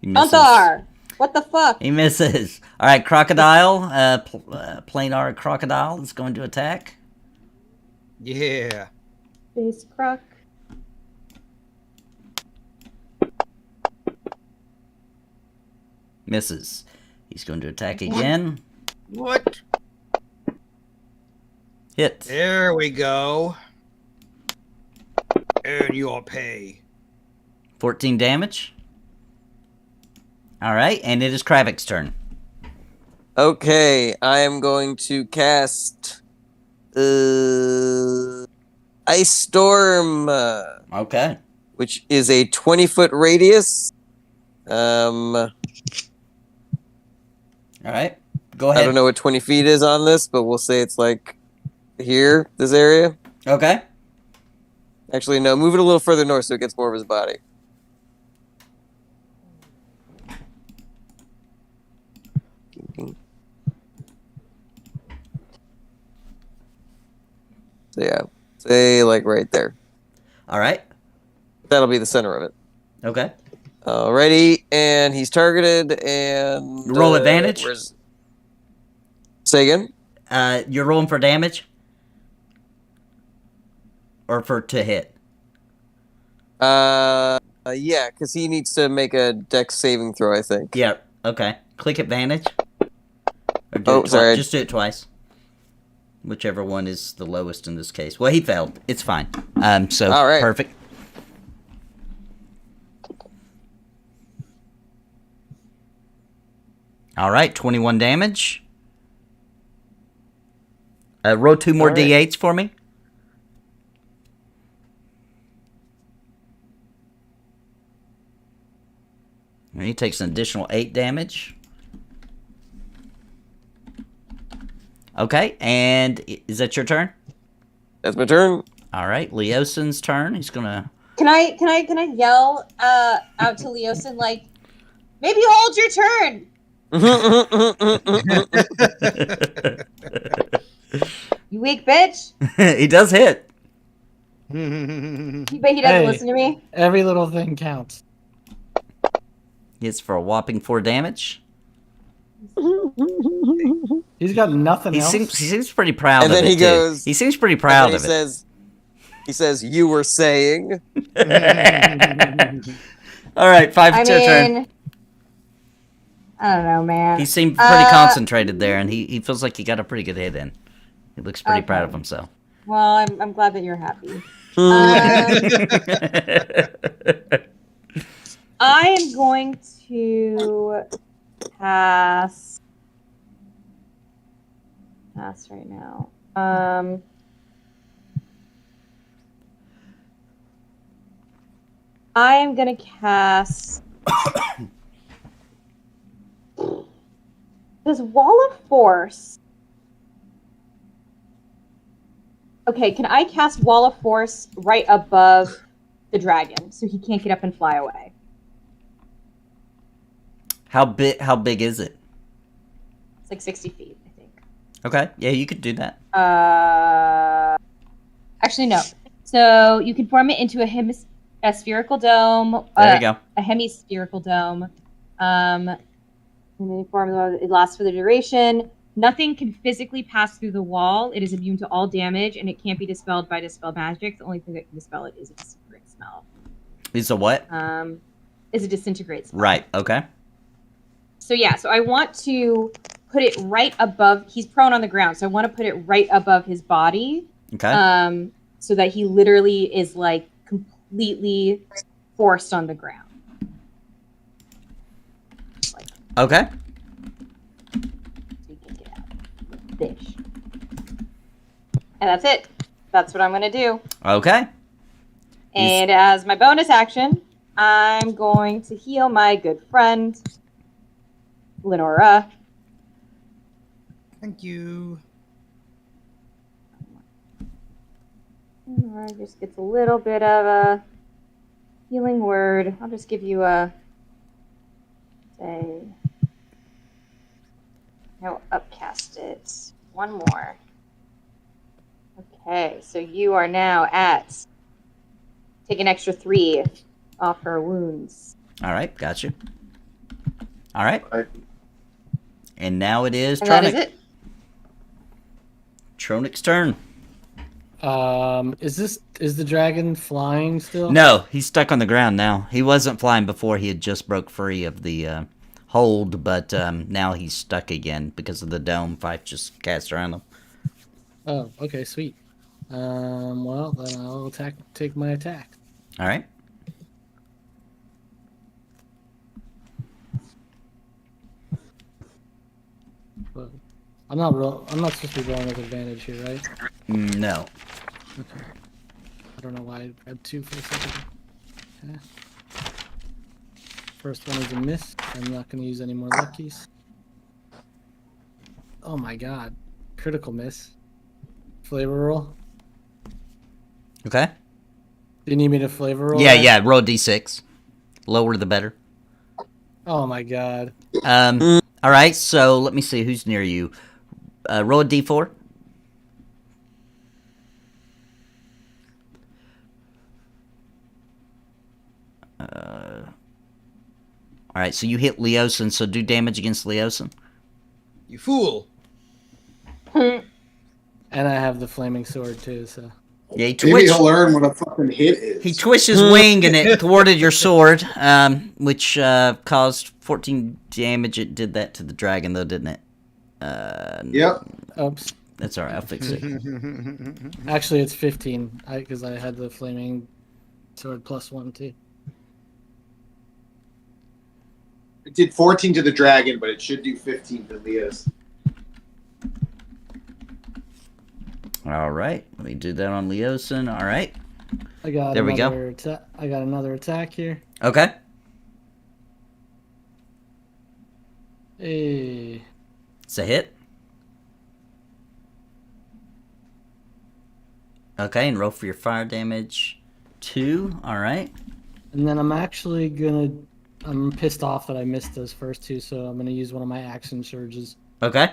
He misses. Xonthal! What the fuck? He misses. All right. Crocodile. Planar crocodile is going to attack. Yeah. Face croc. Misses. He's going to attack again. What? Hit. There we go. And you'll pay. 14 damage. All right, and it is Kravik's turn. Okay, I am going to cast Ice Storm, Okay. which is a 20-foot radius. All right. Go I ahead. don't know what 20 feet is on this, but we'll say it's like here, this area. Okay. Actually, no, move it a little further north so it gets more of his body. So yeah, say like right there. All right. That'll be the center of it. Okay. Alrighty, and he's targeted, and... Roll advantage? Say again? You're rolling for damage? Or to hit? Yeah, because he needs to make a dex saving throw, I think. Yeah, okay. Click advantage. Or do sorry. Just do it twice. Whichever one is the lowest in this case. Well, he failed. It's fine. So, all right. Perfect. All right, 21 damage. Roll 2 more D8s for me. And he takes an additional 8 damage. Okay, and is that your turn? That's my turn. All right, Leosin's turn. He's gonna. Can I yell out to Leosin like, maybe hold your turn? You weak bitch. He does hit. You bet he doesn't listen to me. Every little thing counts. Hits for a whopping 4 damage. He's got nothing He else. seems pretty proud And of then it, he too. goes- He seems pretty proud of it. He says, you were saying. it. All right, 5, it's your turn. I don't know, man. He seemed pretty concentrated there, and he feels like he got a pretty good hit in. He looks pretty proud of himself. Well, I'm glad that you're happy. I am going to pass right now. I am going to cast... Does Wall of Force... Okay, can I cast Wall of Force right above the dragon so he can't get up and fly away? How big is it? It's like 60 feet, I think. Okay, yeah, you could do that. Actually, no. So you can form it into a spherical dome. There you go. A hemispherical dome. And then you form it lasts for the duration. Nothing can physically pass through the wall. It is immune to all damage, and it can't be dispelled by dispel magic. The only thing that can dispel it is a disintegrate spell. Is a what? Is a disintegrate spell. Right, okay. So yeah, so I want to put it right above. He's prone on the ground, so I want to put it right above his body. Okay. So that he literally is like completely forced on the ground. Okay. So he can get out. Fish. And that's it. That's what I'm gonna do. Okay. And as my bonus action, I'm going to heal my good friend, Lenora. Thank you. Lenora just gets a little bit of a healing word. I'll just give you a say. No, upcast it. One more. Okay, so you are now at take an extra 3 off her wounds. All right, got you. All right. Right. And now it is And that Tronic. is it. Tronick's turn. Is the dragon flying still? No, he's stuck on the ground now. He wasn't flying before. He had just broke free of the hold, but now he's stuck again because of the dome fight just cast around him. Oh, okay, sweet. Well, then I'll take my attack. All right. But I'm not supposed to be rolling with advantage here, right? No. Okay. I don't know why I grabbed 2 for a second. Okay. First one is a miss. I'm not going to use any more luckies. Oh my god. Critical miss. Flavor roll? Okay. Do you need me to flavor roll? Yeah, that? yeah. Roll d6. Lower the better. Oh my god. All right. So let me see who's near you. Roll a d4. All right, so you hit Leosin, so do damage against Leosin. You fool. And I have the flaming sword too, so. Yeah, he Maybe he'll learn what a fucking hit is. He twitched his wing and it thwarted your sword, which caused 14 damage. It did that to the dragon, though, didn't it? Yep. Oops. That's all right. I'll fix it. Actually, it's 15 because I had the flaming sword +1 too. It did 14 to the dragon, but it should do 15 to Leos. All right. Let me do that on Leosin. All right. I got There we go. I got another attack here. Okay. Hey. It's a hit. Okay, and roll for your fire damage. 2. All right. And then I'm actually I'm pissed off that I missed those first two, so I'm gonna use one of my action surges Okay.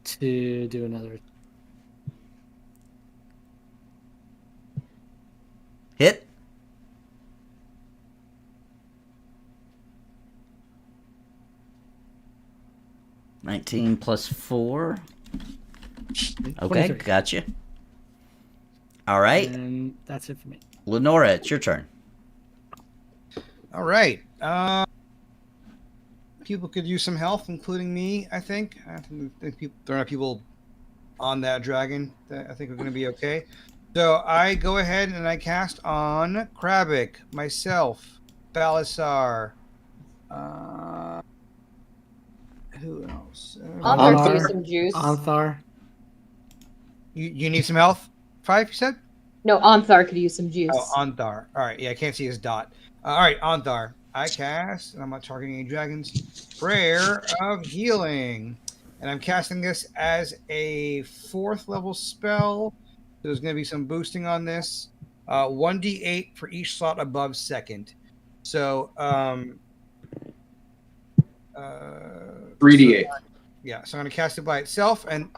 to do another. Hit. $19 plus 4. Okay, 23. gotcha. All right, And that's it for me. Lenora, it's your turn. All right. People could use some health, including me, I think. There are people on that dragon that I think are going to be okay. So I go ahead and I cast on Krabik, myself, Balasar. Who else? Anthar could use some juice. Anthar. You need some health? 5, you said? No, Anthar could use some juice. Oh, Anthar. All right. Yeah, I can't see his dot. All right, Anthar. I cast, and I'm not targeting any dragons, Prayer of Healing. And I'm casting this as a 4th level spell. There's going to be some boosting on this. 1d8 for each slot above 2nd. So, 3d8. Yeah, so I'm going to cast it by itself, and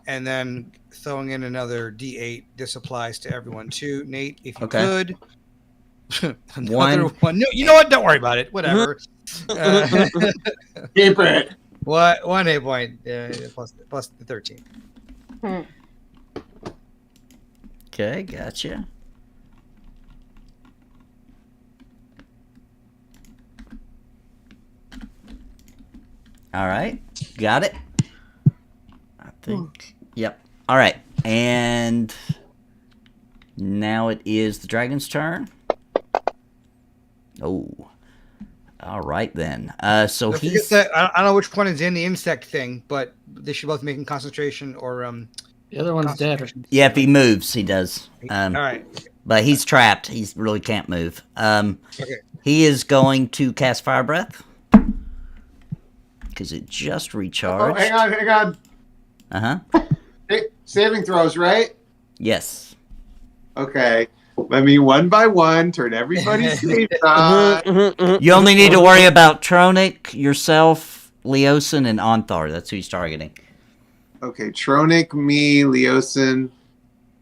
then throwing in another d8. This applies to everyone too. Nate, if you could. Another one. No, you know what? Don't worry about it. Whatever. Keep it. What? 1 hit point plus the 13. Okay, gotcha. All right, got it. I think. Yep. All right, and now it is the dragon's turn. Oh. All right then. So Don't he's. forget that, I don't know which one is in the insect thing, but they should both make concentration or The other one's dead. Yeah, if he moves, he does. all right. But he's trapped. He really can't move. Okay. He is going to cast Fire Breath. Because it just recharged. Oh, hang on. Uh-huh. Hey, saving throws, right? Yes. Okay. Let me one by one turn everybody's saves on. You only need to worry about Roenick, yourself, Leosin, and Anthar. That's who he's targeting. Okay, Roenick, me, Leosin,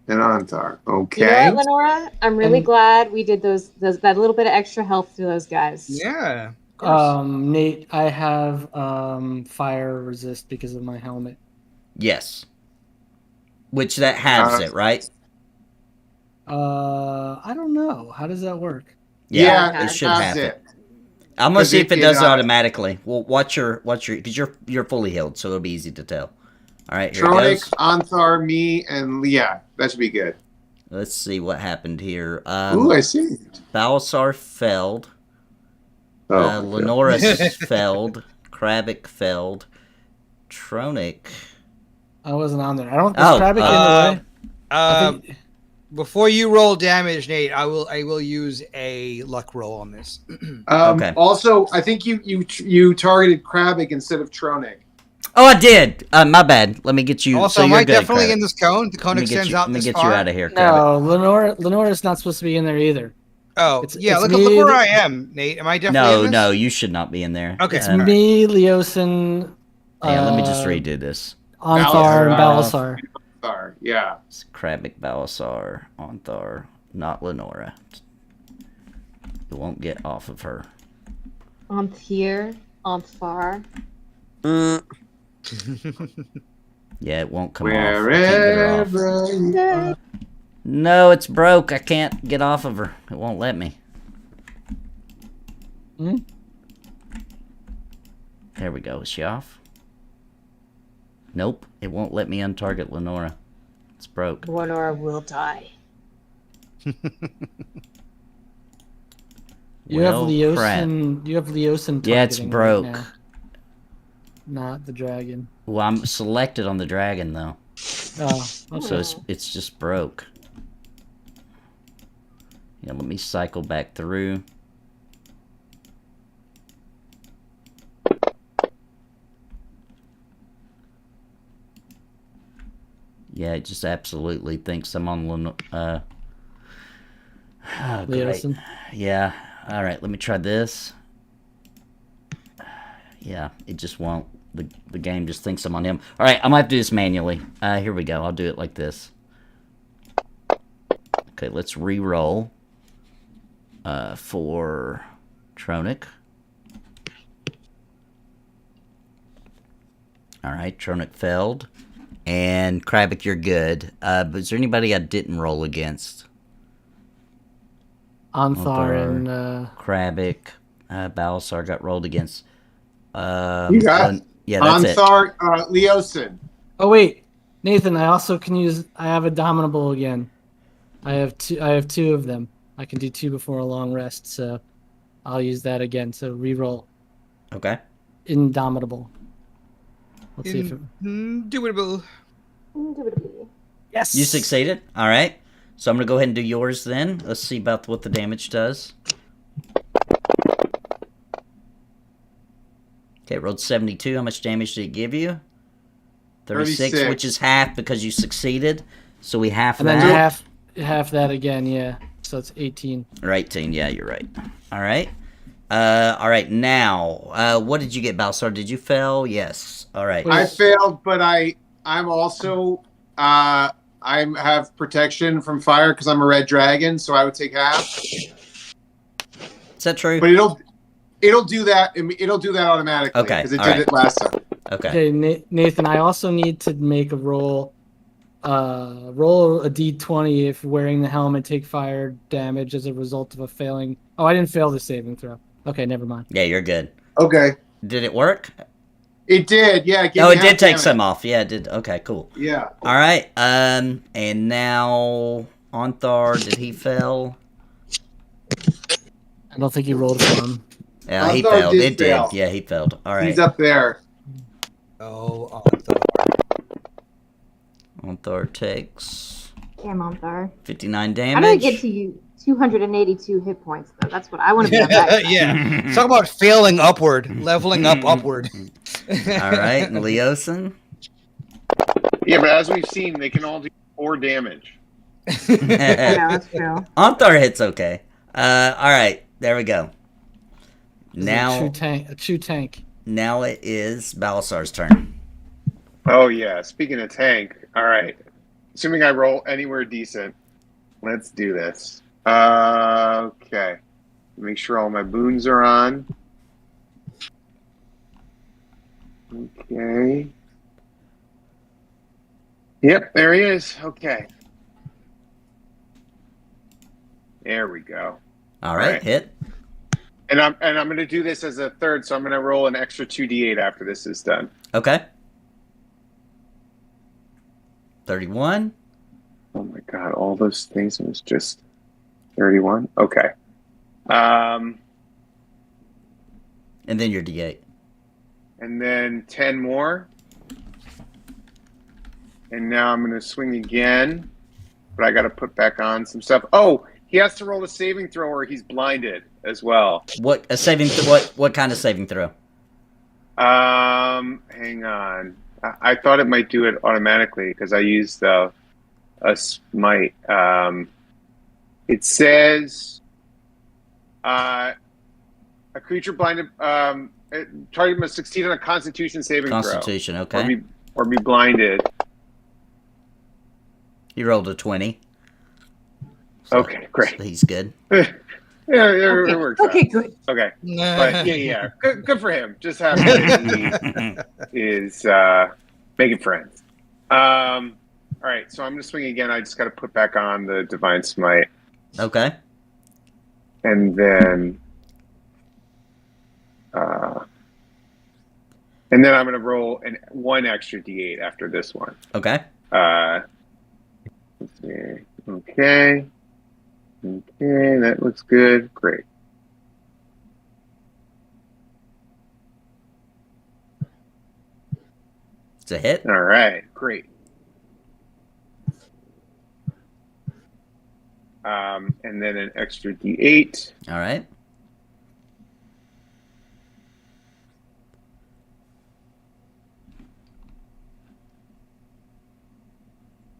and Anthar. Okay. You know what, Lenora? I'm really glad we did that little bit of extra health to those guys. Yeah. Of course. Nate, I have fire resist because of my helmet. Yes. Which that halves it, right? I don't know. How does that work? Yeah, it should that's have it. it. I'm gonna see if it does it it, automatically. Well, watch your because you're fully healed, so it'll be easy to tell. All right, here it Roenick, goes. Anthar, me, and yeah, that should be good. Let's see what happened here. Ooh, I see. Balasar felled. Lenora felled. Krabik felled. Roenick. I wasn't on there. I don't. Is Krabik in the way? I think- Before you roll damage, Nate, I will use a luck roll on this. Okay. Also, I think you targeted Krabik instead of Roenick. Oh, I did. My bad. Let me get you. Also, so am you're I good, definitely Krabik. in this cone? The cone Let me get extends you, out let me this get far? you out of here, Krabik. No, Lenora's not supposed to be in there either. Oh, It's look me, where I am, Nate. Am I definitely in this? No, you should not be in there. Okay. It's me, Leosin. Yeah, let me just redo this. Anthar and Balasar. Balasar. Yeah. It's Krabik, Balasar, Anthar, not Lenora. You won't get off of her. On here, on far. Mm, Yeah, it won't come off. I can't get her off. Wherever you are. No, it's broke. I can't get off of her. It won't let me. Hmm? There we go. Is she off? Nope. It won't let me untarget Lenora. It's broke. Lenora will die. You have Well, crap. Leosin. You have Leosin. Yeah, it's targeting broke. Right now. Not the dragon. Well, I'm selected on the dragon, though. Oh, So it's just broke. Yeah, let me cycle back through. Yeah, it just absolutely thinks I'm on oh, great. Leosin. Yeah. All right, let me try this. Yeah, it just won't. The game just thinks I'm on him. All right, I'm gonna have to do this manually. Here we go. I'll do it like this. Okay, let's re-roll for Roenick. All right, Roenick failed. And Krabik, you're good. But is there anybody I didn't roll against? Anthar and Krabik, Balasar got rolled against. You got yeah, that's it. Anthar, Leosin. oh wait, Nathan. I also can use. I have Abominable again. I have two of them. I can do 2 before a long rest, so I'll use that again. So reroll Okay. Indomitable. Let's see if it... Doable. Yes. You succeeded. All right. So I'm gonna go ahead and do yours then. Let's see about what the damage does. Okay, rolled 72. How much damage did it give you? 36, which is half because you succeeded. So we half And that. then half that again, yeah. So it's 18. Or 18, yeah, you're right. All right. All right, now, what did you get, Balsar? Did you fail? Yes. All right. I failed, but I'm also I have protection from fire because I'm a red dragon, so I would take half. Is that true? But it'll do that. It'll do that automatically. Okay, Because it all did right. it last time. Okay. Okay, Nathan, I also need to make a roll. Roll a d20 if wearing the helmet, take fire damage as a result of a failing. Oh, I didn't fail the saving throw. Okay, never mind. Yeah, you're good. Okay. Did it work? It did, yeah. Oh, it did take some off. Yeah, it did. Okay, cool. Yeah. All right. And now Anthar, did he fail? I don't think you rolled for him. Yeah, he Anthar failed. did It fail. did. Yeah, he failed. All right. He's up there. Oh, Anthar takes Damn, Anthar. 59 How do I damage. get to you 282 hit points, though? That's what I want to be on that. yeah. Talk about failing upward, leveling up upward. All right, and Leosin. Yeah, but as we've seen, they can all do 4 damage. Yeah, that's true. Anthar hits okay. All right, there we go. He's Now, a true tank. now it is Balasar's turn. Oh yeah. Speaking of tank, all right. Assuming I roll anywhere decent, let's do this. Okay. Make sure all my boons are on. Okay. Yep, there he is. Okay. There we go. All right, Right. hit. And I'm going to do this as a third, so I'm going to roll an extra 2d8 after this is done. Okay. 31. Oh my god, all those things was just 31. Okay. And then your D8. And then 10 more. And now I'm going to swing again, but I got to put back on some stuff. Oh, he has to roll a saving throw or he's blinded as well. What a saving? What kind of saving throw? Hang on. I thought it might do it automatically because I used a smite. It says a creature blinded. Target must succeed on a Constitution saving Constitution, throw. okay. Or be blinded. You rolled a 20. So Okay, great. he's good. Yeah, it works Okay, out. good. Okay. But yeah. Good for him. Just happy that he is making friends. All right, so I'm gonna swing again. I just gotta put back on the Divine Smite. Okay. And then I'm gonna roll one extra D8 after this one. Okay. Let's see. Okay, that looks good. Great. It's a hit. All right, great. And then an extra D8. All right.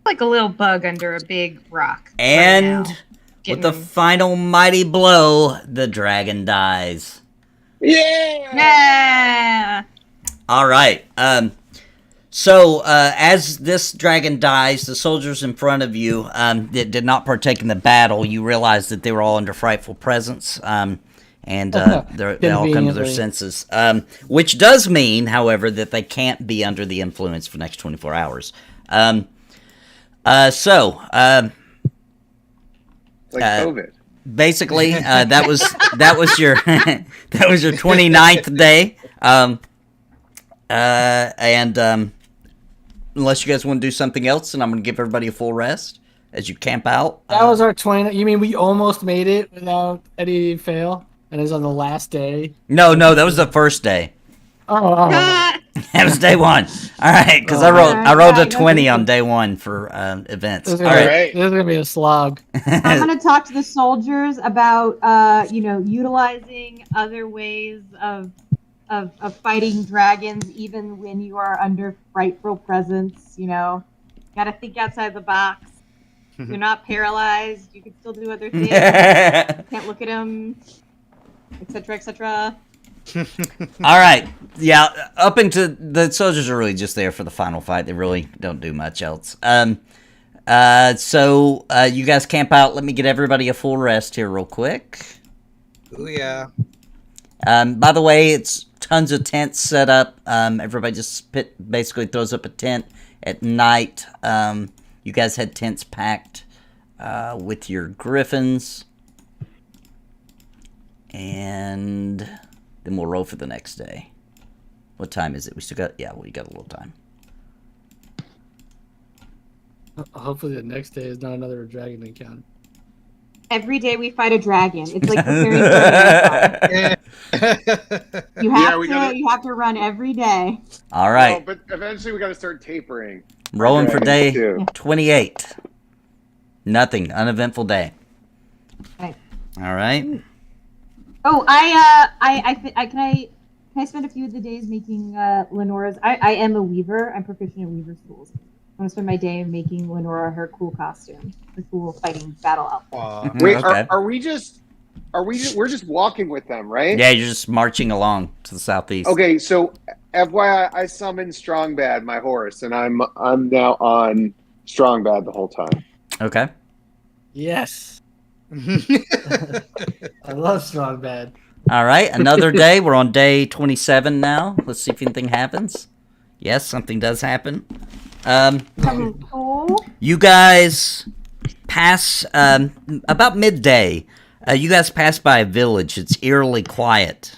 Like a little bug under a big rock. And right with the final mighty blow, the dragon dies. Yeah! Yeah. All right. So as this dragon dies, the soldiers in front of you that did not partake in the battle, you realize that they were all under frightful presence, and they all come to their senses. Which does mean, however, that they can't be under the influence for the next 24 hours. Like COVID. Basically, that was your that was your 29th day. Unless you guys want to do something else, and I'm going to give everybody a full rest as you camp out. That was our 20. You mean we almost made it without any fail? And it was on the last day? No, that was the first day. Oh. That was day one. All right, because I rolled a 20 on day one for events. This is All gonna, right. This is gonna be a slog. I'm going to talk to the soldiers about, utilizing other ways of fighting dragons, even when you are under frightful presence. Got to think outside the box. You're not paralyzed. You can still do other things. Can't look at them, etc., etc. All right. Yeah, up into the soldiers are really just there for the final fight. They really don't do much else. So you guys camp out. Let me get everybody a full rest here real quick. Oh yeah. By the way, it's tons of tents set up. Everybody just basically throws up a tent at night. You guys had tents packed with your griffins. And then we'll roll for the next day. What time is it? We still got... Yeah, we got a little time. Hopefully the next day is not another dragon encounter. Every day we fight a dragon. It's like preparing for a marathon. You have to run every day. All right. Well, but eventually we got to start tapering. Rolling for day 28. Nothing. Uneventful day. Okay. All right. Oh, can I spend a few of the days making Lenora's? I am a weaver. I'm proficient in weaver tools. I'm gonna spend my day making Lenora her cool costume, her cool fighting battle outfit. Wait, okay. we're just walking with them, right? Yeah, you're just marching along to the southeast. Okay, so FYI, I summoned Strongbad, my horse, and I'm now on Strongbad the whole time. Okay. Yes. I love Strong Bad. All right, another day. We're on day 27 now. Let's see if anything happens. Yes, something does happen. You guys pass about midday. You guys pass by a village. It's eerily quiet.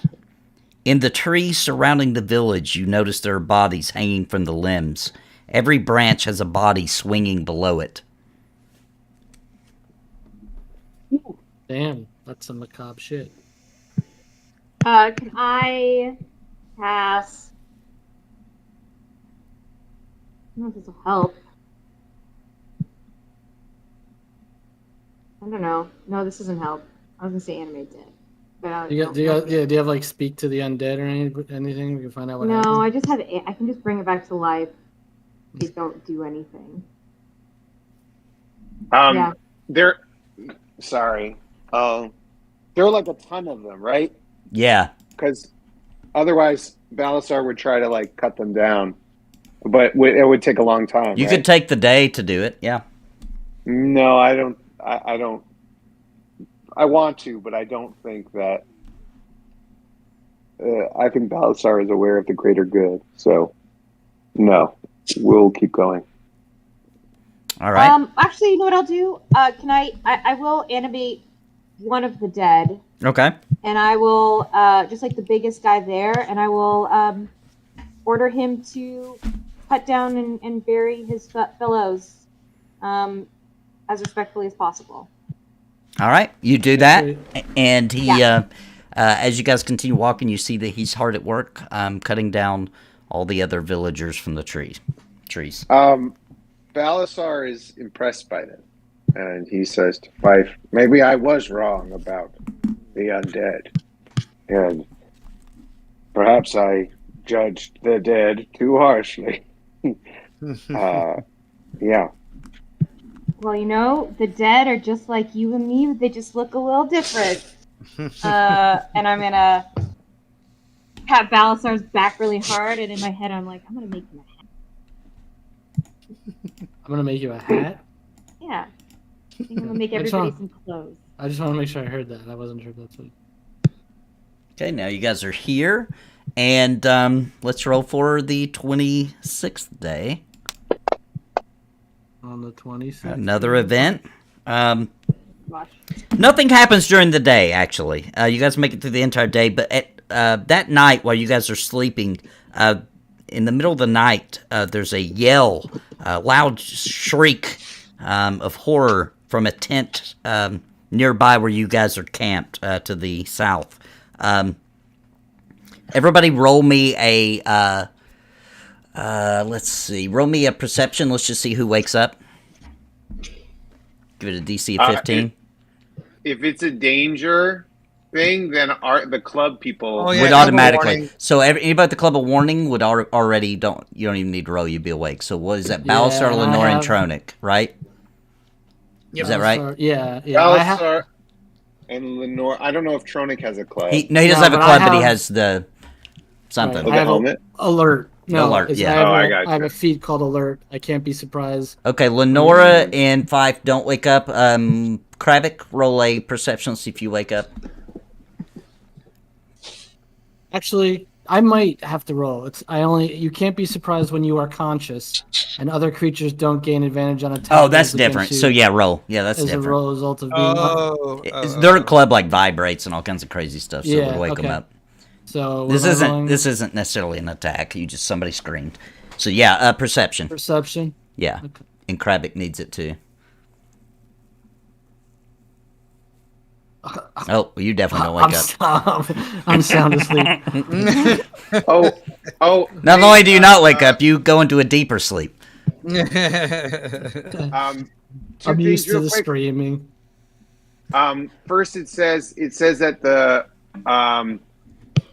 In the trees surrounding the village, you notice there are bodies hanging from the limbs. Every branch has a body swinging below it. Damn, that's some macabre shit. Can I pass? I don't know if this will help. I don't know. No, this doesn't help. I was gonna say animate dead. But Do you have like speak to the undead or anything? We can find out what no, happened. I just have. I can just bring it back to life. They don't do anything. Yeah. Sorry. There are like a ton of them, right? Yeah. Because otherwise, Balasar would try to like cut them down, but it would take a long time. You right? could take the day to do it. Yeah. No, I don't. I don't. I want to, but I don't think that. I think Balasar is aware of the greater good. So, no, we'll keep going. All right. Actually, you know what I'll do? Can I will animate one of the dead, Okay. and I will just like the biggest guy there, and I will order him to cut down and bury his fellows as respectfully as possible. All right. You do that, Great. and he, as you guys continue walking, you see that he's hard at work, cutting down all the other villagers from the trees. Balasar is impressed by them, and he says to Fife, "Maybe I was wrong about the undead, and perhaps I judged the dead too harshly." Yeah. Well, you know, the dead are just like you and me. They just look a little different. And I'm gonna pat Balasar's back really hard, and in my head, I'm like, I'm gonna make him a hat. I'm gonna make you a hat. Yeah. I think I'm gonna make I just everybody want- some clothes. I just want to make sure I heard that. I wasn't sure if that's what. Okay, now you guys are here, and let's roll for the 26th day. On the 26th. Another event. Gosh. Nothing happens during the day, actually. You guys make it through the entire day, but at that night, while you guys are sleeping, in the middle of the night, there's a yell, a loud shriek of horror from a tent nearby where you guys are camped to the south. Everybody roll me a, let's see, roll me a perception. Let's just see who wakes up. Give it a DC of 15. If it's a danger thing, then the club people Oh, yeah, would double automatically. warning. So anybody at the club of warning would already you don't even need to roll. You'd be awake. So what is that? Balasar, Yeah, I Lenore, and have- Tronic, right? Is that right? Yeah, yeah. I have, Balasar and Lenore. I don't know if Tronic has a club. He doesn't No, have a but I club, but he have- has the something. Right. Oh, I the have helmet? alert. No, Alert, it's- yeah. I have, Oh, I a, got I have you. a feat called alert. I can't be surprised. Okay, Lenora and Fife don't wake up. Kravik, roll a perception. Let's see if you wake up. Actually, I might have to roll. You can't be surprised when you are conscious, and other creatures don't gain advantage on attacks. Oh, that's different. So yeah, roll. Yeah, that's as different. a result of being. Oh, Their club like vibrates and all kinds of crazy stuff, so it Yeah, would wake them okay. up. So This what am I isn't rolling? this isn't necessarily an attack. Somebody screamed. So yeah, perception. Perception. Yeah, Okay. and Kravik needs it too. Oh, well, you definitely don't wake up. I'm sound asleep. Oh. Not only do you not wake up, you go into a deeper sleep. Two I'm things used to real the quick. screaming. First, it says that the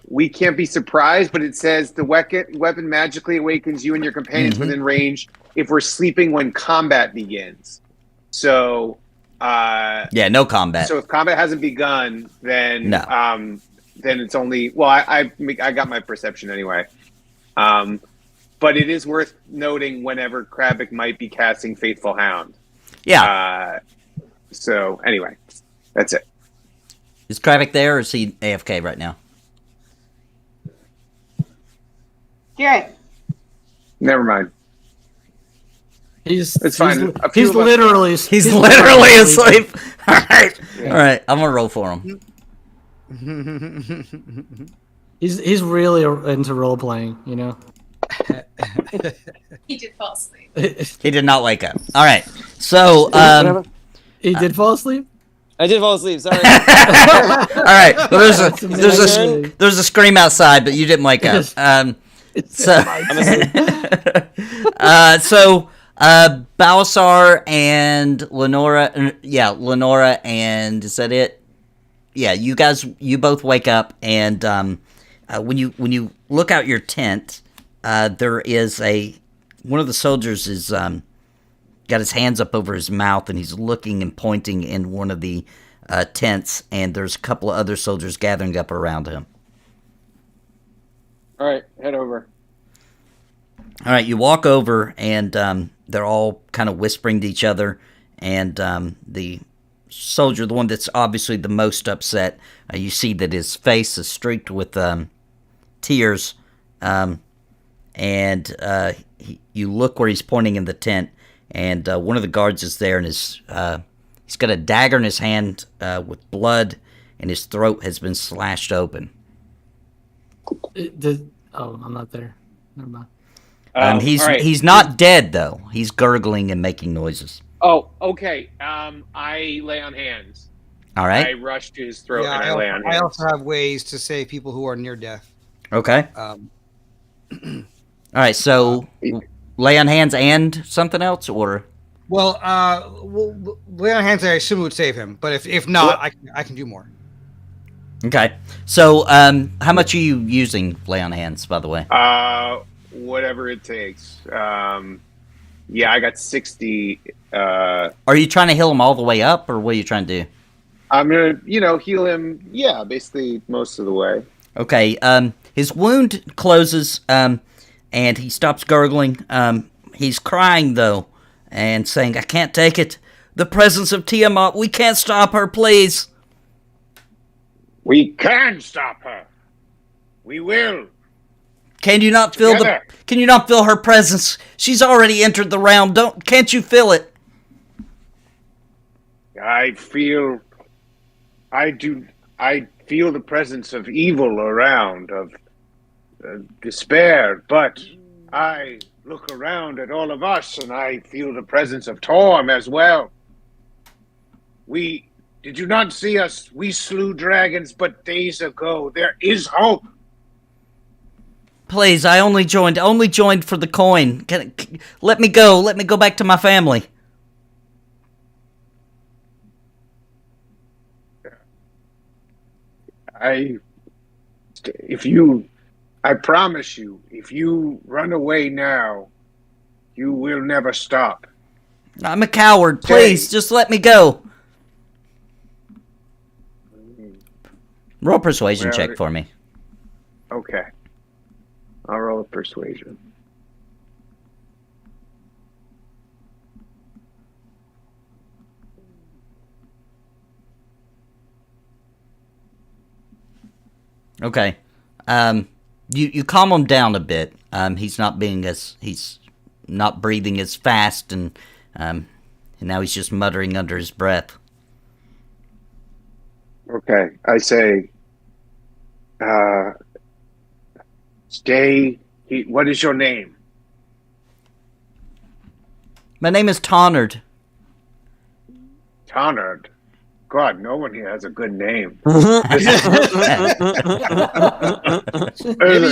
we can't be surprised, but it says the weapon magically awakens you and your companions within range if we're sleeping when combat begins. So, Yeah, no combat. so if combat hasn't begun, then No. then it's only I got my perception anyway. But it is worth noting whenever Kravik might be casting Faithful Hound. Yeah. So anyway, that's it. Is Kravik there or is he AFK right now? Garrett. Never mind. He's It's fine. A few He's of us- literally He's literally asleep. All right. All right. I'm going to roll for him. He's really into role playing, you know. He did fall asleep. He did not wake up. All right. So, He did fall asleep. I did fall asleep. Sorry. all right. Well, That's amazing. there's a scream outside, but you didn't wake up. So, Balasar and Lenora, Lenora, and is that it? Yeah, you both wake up, and when you look out your tent, there is one of the soldiers is got his hands up over his mouth, and he's looking and pointing in one of the tents, and there's a couple of other soldiers gathering up around him. All right, head over. All right, you walk over, and they're all kind of whispering to each other, and the soldier, the one that's obviously the most upset, you see that his face is streaked with tears, and you look where he's pointing in the tent, and one of the guards is there, and he's got a dagger in his hand with blood, and his throat has been slashed open. I'm not there. Never mind. He's not dead though. He's gurgling and making noises. Oh, okay. I lay on hands. All right. I rush to his throat Yeah, and I lay on hands. I also have ways to save people who are near death. Okay. All right. So lay on hands and something else, or well, lay on hands. I assume would save him, but if not, I can do more. okay. So how much are you using lay on hands, by the way? Whatever it takes. Yeah, I got 60. Are you trying to heal him all the way up, or what are you trying to do? I'm gonna, heal him. Yeah, basically most of the way. Okay. His wound closes, and he stops gurgling. He's crying though, and saying, "I can't take it. The presence of Tiamat. We can't stop her, please." We can stop her. We will. Can you not feel her presence? She's already entered the realm. Can't you feel it? I feel the presence of evil around, of despair, but I look around at all of us and I feel the presence of Torm as well. Did you not see us? We slew dragons but days ago. There is hope. Please, I only joined for the coin. Let me go. Let me go back to my family. I promise you, if you run away now, you will never stop. I'm a coward. Please, just let me go. Roll a persuasion check for me. Okay. I'll roll a persuasion. Okay. You calm him down a bit. He's not breathing as fast, and now he's just muttering under his breath. Okay. I say, what is your name? My name is Tonard. Tonard? God, no one here has a good name. Maybe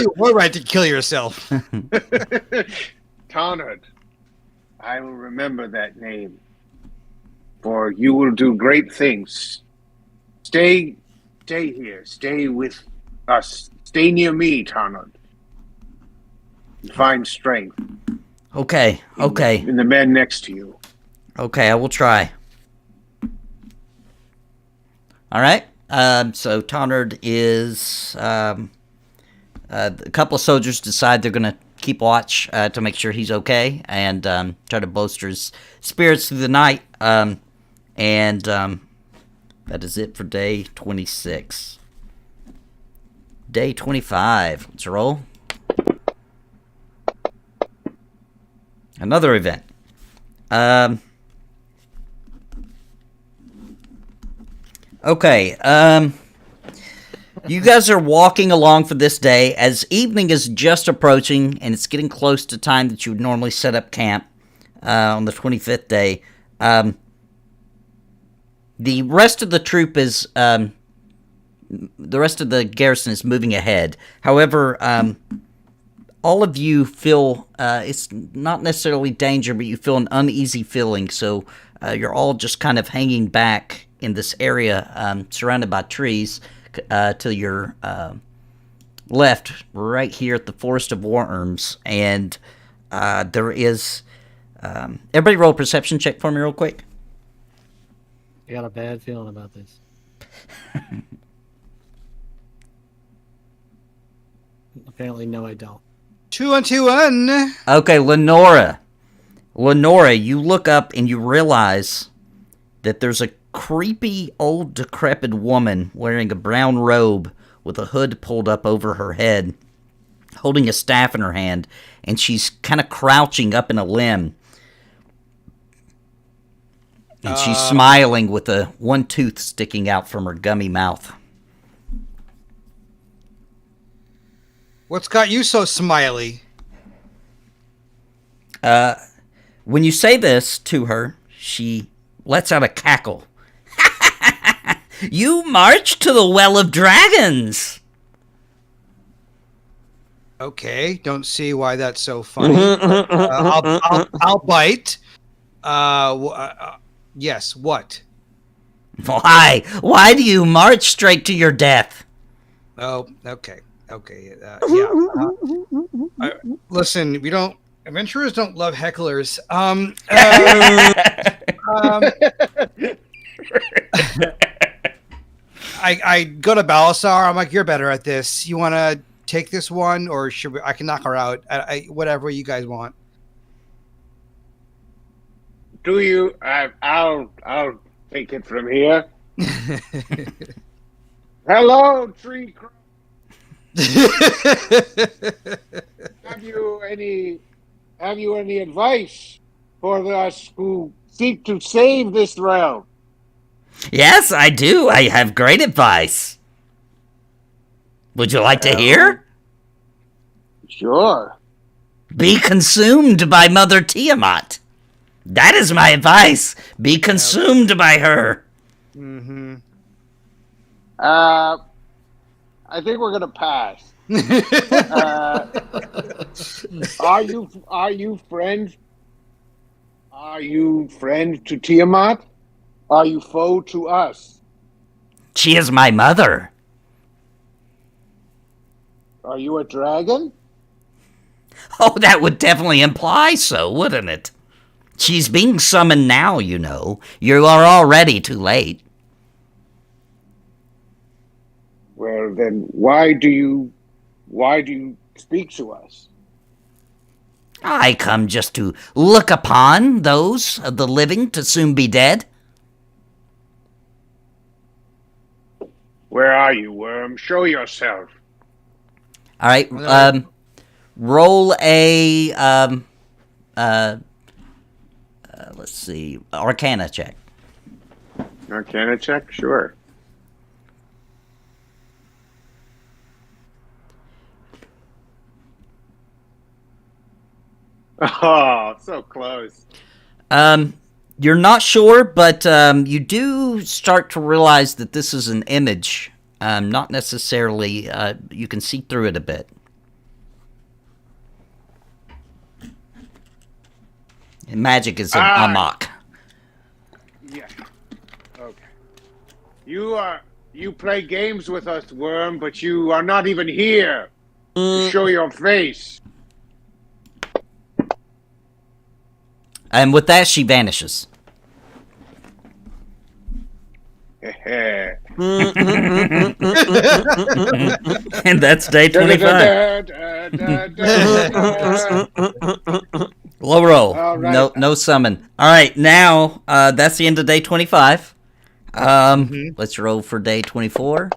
you were right to kill yourself. Tonard, I will remember that name, for you will do great things. Stay here. Stay with us. Stay near me, Tonard. Find strength. Okay. In the men next to you. Okay, I will try. All right. So Tonard is. A couple of soldiers decide they're going to keep watch to make sure he's okay, and try to bolster his spirits through the night. And that is it for day 26. Day 25. Let's roll. Another event. Okay. You guys are walking along for this day as evening is just approaching, and it's getting close to time that you would normally set up camp on the 25th day. The rest of the troop is... the rest of the garrison is moving ahead. However, all of you feel it's not necessarily danger, but you feel an uneasy feeling. So you're all just kind of hanging back in this area, surrounded by trees, to your left, right here at the Forest of Worms. And there is... everybody roll a perception check for me real quick. I got a bad feeling about this. Apparently, no, I don't. 2 on 2 on. Okay, Lenora. Lenora, you look up and you realize that there's a creepy old decrepit woman wearing a brown robe with a hood pulled up over her head, holding a staff in her hand, and she's kind of crouching up in a limb. And she's smiling with one tooth sticking out from her gummy mouth. What's got you so smiley? When you say this to her, she lets out a cackle. You march to the Well of Dragons! Okay, don't see why that's so funny. I'll bite. Yes, what? Why? Why do you march straight to your death? Oh, okay. Yeah. Listen, adventurers don't love hecklers. I go to Balasar. I'm like, you're better at this. You want to take this one, or I can knock her out? Whatever you guys want. Do you? I'll take it from here. Hello, tree. Have you any advice for us who seek to save this realm? Yes, I do. I have great advice. Would you like to hear? Sure. Be consumed by Mother Tiamat. That is my advice. Be consumed by her. Mm-hmm. I think we're gonna pass. Are you friend? Are you friend to Tiamat? Are you foe to us? She is my mother. Are you a dragon? Oh, that would definitely imply so, wouldn't it? She's being summoned now, you know. You are already too late. Well, then why do you speak to us? I come just to look upon those of the living to soon be dead. Where are you, worm? Show yourself. All right, roll a let's see, Arcana check. Arcana check, sure. Oh, so close. You're not sure, but you do start to realize that this is an image. Not necessarily, you can see through it a bit. And magic is amok. Yeah. Okay. You play games with us, worm, but you are not even here to show your face. And with that, she vanishes. And that's day 25. Low roll. Right. No summon. All right, now that's the end of day 25. Let's roll for day 24.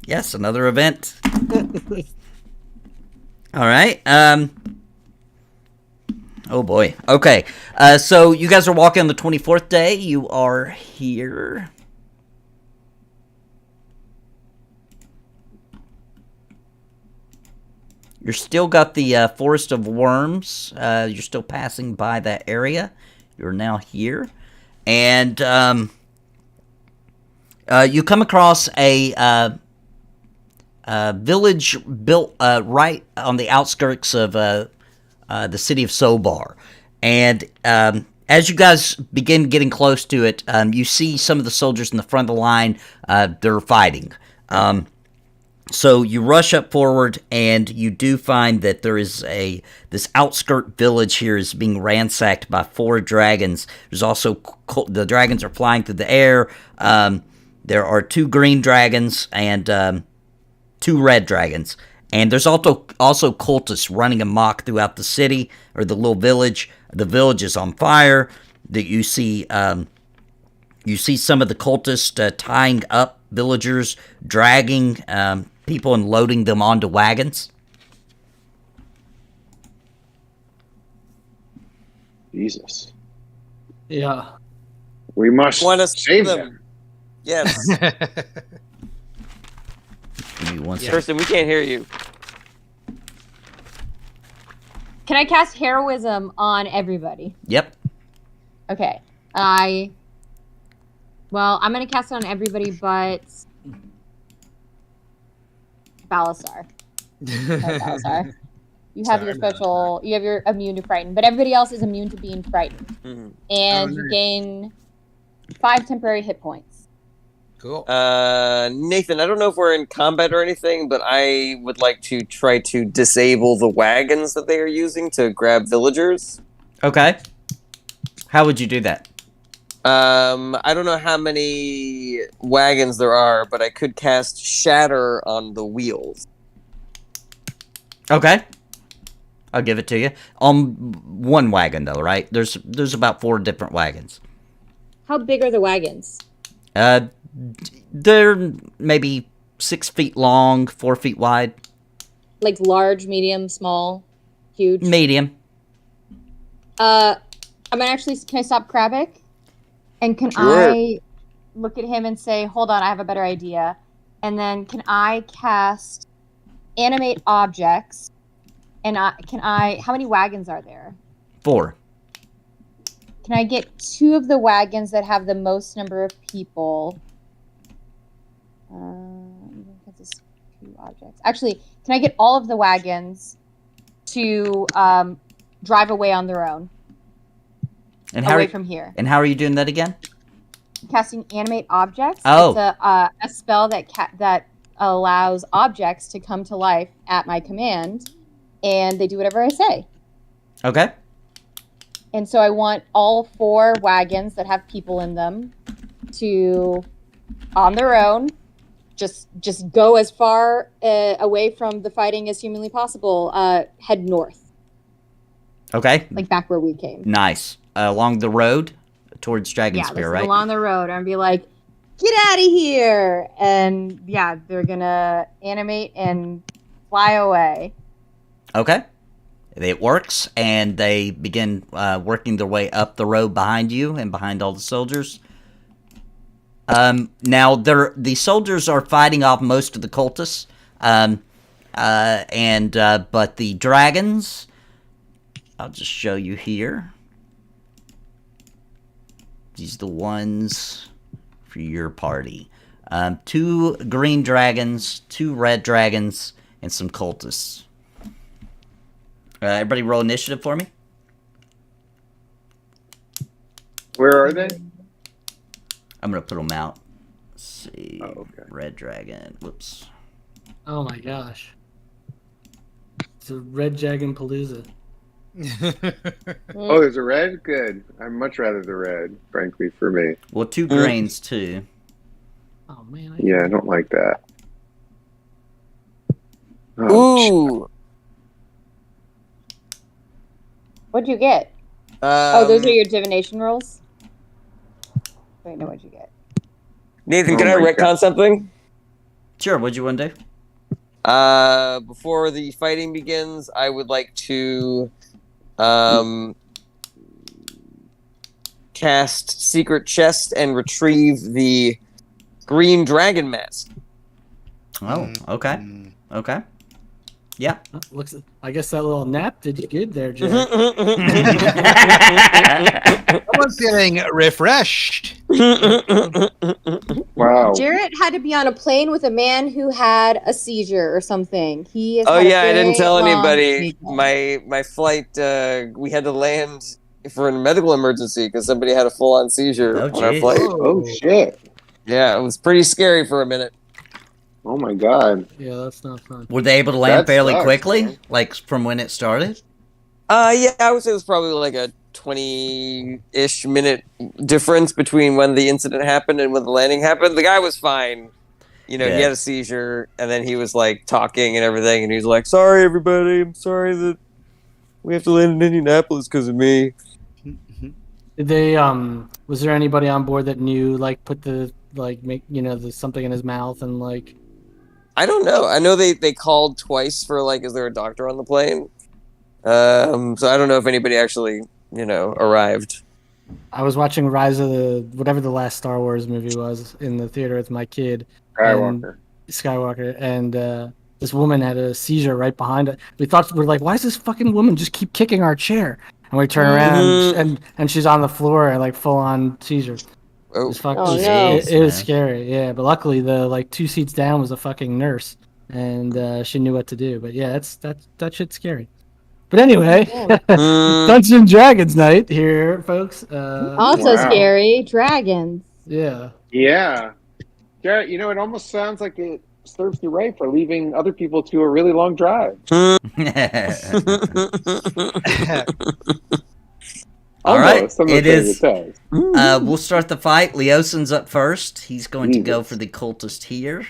Yes, another event. All right. Oh boy. Okay. So you guys are walking on the 24th day. You are here. You're still got the Forest of Worms. You're still passing by that area. You're now here. And you come across a village built right on the outskirts of the city of Sobar. And as you guys begin getting close to it, you see some of the soldiers in the front of the line. They're fighting. So you rush up forward, and you do find that there is this outskirt village here is being ransacked by 4 dragons. There's also the dragons are flying through the air. There are 2 green dragons and 2 red dragons. And there's also cultists running amok throughout the city, or the little village. The village is on fire. that you see some of the cultists tying up villagers, dragging people and loading them onto wagons. Jesus. Yeah. We must Want to save them. them. Yes. Give me one second. Kirsten, we can't hear you. Can I cast heroism on everybody? Yep. Okay. I'm gonna cast it on everybody but Balasar. Sorry, Balasar. You have your special. You have your immune to frighten, but everybody else is immune to being frightened, and you gain 5 temporary hit points. Cool. Nathan, I don't know if we're in combat or anything, but I would like to try to disable the wagons that they are using to grab villagers. Okay. How would you do that? I don't know how many wagons there are, but I could cast Shatter on the wheels. Okay. I'll give it to you. On one wagon, though, right? There's about 4 different wagons. How big are the wagons? They're maybe 6 feet long, 4 feet wide. Like large, medium, small, huge? Medium. I'm gonna actually. Can I stop Kravik? And can Sure. I look at him and say, "Hold on, I have a better idea." And then can I cast animate objects? And how many wagons are there? 4. Can I get 2 of the wagons that have the most number of people? This is 2 objects. Actually, can I get all of the wagons to drive away on their own? And away from here. And how are you doing that again? Casting animate objects. Oh. It's a spell that allows objects to come to life at my command, and they do whatever I say. Okay. And so I want all 4 wagons that have people in them to, on their own, just go as far away from the fighting as humanly possible. Head north. Okay. Like back where we came. Nice. Along the road towards Dragonspear, Yeah, right? along the road and be like, get out of here! And yeah, they're gonna animate and fly away. Okay. It works, and they begin working their way up the road behind you and behind all the soldiers. Now, the soldiers are fighting off most of the cultists, but the dragons, I'll just show you here. These are the ones for your party. 2 green dragons, 2 red dragons, and some cultists. Everybody roll initiative for me. Where are they? I'm going to put them out. Let's see. Oh, okay. Red dragon. Whoops. Oh my gosh. It's a red dragon palooza. Oh, there's a red? Good. I'd much rather the red, frankly, for me. Well, 2 greens, too. Oh man. Yeah, I don't like that. Oh, Ooh. What'd you get? Those are your divination rolls? Wait, no, what'd you get? Nathan, Oh can I my retcon God. something? Sure, what'd you want to do? Before the fighting begins, I would like to cast Secret Chest and retrieve the green dragon mask. Oh, okay. Okay. Yeah. Looks. I guess that little nap did you good there, Jack. Someone's feeling refreshed. wow. Jarrett had to be on a plane with a man who had a seizure or something. He has Oh had a yeah, I didn't very tell long anybody. weekend. My flight, we had to land for a medical emergency because somebody had a full-on seizure Oh, on our geez. flight. Oh, shit. Yeah, it was pretty scary for a minute. Oh, my God. Yeah, that's not fun. Were they able to land That fairly sucks, quickly? man. Like, from when it started? Yeah, I would say it was probably like a 20-ish minute difference between when the incident happened and when the landing happened. The guy was fine. You know, he Yeah. had a seizure, and then he was like talking and everything, and he was like, "Sorry, everybody. I'm sorry that we have to land in Indianapolis because of me." Did they was there anybody on board that knew like put the like make the something in his mouth and like I don't know. I know they called twice for like, is there a doctor on the plane? So I don't know if anybody actually arrived. I was watching Rise of the whatever the last Star Wars movie was in the theater with my kid. Skywalker and this woman had a seizure right behind it. We're like, why does this fucking woman just keep kicking our chair? And we turn around and she's on the floor and like full on seizure. Oh, It was scary, yeah. But luckily the like 2 seats down was a fucking nurse and she knew what to do. But yeah, that shit's scary. But anyway, Dungeons and Dragons night here, folks. Also scary, dragons. Yeah. Yeah. Garrett, it almost sounds like it serves you right for leaving other people to a really long drive. All right, it is. We'll start the fight. Leosin's up first. He's going to go for the cultist here.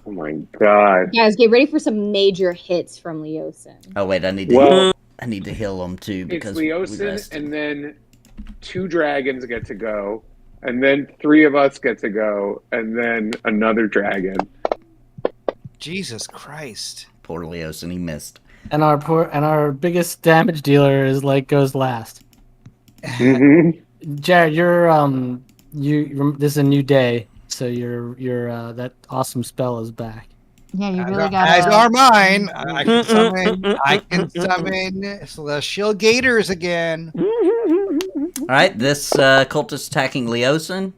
Oh my god! Guys, get ready for some major hits from Leosin. Oh wait, I need to heal him too because it's Leosin, and then 2 dragons get to go, and then 3 of us get to go, and then another dragon. Jesus Christ! Poor Leosin, he missed. And our biggest damage dealer is like goes last. Mm-hmm. Jared, this is a new day, so your that awesome spell is back. Yeah, you really got. Eyes are mine. I can summon celestial gators again. All right, this cultist attacking Leosin.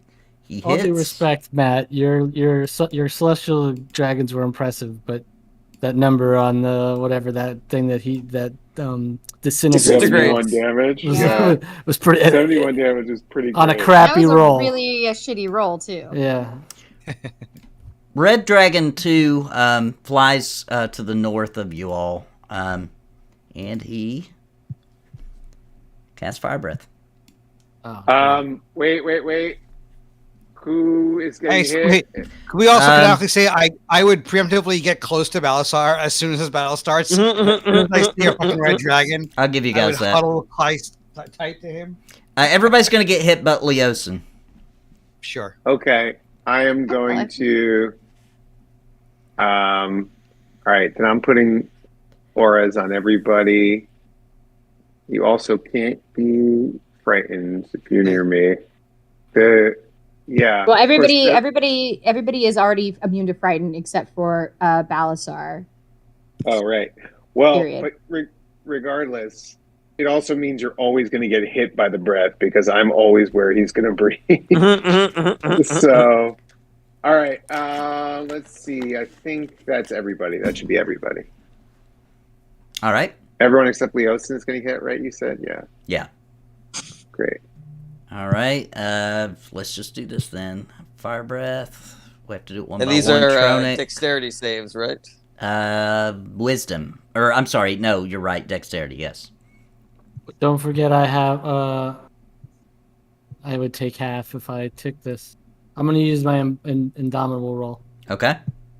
He hits. All due respect, Matt, your celestial dragons were impressive, but that number on the whatever that thing that disintegrated 71 damage. Was pretty. 71 damage was pretty great. On a crappy that was roll. Really a shitty roll too. Yeah. Red Dragon 2 flies to the north of you all, and he casts Fire Breath. Oh, Wait. Who is getting hit? Wait. Can we also canonically say I would preemptively get close to Balasar as soon as his battle starts? I see a fucking red dragon. I'll give you guys that. Huddle tight to him. Everybody's going to get hit but Leosin. Sure. Okay, I am going to. All right, then I'm putting auras on everybody. You also can't be frightened if you're near me. Well, everybody is already immune to frighten except for Balasar. Oh, right. Well, Period. but regardless, it also means you're always going to get hit by the breath because I'm always where he's going to breathe. So, all right. Let's see. I think that's everybody. That should be everybody. All right. Everyone except Leosin is going to get hit, right? You said, yeah. Yeah. Great. All right. Let's just do this then. Fire Breath. We have to do it one by one. And these are Roenick. dexterity saves, right? Wisdom. Or, I'm sorry. No, you're right. Dexterity, yes. don't forget, I have. I would take half if I took this. I'm gonna use my indomitable roll. Okay.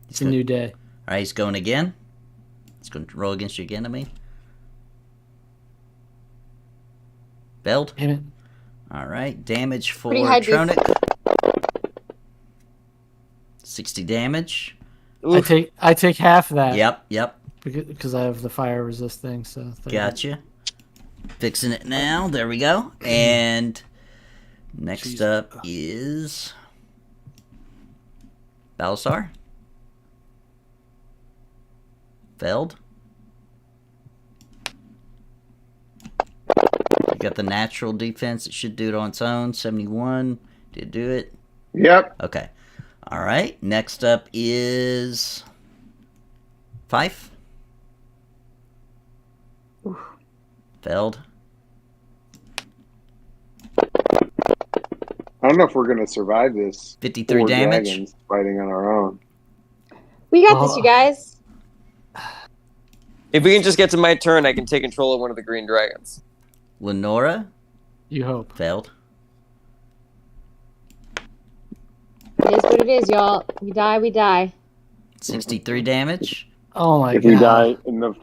It's a new day. All right, he's going again. He's going to roll against you again, I mean. Belled. Damn it. All right, damage for Pretty high Roenick. 60 damage. I take half of that. Yep. Because I have the fire resist thing. So Gotcha. Fixing it now. There we go. And next up is Balasar. Felled. You got the natural defense. It should do it on its own. 71. Did it do it? Yep. Okay. All right. Next up is Fife. Felled. I don't know if we're going to survive this. 53 4 damage. dragons fighting on our own. We got this, you guys. If we can just get to my turn, I can take control of one of the green dragons. Lenora. You hope. Felled. It is what it is, y'all. We die, we die. 63 damage. Oh my If god. we die in the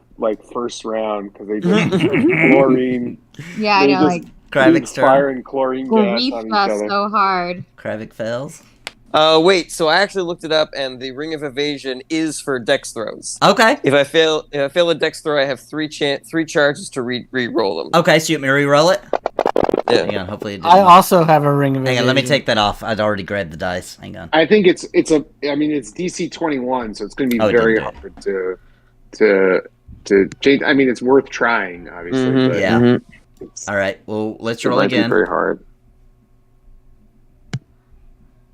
first round because they just chlorine. Yeah, I know. Kravik's fire turn. and chlorine gas Grief on each us other. so hard. Kravik fails. Wait. So I actually looked it up, and the ring of evasion is for dex throws. Okay. If I fail a dex throw, I have three charges to re-roll them. Okay, so you want me to re-roll it? Yeah. Hang on, hopefully it didn't. I also have a ring of Hang on, let me evasion. take that off. I'd already grabbed the dice. Hang on. I think it's DC 21, so it's going to be Oh, it very didn't hard to change. I mean, it's worth trying, obviously. Mhm, But Yeah. it's- All right, well, let's it roll might be again. very hard.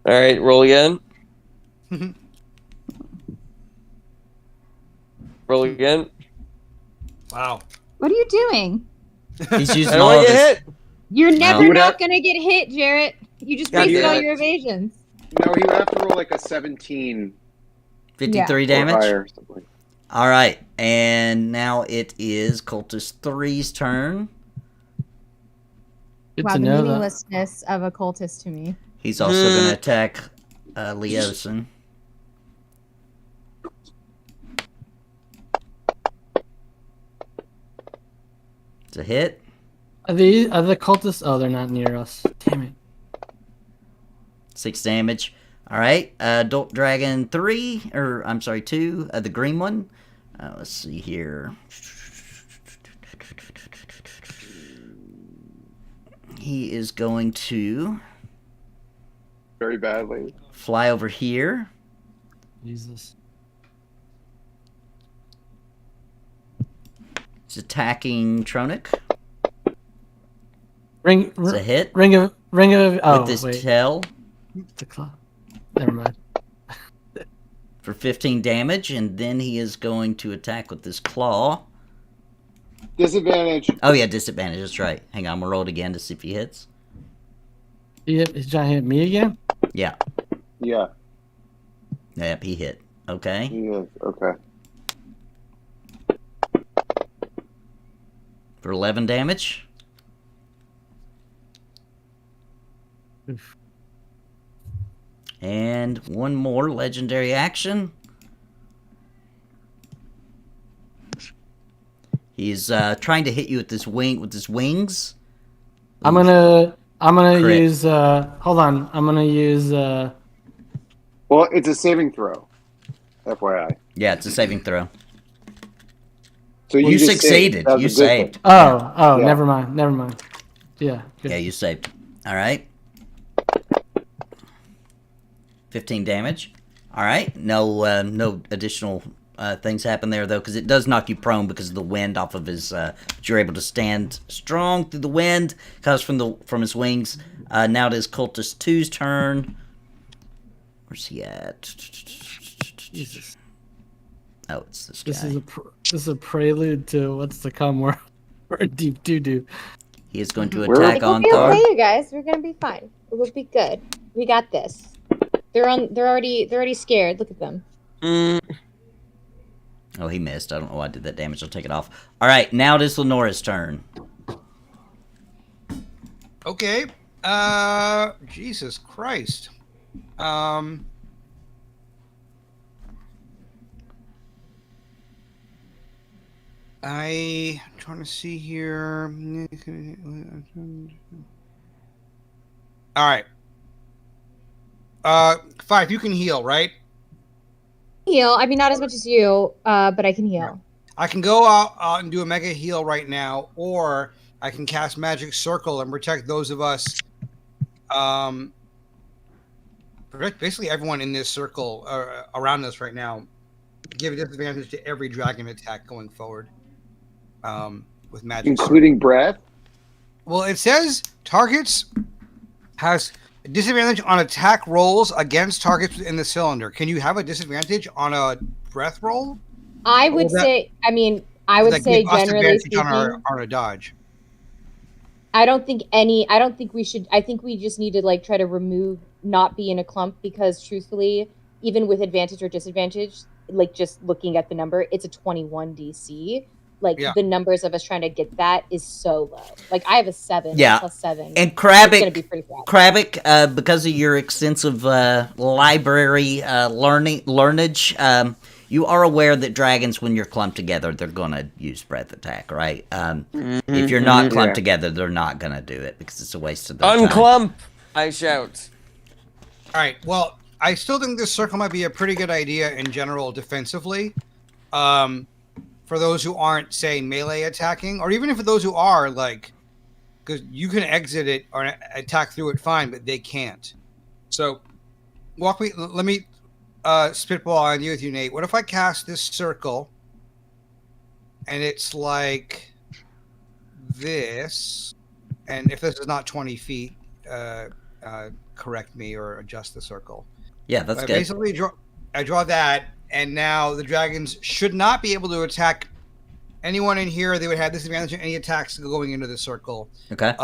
All right, roll again. Roll again. Wow. What are you doing? He's I using don't all want of to his... get hit. You're never You would not have- gonna get hit, Jarrett. You just God wasted damn all it. your evasions. No, he would have to roll like a 17 53 or damage. higher. Something like All right, and now it is Cultist 3's turn. Good Wow, to the know that. meaninglessness of a cultist to me. He's also going to attack Leosin. It's a hit. Are the cultists? Oh, they're not near us. Damn it. 6 damage. All right, Adult Dragon 3, or I'm sorry, 2, the green one. Let's see here. He is going to very badly. fly over here. Jesus. He's attacking Tronic. It's a hit Ring of. Oh, with his wait. tail The claw. Never mind. for 15 damage, and then he is going to attack with his claw. Disadvantage. Oh yeah, disadvantage. That's right. Hang on, I'm gonna roll it again to see if he hits. Is John hit me again? Yeah. Yeah, Yep, he hit. Okay. he is. Okay. For 11 damage. Oof. And one more legendary action. He's trying to hit you with his wings. I'm gonna Crit. use. Hold on. I'm gonna use. Well, it's a saving throw. FYI. Yeah, it's a saving throw. So You just succeeded. saved. That's You a good saved. thing. Oh, Yeah. never mind. Yeah. Good. Yeah, you saved. All right. 15 damage. All right. No, no additional things happen there though, because it does knock you prone because of the wind off of his. But you're able to stand strong through the wind, comes from his wings. Now it is Cultist 2's turn. Where's he at? Jesus. Oh, it's this This guy. is a prelude to what's to come. We're deep doo doo. He is going to Where- attack We'll on be Thor. okay, you guys. We're gonna be fine. We'll be good. We got this. They're already scared. Look at them. Oh, he missed. I don't know why I did that damage. I'll take it off. All right, now it is Lenora's turn. Okay. Jesus Christ. I'm trying to see here. All right. 5, you can heal, right? Heal. I mean, not as much as you, but I can heal. I can go out and do a mega heal right now, or I can cast Magic Circle and protect those of us. Protect basically everyone in this circle around us right now. Give a disadvantage to every dragon attack going forward. With Magic Circle. Including breath. Well, it says targets has a disadvantage on attack rolls against targets in the cylinder. Can you have a disadvantage on a breath roll? I would say. I mean, I would That say give us generally advantage speaking. on our dodge. I don't think we should. I think we just need to like try to remove, not be in a clump, because truthfully, even with advantage or disadvantage, like just looking at the number, it's a 21 DC. Like Yeah. the numbers of us trying to get that is so low. Like I have a 7 Yeah. plus 7. And It's gonna be Kravik, pretty fast. because of your extensive library learnage, you are aware that dragons, when you're clumped together, they're gonna use breath attack, right? If you're not clumped together, they're not gonna do it because it's a waste of their time. Unclump! I shout. All right. Well, I still think this circle might be a pretty good idea in general defensively. For those who aren't, say, melee attacking, or even for those who are, like, because you can exit it or attack through it fine, but they can't. So, let me spitball on you with you, Nate. What if I cast this circle, and it's like this, and if this is not 20 feet, correct me or adjust the circle. Yeah, that's good. Basically, I draw that, and now the dragons should not be able to attack anyone in here. They would have disadvantage on any attacks going into the circle. Okay.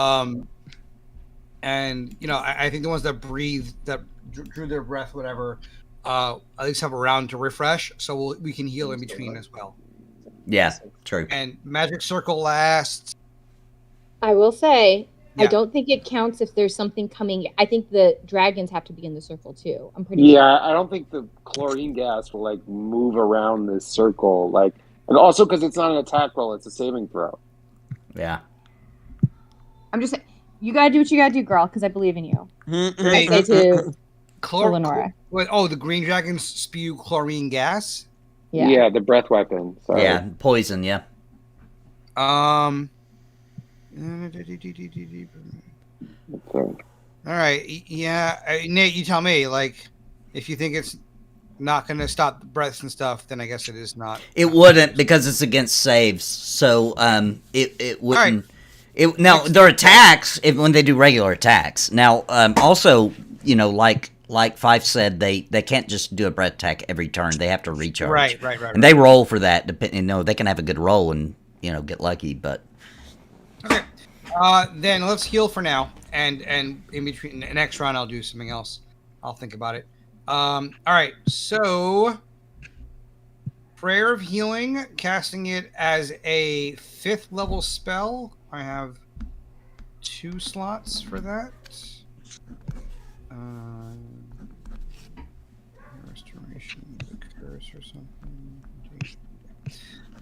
And I think the ones that breathe, that drew their breath, whatever, at least have a round to refresh, so we can heal in between as well. Yeah, true. And magic circle lasts. I will say, Yeah. I don't think it counts if there's something coming. I think the dragons have to be in the circle too. I'm pretty sure. Yeah, I don't think the chlorine gas will like move around this circle, like, and also because it's not an attack roll, it's a saving throw. Yeah. I'm just saying, you gotta do what you gotta do, girl, because I believe in you. Hey, I say to Lenora. The green dragons spew chlorine gas. Yeah. The breath weapon. Sorry. Yeah, poison. Yeah. Okay. All right. Yeah, Nate, you tell me. Like, if you think it's not going to stop the breaths and stuff, then I guess it is not. It wouldn't because it's against saves. So it wouldn't. Right. Now their attacks when they do regular attacks. Now also like Fife said, they can't just do a breath attack every turn. They have to recharge. Right. And they roll for that. They can have a good roll and get lucky, but. Okay. Then let's heal for now, and in between the next round, I'll do something else. I'll think about it. All right. So, Prayer of Healing, casting it as a 5th level spell. I have 2 slots for that. Restoration of the curse or something.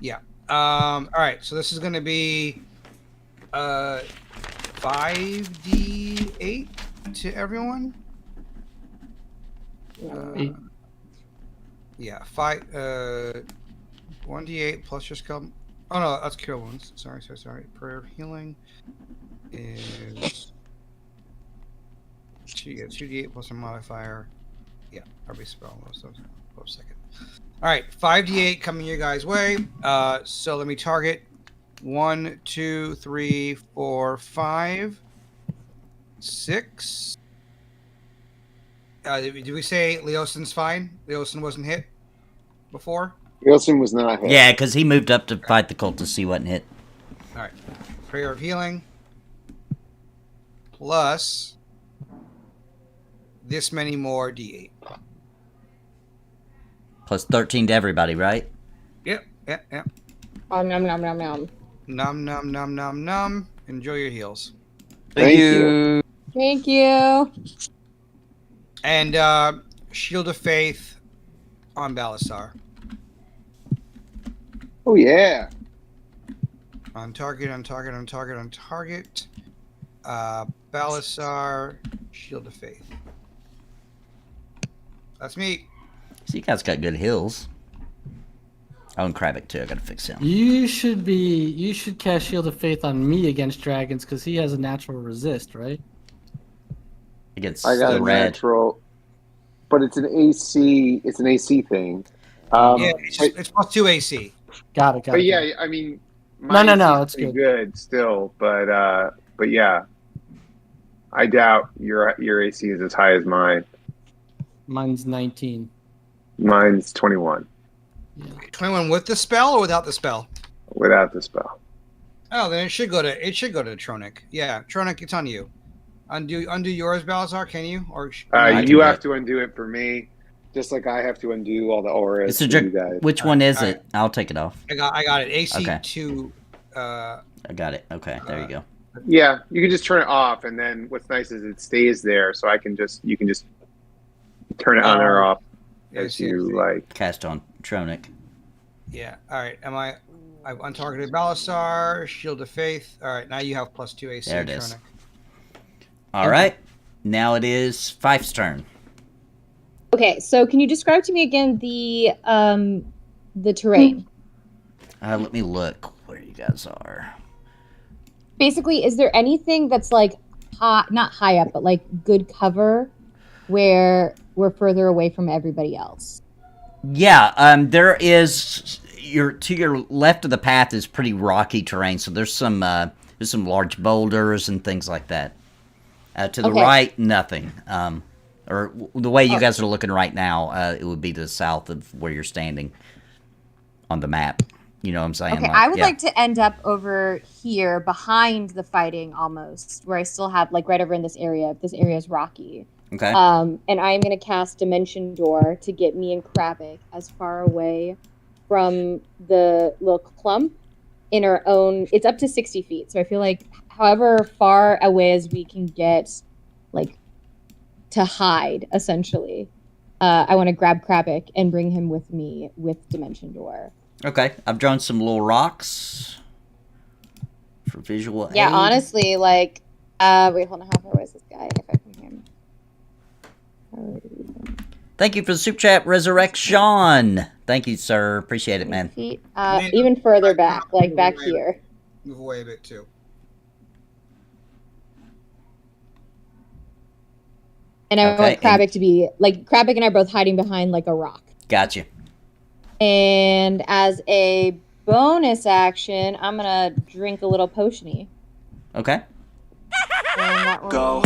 Yeah. All right. So this is going to be 5d8 to everyone. Yeah, 1d8 plus your skill. Oh no, that's cure wounds. Sorry. Prayer of Healing is 2d8 plus a modifier. Yeah, probably spell most of those. Second. All right, 5d8 coming your guys' way. So let me target 1, 2, 3, 4, 5, 6. Did we say Leosin's fine? Leosin wasn't hit before? Wilson was not hit. Yeah, because he moved up to fight the cultist. He wasn't hit. All right. Prayer of Healing. Plus this many more d8. Plus 13 to everybody, right? Yep. Nom nom nom nom nom. Nom nom nom nom nom. Enjoy your heals. Thank you. Thank you. And Shield of Faith on Balasar. Oh yeah. On target. Balasar, Shield of Faith. That's me. So you guys got good heals. Oh, and Kravik too. I gotta fix him. You should cast Shield of Faith on me against dragons because he has a natural resist, right? Against I got the a red. natural, but it's an AC. It's an AC thing. Yeah, it's plus 2 AC. Got it. But yeah, I mean, No, it's pretty good. good still, but yeah, I doubt your AC is as high as mine. Mine's 19. Mine's 21 Yeah. 21 with the spell or without the spell? without the spell. Oh, then it should go to Tronic. Yeah, Tronic, it's on you. Undo yours, Balazar, can you? Or You have to undo it for me, just like I have to undo all the auras for you guys. Which one is all it? right. I'll take it off. I got it. AC Okay. 2. I got it. Okay, there you go. Yeah, you can just turn it off, and then what's nice is it stays there, so you can just turn it on or off. as you like. Cast on Tronic. Yeah. All right. I've untargeted Balasar, Shield of Faith. All right. Now you have +2 AC. There it is. Tronic. All right. Now it is Fife's turn. Okay, so can you describe to me again the terrain? Let me look where you guys are. Basically, is there anything that's like not high up, but like good cover where we're further away from everybody else? Yeah, there is to your left of the path is pretty rocky terrain, so there's some large boulders and things like that. To the right, nothing. Or the way you guys are looking right now, it would be to the south of where you're standing on the map. You know what I'm saying? Okay, I would like to end up over here behind the fighting almost, where I still have, like, right over in this area. If this area is rocky. Okay. And I'm going to cast Dimension Door to get me and Kravik as far away from the little clump in our own... It's up to 60 feet, so I feel like however far away as we can get, like, to hide, essentially. I want to grab Kravik and bring him with me with Dimension Door. Okay, I've drawn some little rocks for visual aid. Yeah, honestly, like, wait, hold on, how far away is this guy? If I can hear him. Thank you for the super chat, Resurrection. Thank you, sir. Appreciate it, man. Feet, even further back, like back here. Move away a bit too. And I want Kravik to be, like, Kravik and I are both hiding behind, like, a rock. Gotcha. And as a bonus action, I'm going to drink a little potion-y. Okay. And that Go.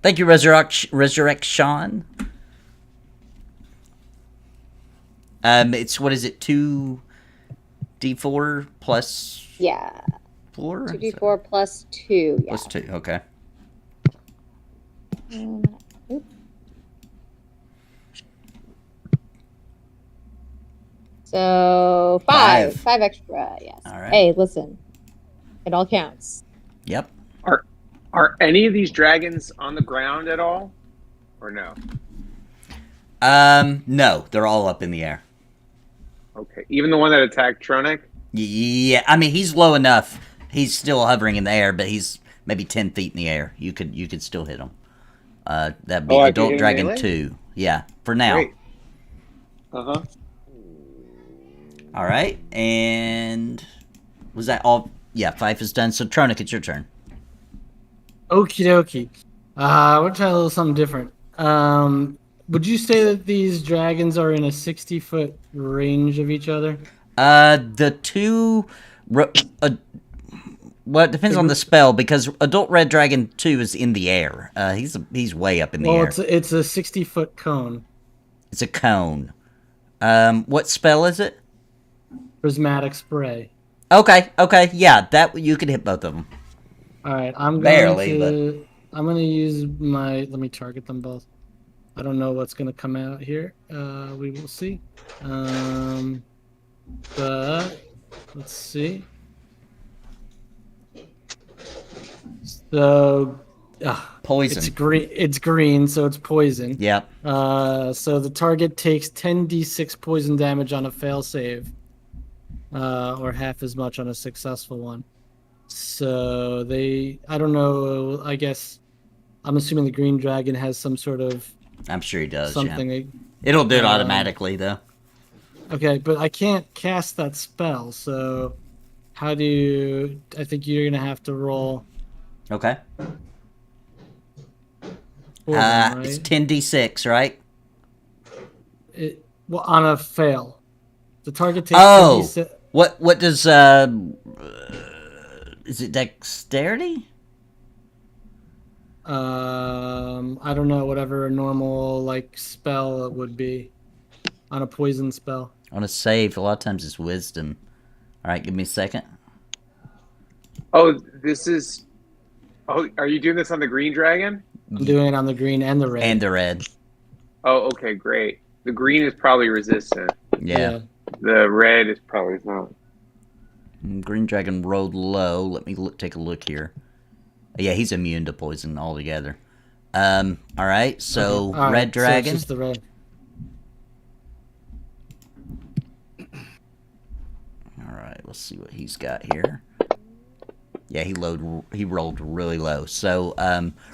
Thank you, Resurrection. It's, what is it, 2d4 plus... Yeah. 4? 2d4 plus 2, yeah. Plus 2, okay. So, 5 extra, yes. All right. Hey, listen. It all counts. Yep. Are any of these dragons on the ground at all? Or no? No, they're all up in the air. Okay. Even the one that attacked Tronic? Yeah, I mean, he's low enough. He's still hovering in the air, but he's maybe 10 feet in the air. You could still hit him. That'd be Adult Dragon melee? 2. Yeah, for now. Great. Uh-huh. All right, and was that all? Yeah, Fife is done. So, Tronic, it's your turn. Okie dokie. We'll try a little something different. Would you say that these dragons are in a 60-foot range of each other? The two... well, it depends on the spell, because Adult Red Dragon 2 is in the air. He's way up in the air. Well, it's a 60-foot cone. It's a cone. What spell is it? Prismatic Spray. Okay, yeah, that you could hit both of them. All right, I'm going to use my... Let me target them both. I don't know what's going to come out here. We will see. But let's see. So, poison. It's green, so it's poison. Yep. So the target takes 10d6 poison damage on a fail save, or half as much on a successful one. So I don't know. I guess I'm assuming the green dragon has some sort of. I'm sure he does. Something. Yeah. It'll do it automatically, though. Okay, but I can't cast that spell. So how do you? I think you're gonna have to roll. Okay. Right? It's 10d6, right? Well, on a fail, the target takes. 10d6. What does is it dexterity? I don't know. Whatever a normal spell it would be, on a poison spell. On a save, a lot of times it's wisdom. All right, give me a second. Oh, this is. Oh, are you doing this on the green dragon? I'm doing it on the green and the red. And the red. Oh, okay, great. The green is probably resistant. Yeah. The red is probably not. Green dragon rolled low. Let me take a look here. Yeah, he's immune to poison altogether. All right, so All right, red dragon. So it's just the red. All right, let's see what he's got here. Yeah, he rolled really low. So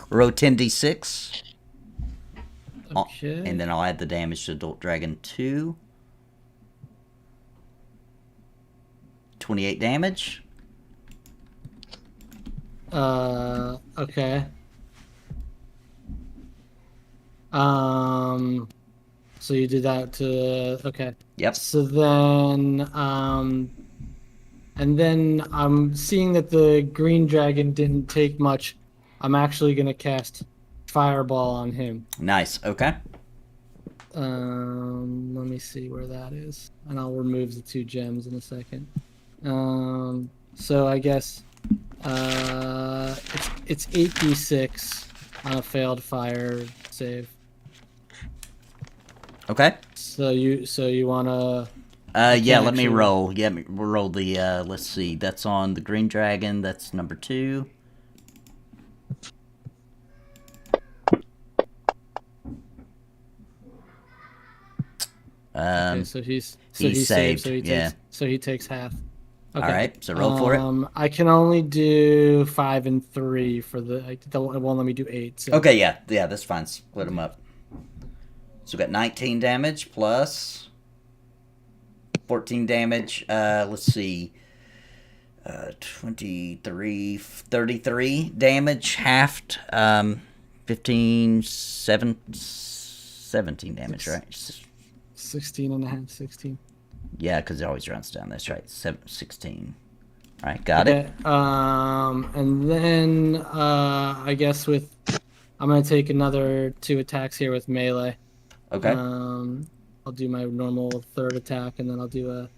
roll 10d6. Okay. And then I'll add the damage to Adult Dragon 2. 28 damage. Okay. So you did that to okay. Yep. So then and then I'm seeing that the green dragon didn't take much. I'm actually gonna cast Fireball on him. Nice. Okay. Let me see where that is, and I'll remove the 2 gems in a second. So I guess it's 8d6 on a failed fire save. Okay. So you wanna? Yeah. Let me roll. Yeah, we'll roll the. Let's see. That's on the green dragon. That's number 2. Okay, so he's saved. So he takes half. Okay. All right. So roll for it. I can only do 5 and 3 for the. It won't let me do 8. So. Okay. Yeah. That's fine. Split them up. So we got 19 damage plus 14 damage. Let's see. 23, 33 damage, halved. 15, 17 damage, right? 16 and a half, 16. Yeah, because it always rounds down. That's right. 16. All right, got it. And then I guess I'm gonna take another 2 attacks here with melee. Okay. I'll do my normal 3rd attack, and then I'll do a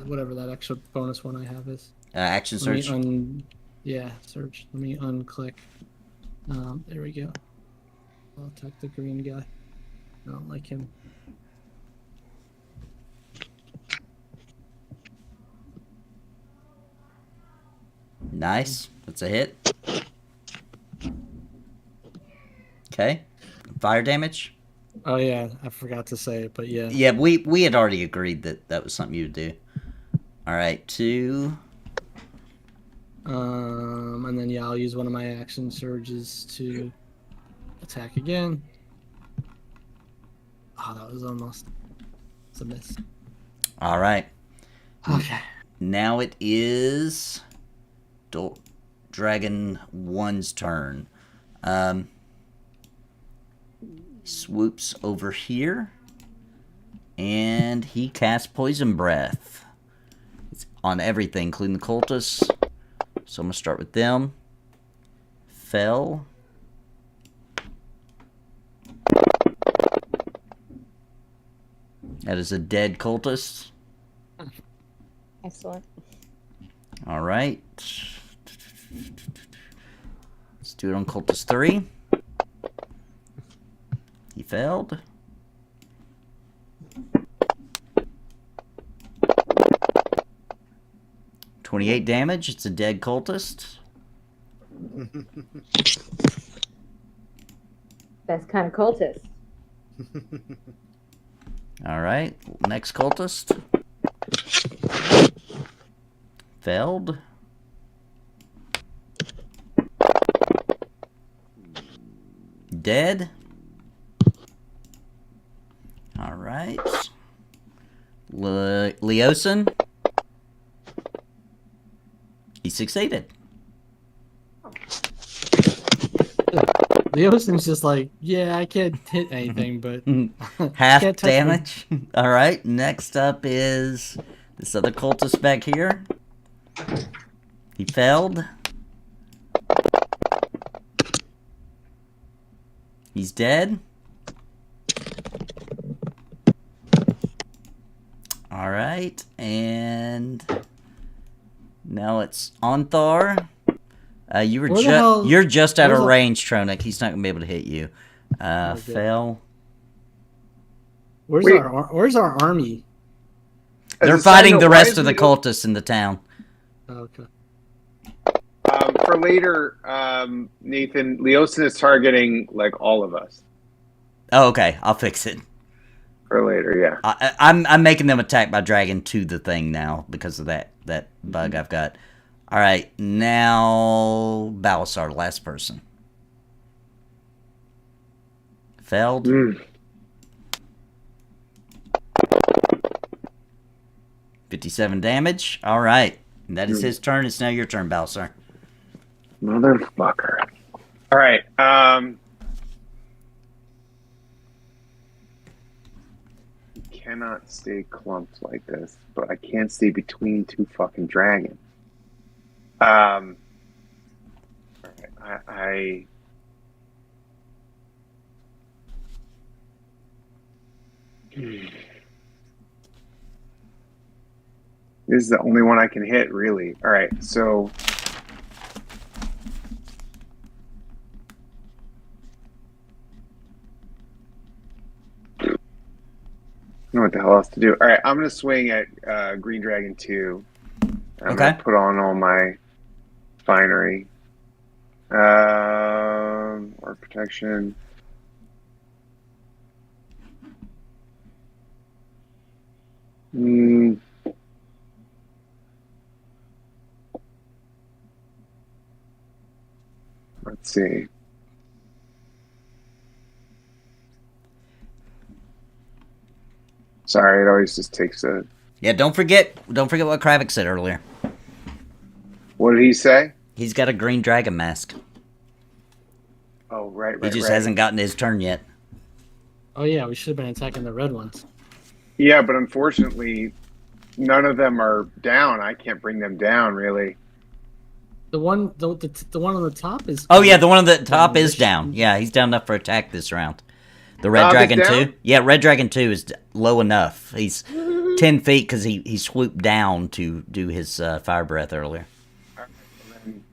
whatever that extra bonus one I have is. Action surge. Surge. Let me unclick. There we go. I'll attack the green guy. I don't like him. Nice. That's a hit. Okay. Fire damage. Oh yeah, I forgot to say it, but yeah. Yeah, we had already agreed that was something you would do. All right, 2. And then I'll use one of my action surges to attack again. Oh, that was almost. It's a miss. All right. Okay. Now it is Dragon 1's turn. Swoops over here, and he casts Poison Breath. It's on everything, including the cultists. So I'm going to start with them. Fell. That is a dead cultist. Excellent. All right. Let's do it on cultist 3. He failed. $28 damage. It's a dead cultist. Best kind of cultist. All right. Next cultist. Failed. Dead. All right. Leosin. He succeeded. Leosin's just like, yeah, I can't hit anything, but half can't touch damage. All right. Next up is this other cultist back here. He failed. He's dead. All right, and now it's Xonthal. You're just out of range, Tronik. He's not gonna be able to hit you. Fail. Where's our army? They're fighting the rest of the cultists in the town. Okay. For later, Nathan, Leosin is targeting like all of us. Oh, okay. I'll fix it. For later, yeah. I'm making them attack by dragging to the thing now because of that bug I've got. All right, now Balasar, last person. Failed. 57 damage. All right, that is his turn. It's now your turn, Balasar. Motherfucker. All right. Cannot stay clumped like this, but I can't stay between two fucking dragons. All right, this is the only one I can hit, really. All right, so I don't know what the hell else to do. All right, I'm gonna swing at Green Dragon 2. I'm gonna put on all my finery. Or protection. Let's see. Sorry, it always just takes a... Yeah, don't forget what Kravik said earlier. What did he say? He's got a green dragon mask. Oh, right. He just hasn't gotten his turn yet. Oh yeah, we should have been attacking the red ones. Yeah, but unfortunately, none of them are down. I can't bring them down, really. The one on the top is... Oh yeah, the one on the top is down. Yeah, he's down enough for attack this round. The Red Dragon 2? Yeah, Red Dragon 2 is low enough. He's 10 feet because he swooped down to do his fire breath earlier.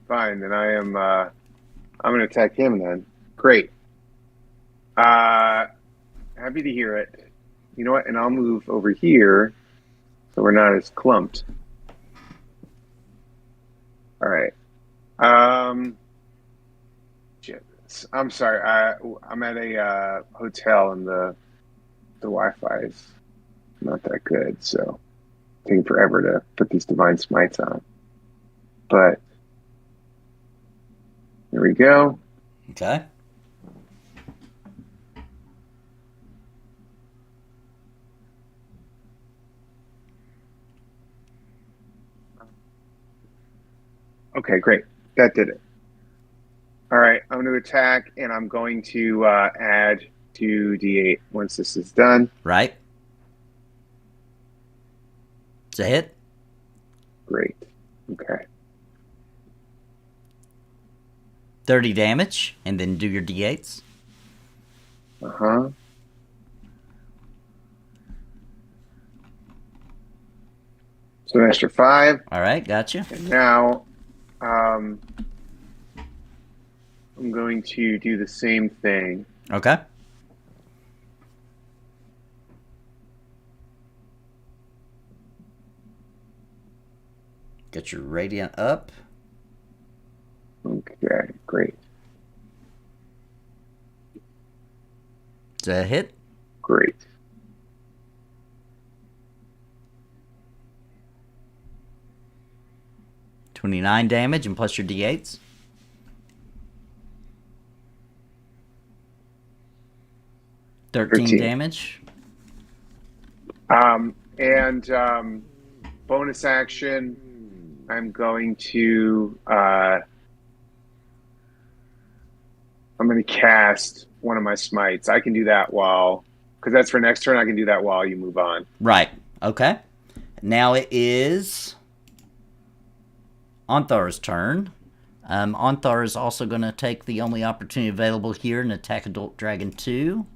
Fine, then I'm going to attack him then. Great. Happy to hear it. You know what? And I'll move over here so we're not as clumped. All right. Shit. I'm sorry. I'm at a hotel and the Wi-Fi is not that good, so it's taking forever to put these divine smites on. But here we go. Okay. Okay, great. That did it. All right, I'm going to attack, and I'm going to add 2d8 once this is done. Right. It's a hit. Great. Okay. 30 damage, and then do your d8s. Uh-huh. So an extra 5. All right, gotcha. And now I'm going to do the same thing. Okay. Get your radiant up. Okay, great. Is that a hit? Great. $29 damage and plus your d8s. $13 damage. And bonus action, I'm going to cast one of my smites. I can do that because that's for next turn. I can do that while you move on. Right. Okay. Now it is Onthar's turn. Onthar is also going to take the only opportunity available here and attack Adult Dragon 2.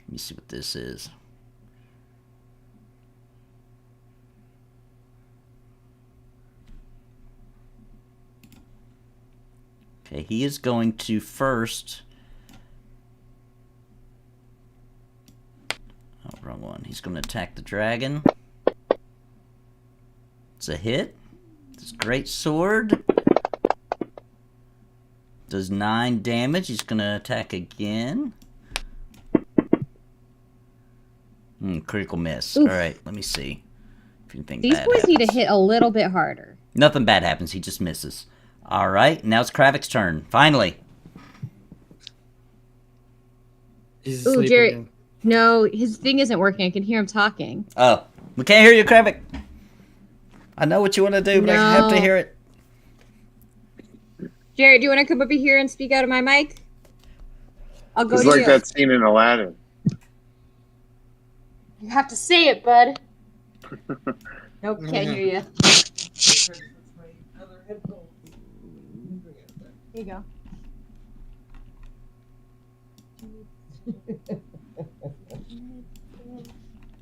Let me see what this is. Okay, he is going to first... Oh, wrong one. He's going to attack the dragon. It's a hit. This great sword does 9 damage. He's gonna attack again. Critical miss. Oof. All right, let me see if anything These bad boys need to happens. hit a little bit harder. Nothing bad happens. He just misses. All right, now it's Kravik's turn. Finally. He's Ooh, asleep Jerry. again. No, his thing isn't working. I can hear him talking. Oh, we can't hear you, Kravik. I know what you want to do, but I have to No. hear it. Jared, do you want to come over here and speak out of my mic? I'll go It's to like you. that scene in Aladdin. You have to say it, bud. Nope, can't hear you. Here you go.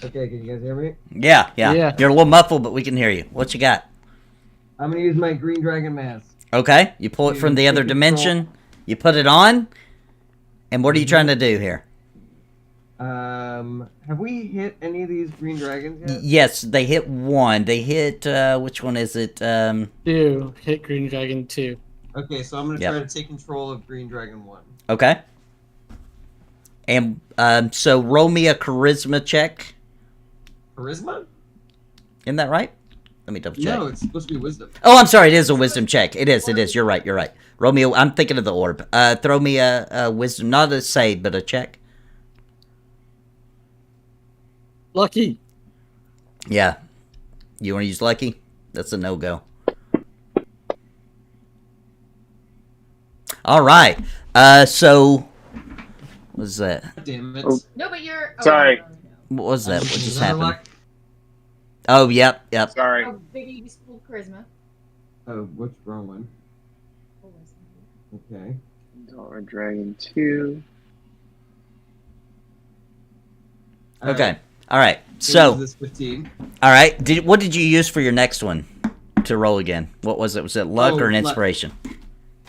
Okay, can you guys hear me? Yeah. Yeah. You're a little muffled, but we can hear you. What you got? I'm gonna use my green dragon mask. Okay, you pull it from the other Take dimension. You put it on. And what are you trying to do here? Have we hit any of these green dragons yet? Yes, they hit one. They hit, which one is it? 2. Hit Green Dragon 2. Okay, so I'm gonna Yep. try to take control of green dragon 1. Okay. And, so roll me a charisma check. Charisma? Isn't that right? Let me double check. No, it's supposed to be wisdom. Oh, I'm sorry. It is a wisdom check. It is. You're right. Roll me. I'm thinking of the orb. Throw me a wisdom, not a save, but a check. Lucky. Yeah. You want to use lucky? That's a no-go. All right. So, what was that? Damn it. Oh. No, but you're. Sorry. What was that? What just Another happened? luck? Oh, yep. Sorry. Oh, Biggie just pulled charisma. Oh, which wrong one? Okay. Dollar Dragon 2. Okay. All right. So, this 15. all right. What did you use for your next one to roll again? What was it? Was it luck Oh, or an luck. inspiration?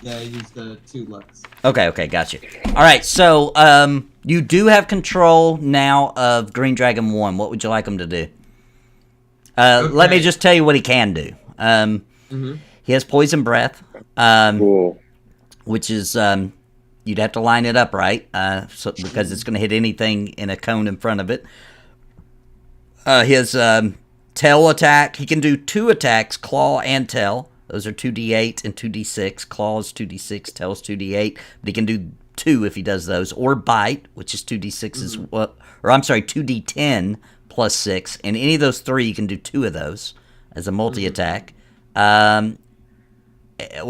Yeah, I used the 2 lucks. Okay, got you. All right, so you do have control now of Green Dragon 1. What would you like him to do? Let me Okay. just tell you what he can do. He has Poison Breath, Cool. which is you'd have to line it up right, because it's going to hit anything in a cone in front of it. His tail attack, he can do 2 attacks, claw and tail. Those are 2d8 and 2d6. Claws 2d6, tails 2d8. But he can do 2 if he does those. Or bite, which is 2d6 as well. Or I'm sorry, 2d10 plus 6. And any of those 3, you can do 2 of those as a multi-attack. Or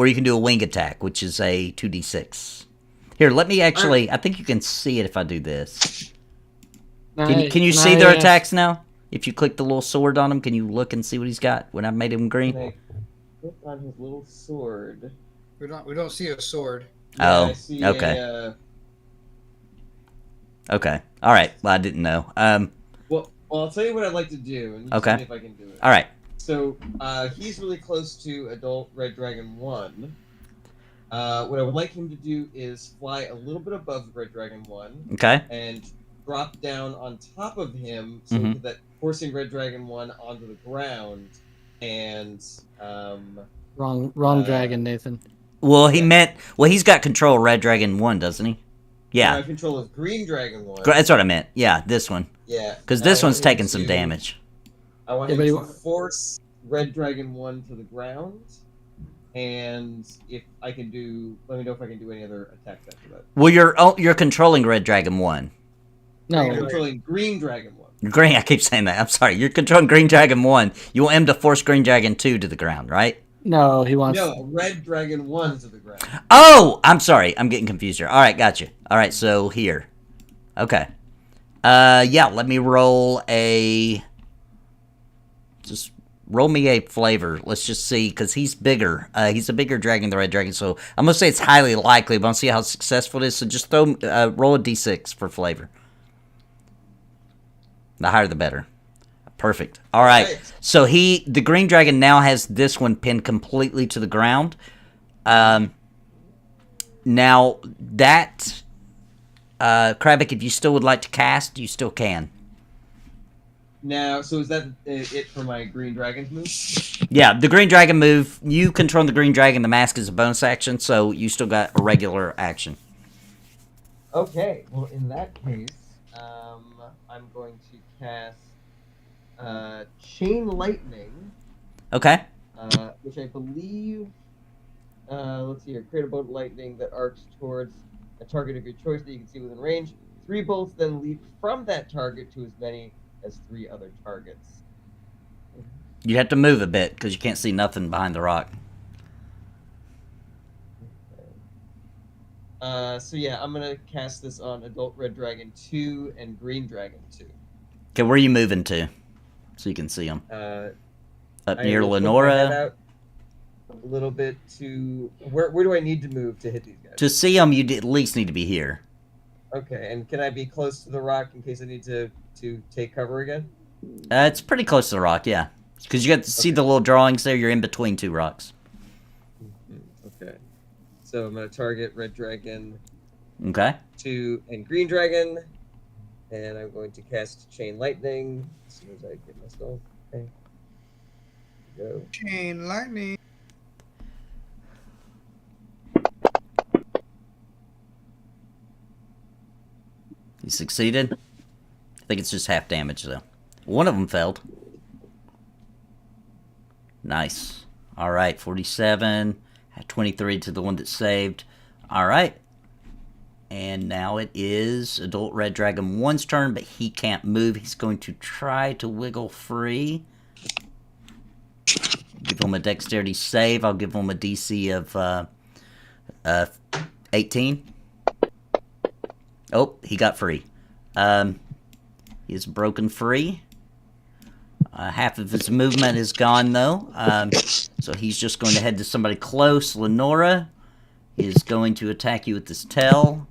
you can do a wing attack, which is a 2d6. Here, let me actually... I think you can see it if I do this. Can you see their attacks now? If you click the little sword on him, can you look and see what he's got when I made him green? Okay. Click on his little sword. We don't see a sword. Yeah, Oh, I see okay. Okay. All right. Well, I didn't know. Well, I'll tell you what I'd like to do, and you Okay. tell me if I can do it. All right. So, he's really close to adult Red Dragon 1. What I would like him to do is fly a little bit above Red Dragon 1 Okay. and drop down on top of him so Mhm. that forcing Red Dragon 1 onto the ground and Wrong dragon, Nathan. Well, he's got control of Red Dragon 1, doesn't he? Yeah. control of Green Dragon 1. That's what I meant. Yeah, this one. Yeah. Because and I this want one's him taking some to- damage. I want Yeah, him but to force Red Dragon 1 to the ground, and if I can do, let me know if I can do any other attacks after that. Well, you're controlling Red Dragon 1. I'm No, controlling Green Dragon 1. Green, I keep saying that. I'm sorry. You're controlling Green Dragon 1. You want him to force Green Dragon 2 to the ground, right? no, he wants. No, Red Dragon 1 to the ground. Oh! I'm sorry. I'm getting confused here. All right, gotcha. All right, so here. Okay. Yeah, let me roll a... Just roll me a flavor. Let's just see, because he's bigger. He's a bigger dragon than the Red Dragon, so I'm going to say it's highly likely, but I'm going to see how successful it is. So just roll a d6 for flavor. The higher the better. Perfect. All right. Right. So the green dragon now has this one pinned completely to the ground. Now that Kravik, if you still would like to cast, you still can. Now, so is that it for my green dragon's move? Yeah, the green dragon move. You control the green dragon. The mask is a bonus action, so you still got a regular action. Okay, well, in that case, I'm going to cast Chain Lightning, Okay. which I believe, let's see here, create a bolt of lightning that arcs towards a target of your choice that you can see within range. 3 bolts then leap from that target to as many as 3 other targets. You have to move a bit because you can't see nothing behind the rock. So yeah, I'm gonna cast this on Adult Red Dragon 2 and Green Dragon 2. Okay, where are you moving to? So you can see them. Up I near will put my head Lenora. out a little bit to where do I need to move to hit these guys? To see them, you at least need to be here. Okay, and can I be close to the rock in case I need to take cover again? It's pretty close to the rock, yeah. Because you got to see the little drawings there. You're in between 2 rocks. Okay. So I'm going to target Red Dragon Okay. 2 and Green Dragon. And I'm going to cast Chain Lightning as soon as I get myself. Okay. Go. Chain lightning. You succeeded? I think it's just half damage, though. One of them failed. Nice. All right, 47. 23 to the one that saved. All right. And now it is Adult Red Dragon 1's turn, but he can't move. He's going to try to wiggle free. Give him a dexterity save. I'll give him a DC of 18. Oh, he got free. He is broken free. Half of his movement is gone, though. So he's just going to head to somebody close. Lenora is going to attack you with this tail.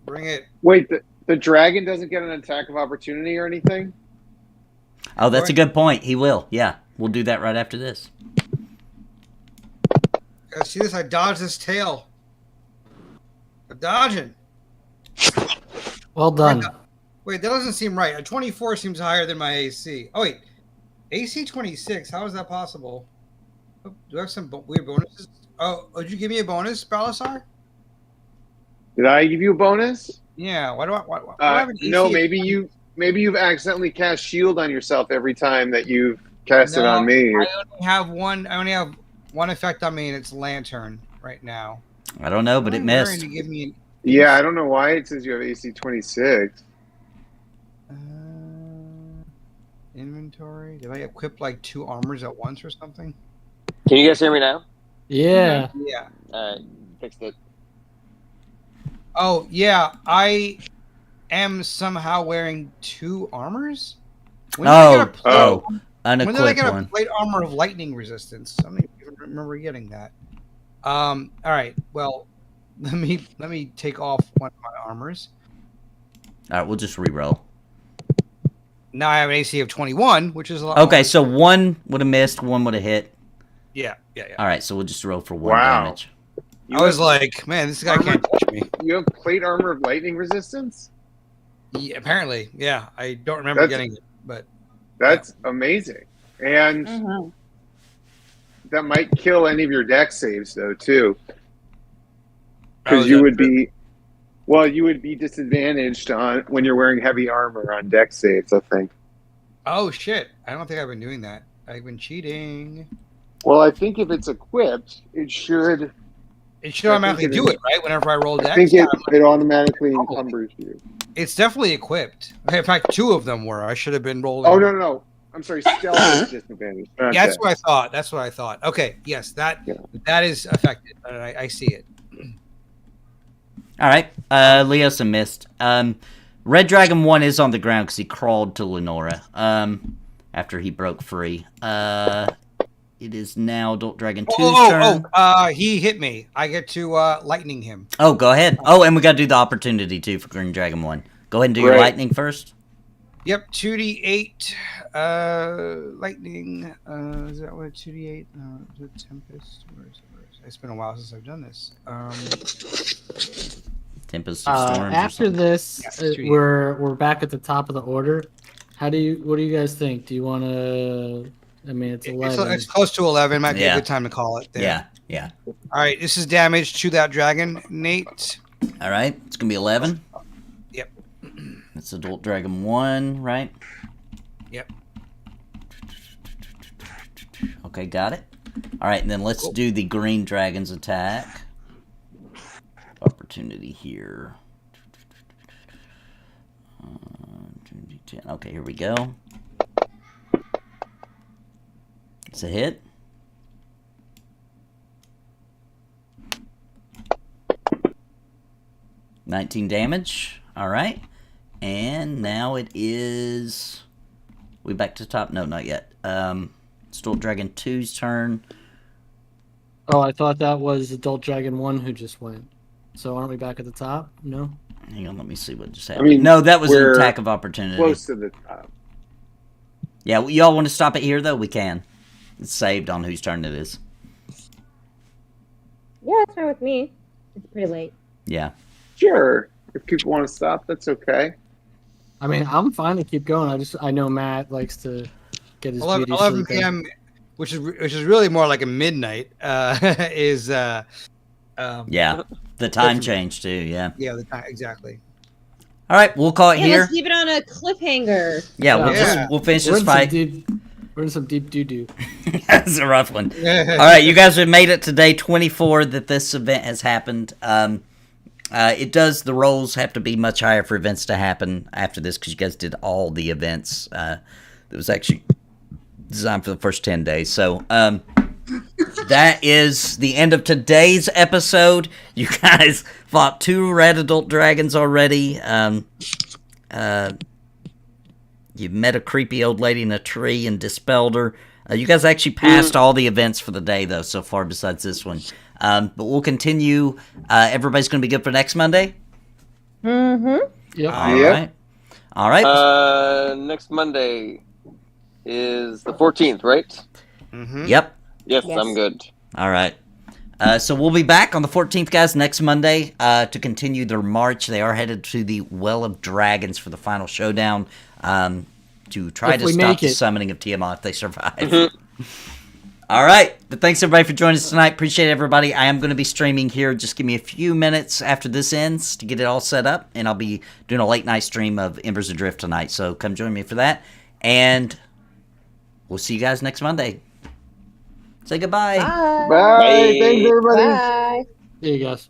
Bring it. Wait, the dragon doesn't get an attack of opportunity or anything? Oh, that's a good point. He will. Yeah, we'll do that right after this. See this? I dodged this tail. I'm dodging. Well done. Wait, that doesn't seem right. A 24 seems higher than my AC. Oh, wait. AC 26? How is that possible? Oh, do I have some weird bonuses? Oh, did you give me a bonus, Balasar? Did I give you a bonus? Yeah. Why do I have an AC No, of maybe 20? you've accidentally cast shield on yourself every time that you've cast it on me. I only have one effect on me, and it's Lantern right now. I don't know, but it missed. To give me Yeah, I don't know why it says you have AC 26. Inventory. Did I equip like 2 armors at once or something? Can you guys hear me now? Yeah. Yeah. All right, fixed it. Oh, yeah. I am somehow wearing 2 armors? When did I get when did I unequipped get a one. plate armor of lightning resistance? I don't even remember getting that. All right. Well, let me take off one of my armors. All right, we'll just re-roll. Now I have an AC of 21, which is a lot. Okay, more. so 1 would have missed, 1 would have hit. Yeah. All right, so we'll just roll for 1 Wow. damage. I was like, man, this guy can't touch me. You have plate armor of lightning resistance? Yeah, apparently, yeah. I don't remember getting it, but That's amazing. And that might kill any of your dex saves, though, too. Because you would be... Well, you would be disadvantaged on when you're wearing heavy armor on dex saves, I think. oh shit! I don't think I've been doing that. I've been cheating. Well, I think if it's equipped, it should... It should automatically do it, right? Whenever I roll dex. I think it automatically encumbers you. It's definitely equipped. In fact, 2 of them were. I should have been rolling. Oh, no. I'm sorry, stealth is disadvantage. Yeah, that's what I thought. That's what I thought. Okay, yes, that is affected. I see it. All right, Leosa missed. Red Dragon 1 is on the ground because he crawled to Lenora after he broke free. It is now Adult Dragon 2's turn. He hit me. I get to lightning him. Oh, go ahead. Oh, and we got to do the opportunity, too, for Green Dragon 1. Go ahead and do your lightning first. Yep, 2d8 lightning. Is that what 2d8? No, the Tempest. Where is it? It's been a while since I've done this. Tempest of Storms. After this, we're back at the top of the order. What do you guys think? Do you want to? I mean, it's 11. It's close to 11. Might be Yeah. a good time to call it. There. Yeah. All right. This is damage to that dragon, Nate. All right. It's going to be 11. Yep. That's Adult Dragon 1, right? Yep. Okay, got it. All right, and then let's do the Green Dragon's attack. Opportunity here. 10. Okay, here we go. It's a hit. $19 damage. All right. And now it is... We back to top? No, not yet. It's Adult Dragon 2's turn. Oh, I thought that was Adult Dragon 1 who just went. So aren't we back at the top? No? Hang on, let me see what just happened. No, that was an attack of opportunity. Close to the top. Yeah, y'all want to stop it here, though? We can. It's saved on whose turn it is. Yeah, it's fine with me. It's pretty late. Yeah. Sure. If people want to stop, that's okay. I mean, I'm fine to keep going. I know Matt likes to get his 11 beauty sleep in. p.m., which is really more like a midnight, is... yeah, the time change, too, yeah. Yeah, the time, exactly. All right, we'll call it here. Let's leave it on a cliffhanger. Yeah, we'll finish this fight. We're in some deep doo-doo. That's a rough one. All right, you guys have made it to day 24 that this event has happened. The rolls have to be much higher for events to happen after this because you guys did all the events. It was actually designed for the first 10 days. So that is the end of today's episode. You guys fought 2 red adult dragons already. You met a creepy old lady in a tree and dispelled her. You guys actually passed all the events for the day, though, so far besides this one. But we'll continue. Everybody's going to be good for next Monday? Mm-hmm. Yep. All right. Next Monday is the 14th, right? Mm-hmm. Yep. Yes, I'm good. All right. So we'll be back on the 14th, guys, next Monday to continue their march. They are headed to the Well of Dragons for the final showdown to try to stop the summoning of Tiamat if they survive. All right. But thanks, everybody, for joining us tonight. Appreciate everybody. I am going to be streaming here. Just give me a few minutes after this ends to get it all set up, and I'll be doing a late-night stream of Embers Adrift tonight. So come join me for that, and we'll see you guys next Monday. Say goodbye. Bye. Thanks, everybody. Bye. There you guys.